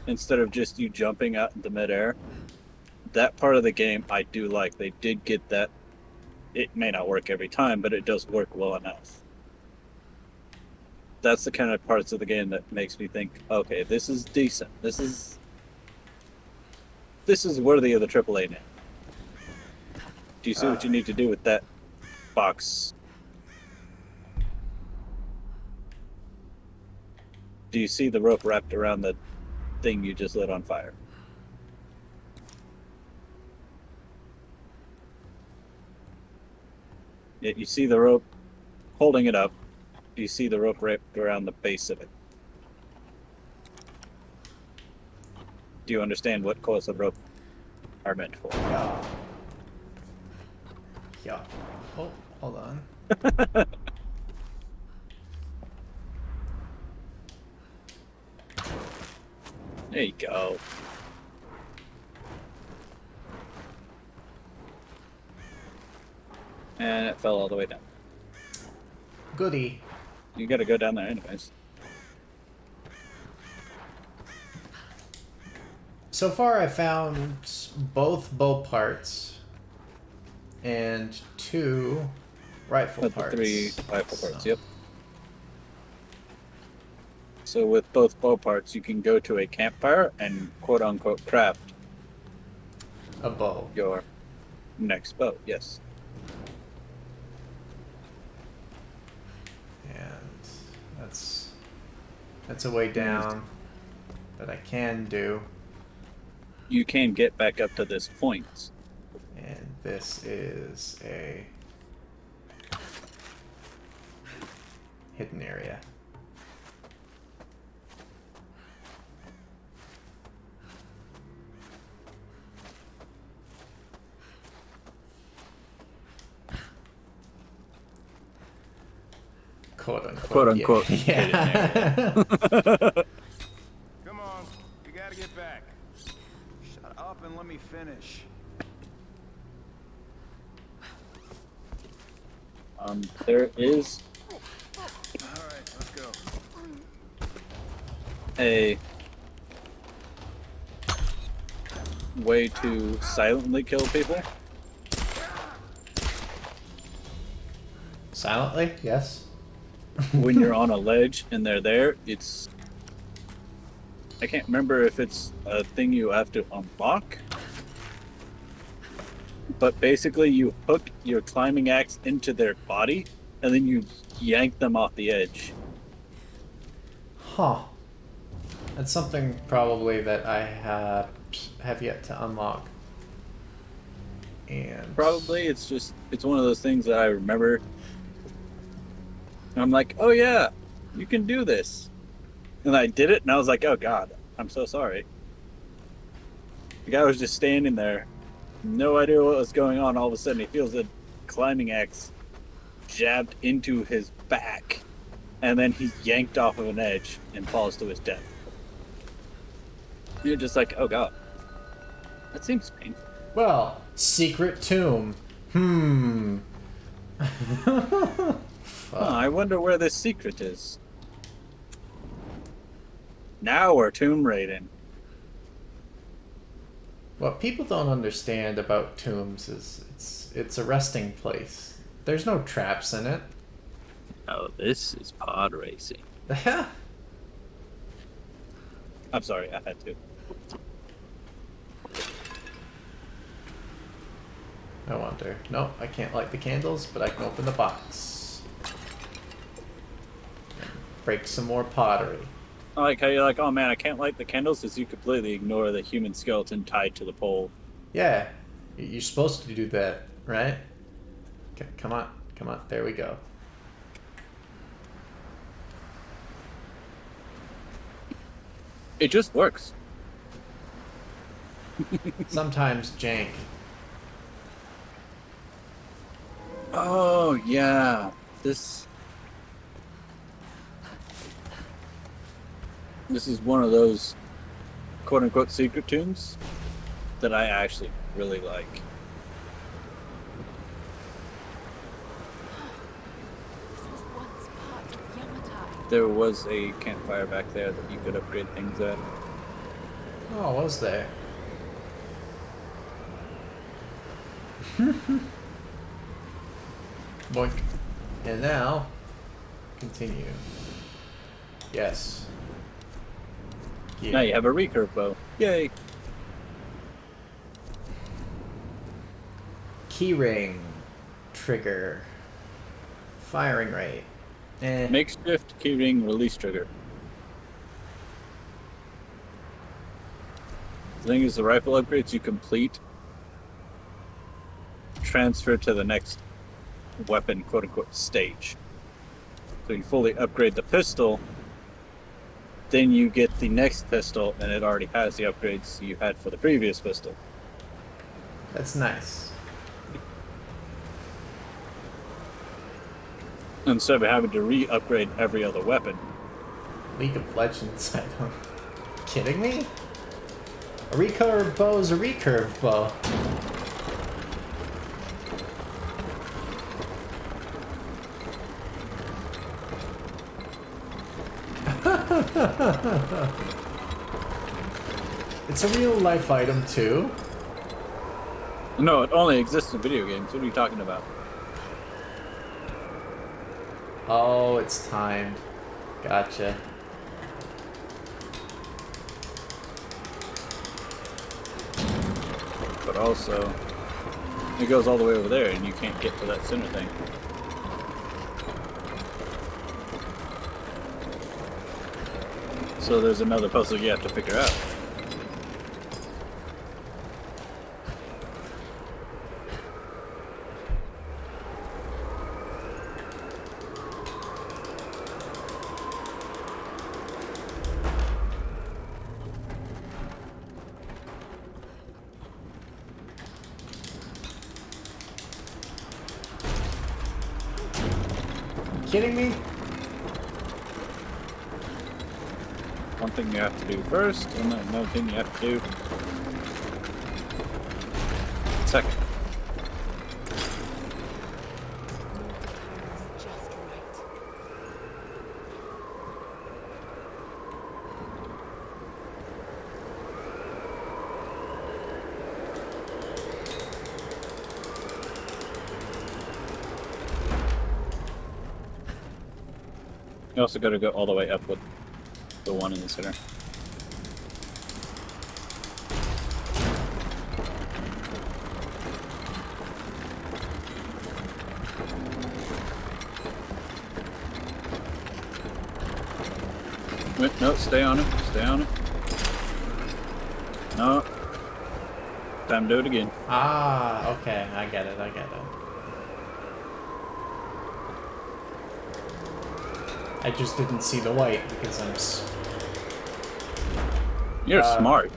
instead of just you jumping out into midair. That part of the game I do like. They did get that. It may not work every time, but it does work well enough. That's the kind of parts of the game that makes me think, okay, this is decent. This is worthy of the AAA name. Do you see what you need to do with that box? Do you see the rope wrapped around the thing you just lit on fire? Yeah, you see the rope holding it up. You see the rope wrapped around the base of it. Do you understand what coils of rope are meant for? Yeah. Yeah. Oh, hold on. There you go. And it fell all the way down. Goody. You gotta go down there anyways. So far I found both bow parts and 2 rifle parts. 3 rifle parts, yep. So with both bow parts, you can go to a campfire and quote-unquote craft a bow. Your next bow, yes. And that's a way down that I can do. You can get back up to this point. And this is a hidden area. Quote unquote. Yeah. Come on, you gotta get back. Shut up and let me finish. There is Alright, let's go. a way to silently kill people. Silently? Yes. When you're on a ledge and they're there, it's... I can't remember if it's a thing you have to unlock. But basically you hook your climbing axe into their body and then you yank them off the edge. Huh. That's something probably that I have yet to unlock. And probably it's one of those things that I remember. And I'm like, oh yeah, you can do this. And I did it and I was like, oh god, I'm so sorry. The guy was just standing there, no idea what was going on. All of a sudden he feels a climbing axe jabbed into his back. And then he's yanked off of an edge and falls to his death. You're just like, oh god. That seems painful. Well, secret tomb. I wonder where this secret is. Now we're tomb raiding. What people don't understand about tombs is it's a resting place. There's no traps in it. Oh, this is pod racing. I'm sorry, I had to. I wonder. No, I can't light the candles, but I can open the box. Break some more pottery. I like how you're like, oh man, I can't light the candles, as you completely ignore the human skeleton tied to the pole. Yeah, you're supposed to do that, right? Okay, come on, there we go. It just works. Sometimes jank. Oh yeah, this. This is one of those quote-unquote secret tombs that I actually really like. This was once part of Yamatai. There was a campfire back there that you could upgrade things at. Oh, was there? Boink. And now, continue. Yes. Yeah. Now you have a recurve bow. Yay! Keyring. Trigger. Firing rate. Makeshift keyring release trigger. The thing is, the rifle upgrades you complete transfer to the next weapon, quote unquote, stage. So you fully upgrade the pistol, then you get the next pistol, and it already has the upgrades you had for the previous pistol. That's nice. Instead of having to re-upgrade every other weapon. League of Legends, I don't... Kidding me? A recurve bow is a recurve bow. It's a real life item too. No, it only exists in video games. What are you talking about? Oh, it's timed. Gotcha. But also, it goes all the way over there and you can't get to that center thing. So there's another puzzle you have to figure out. Kidding me? One thing you have to do first, and then another thing you have to do second. Just right. You also got to go all the way up with the one in the center. Wait, no, stay on it. Stay on it. No. Time to do it again. Ah, okay. I get it. I get it. I just didn't see the white because I'm... You're smart.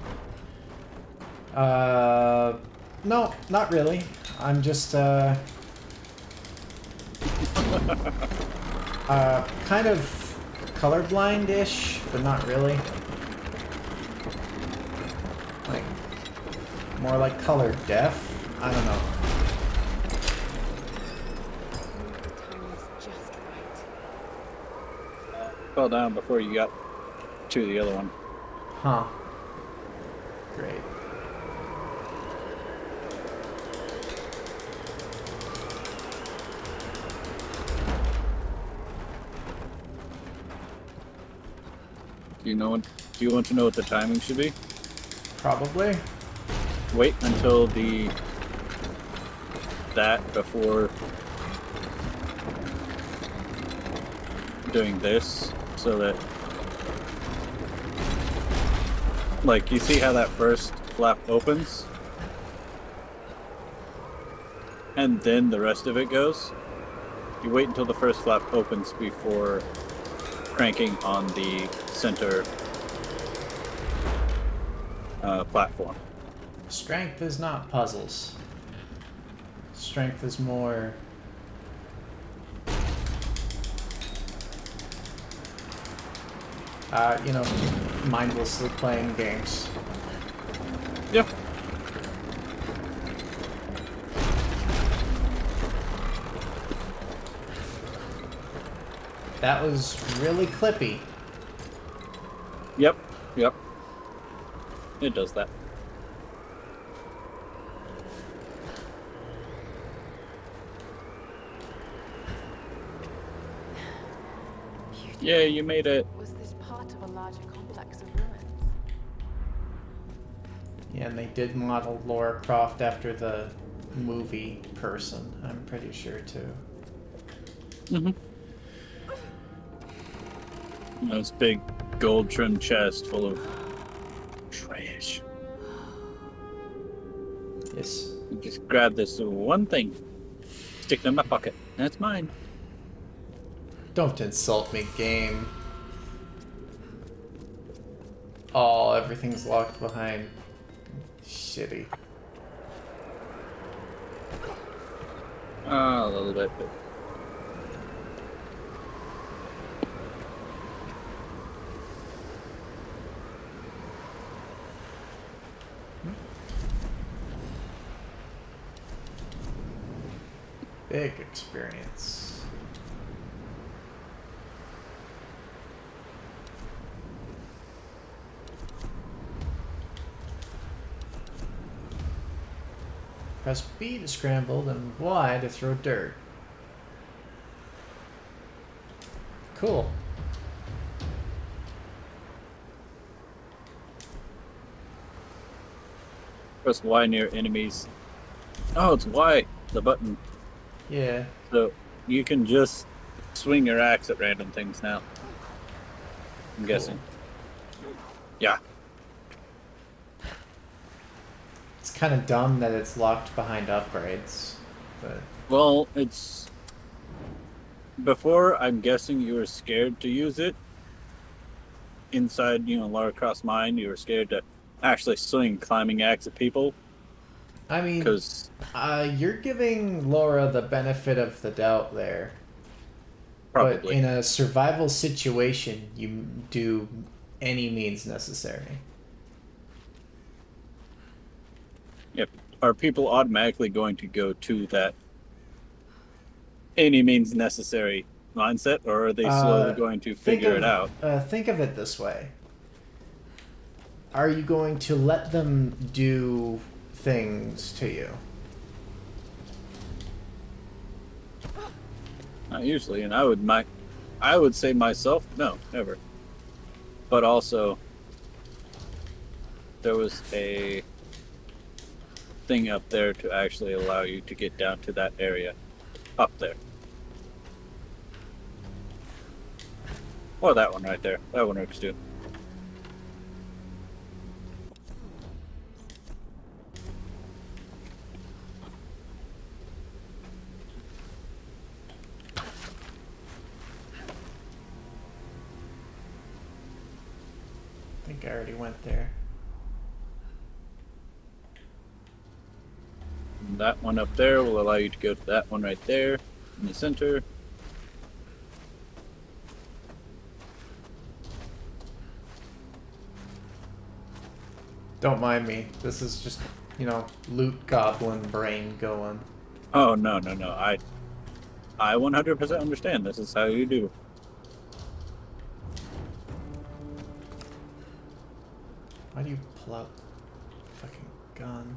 No, not really. I'm just, kind of colorblind-ish, but not really. Like, more like color deaf. I don't know. Fell down before you got to the other one. Huh. Great. Do you want to know what the timing should be? Probably. Wait until that before doing this, so that, like, you see how that first flap opens? And then the rest of it goes? You wait until the first flap opens before cranking on the center platform. Strength is not puzzles. Strength is more... You know, mindlessly playing games. Yeah. That was really clippy. Yep. Yep. It does that. Yeah, you made it. Was this part of a larger complex of ruins? Yeah, and they did model Lara Croft after the movie person, I'm pretty sure, too. Mm-hmm. This big gold trimmed chest full of trash. Yes. You just grab this one thing, stick it in my pocket. That's mine. Don't insult me, game. Oh, everything's locked behind. Shitty. A little bit, but... Big experience. Press B to scramble, and Y to throw dirt. Cool. Press Y near enemies. Oh, it's Y, the button. Yeah. So you can just swing your axe at random things now. I'm guessing. Yeah. It's kind of dumb that it's locked behind upgrades, but... Well, it's... Before, I'm guessing you were scared to use it. Inside, Lara Croft's mind, you were scared to actually swing climbing axe at people. I mean, because you're giving Lara the benefit of the doubt there. Probably. But in a survival situation, you do any means necessary. Yep. Are people automatically going to go to that any means necessary mindset, or are they slowly going to figure it out? Think of it this way. Are you going to let them do things to you? Not usually, and I would say myself, no, never. But also, there was a thing up there to actually allow you to get down to that area up there. Or that one right there. That one works too. I think I already went there. And that one up there will allow you to go to that one right there in the center. Don't mind me. This is just, loot goblin brain going. Oh, no. I 100% understand. This is how you do. Why do you pull out fucking gun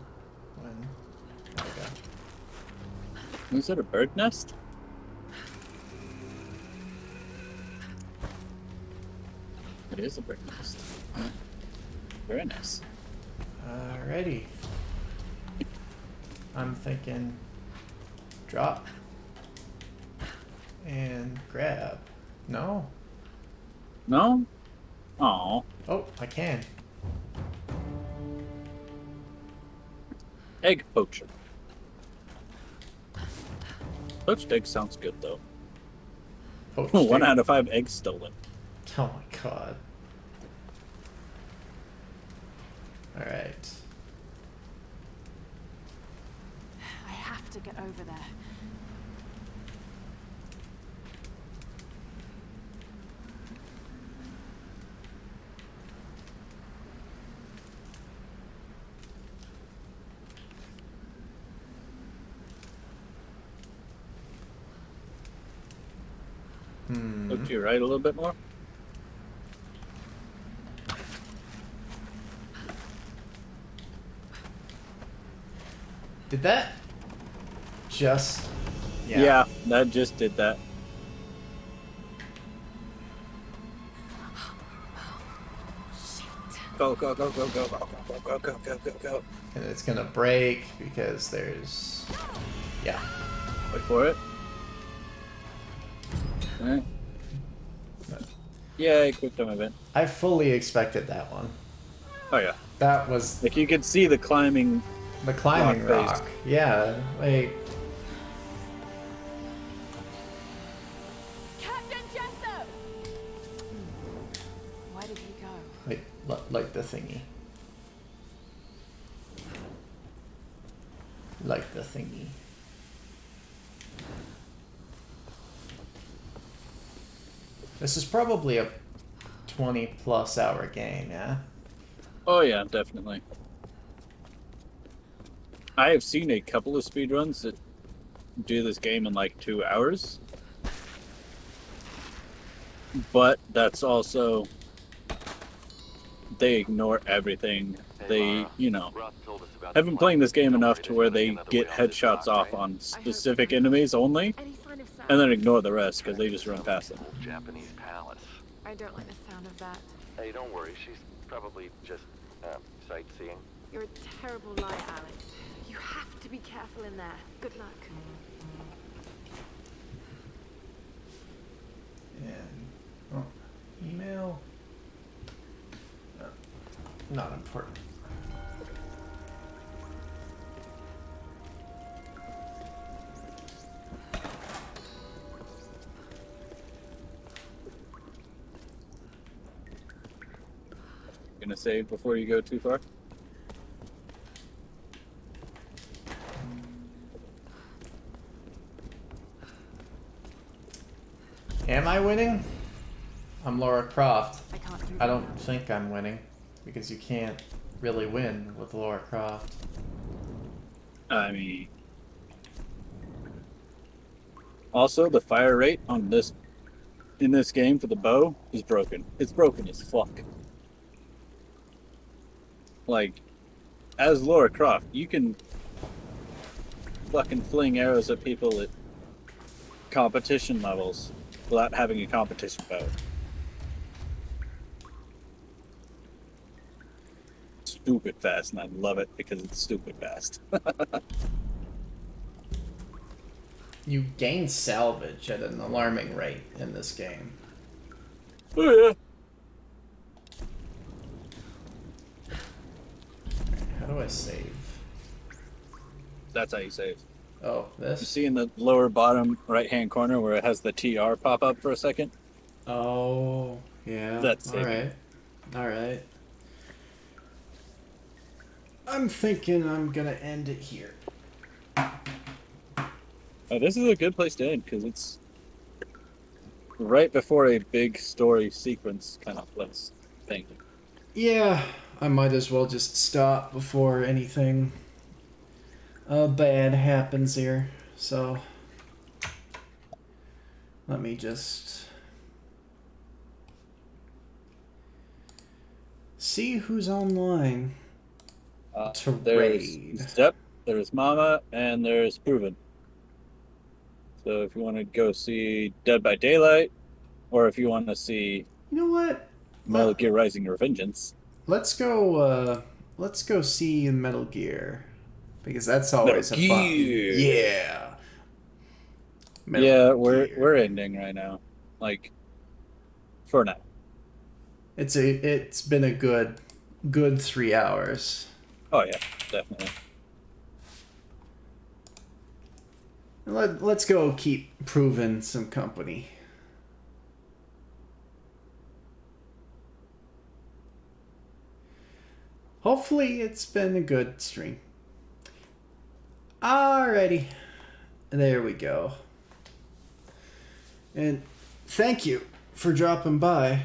when... There we go. Is that a bird nest? It is a bird nest. Very nice. Alrighty. I'm thinking drop and grab. No? No? Aw. Oh, I can. Egg poacher. Poached egg sounds good though. Poached 1 egg. out of 5 eggs stolen. Oh my god. Alright. I have to get over there. Look to your right a little bit more. Did that just... Yeah, that just did that. Go, go, go, go, go, go, go, go, go, go, go, go. And it's gonna break because there's... Yeah. Wait for it. Alright. Yay, quick time event. I fully expected that one. Oh yeah. That was... Like, you could see the climbing... The climbing rock. phase. Yeah, like... Captain Jessup! Where did he go? Like the thingy. Like the thingy. This is probably a 20+ hour game, yeah? Oh yeah, definitely. I have seen a couple of speedruns that do this game in like 2 hours. But that's also... They ignore everything. They, you know... I've been playing this game enough to where they get headshots off on specific enemies only, and then ignore the rest because they just run past them. Japanese palace. I don't like the sound of that. Hey, don't worry. She's probably just sightseeing. You're a terrible liar, Alex. You have to be careful in there. Good luck. And... Oh, email... Not important. Gonna save before you go too far? Am I winning? I'm Laura Croft. I don't think I'm winning, because you can't really win with Laura Croft. I mean... Also, the fire rate on this... in this game for the bow is broken. It's broken as fuck. Like, as Laura Croft, you can fucking fling arrows at people at competition levels without having a competition bow. Stupid fast, and I love it because it's stupid fast. You gain salvage at an alarming rate in this game. Oh yeah. How do I save? That's how you save. Oh, this? You see in the lower bottom right-hand corner where it has the TR pop up for a second? Oh, yeah. That's saving. Alright. Alright. I'm thinking I'm gonna end it here. Oh, this is a good place to end because it's right before a big story sequence kind of place thing. Yeah, I might as well just stop before anything bad happens here. So let me just see who's online to raid. Step, there's Mama, and there's Proven. So if you want to go see Dead by Daylight, or if you want to see, you know what, Metal Gear Rising: Revengeance. Let's go see Metal Gear, because that's always a fun. Yeah. We're ending right now, like for now. It's been a good 3 hours. Oh yeah, definitely. Let's go keep proving some company. Hopefully it's been a good stream. Alrighty. There we go. And thank you for dropping by.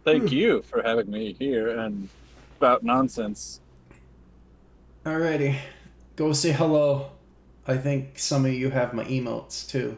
Thank you for having me here and about nonsense. Alrighty. Go say hello. I think some of you have my emotes too.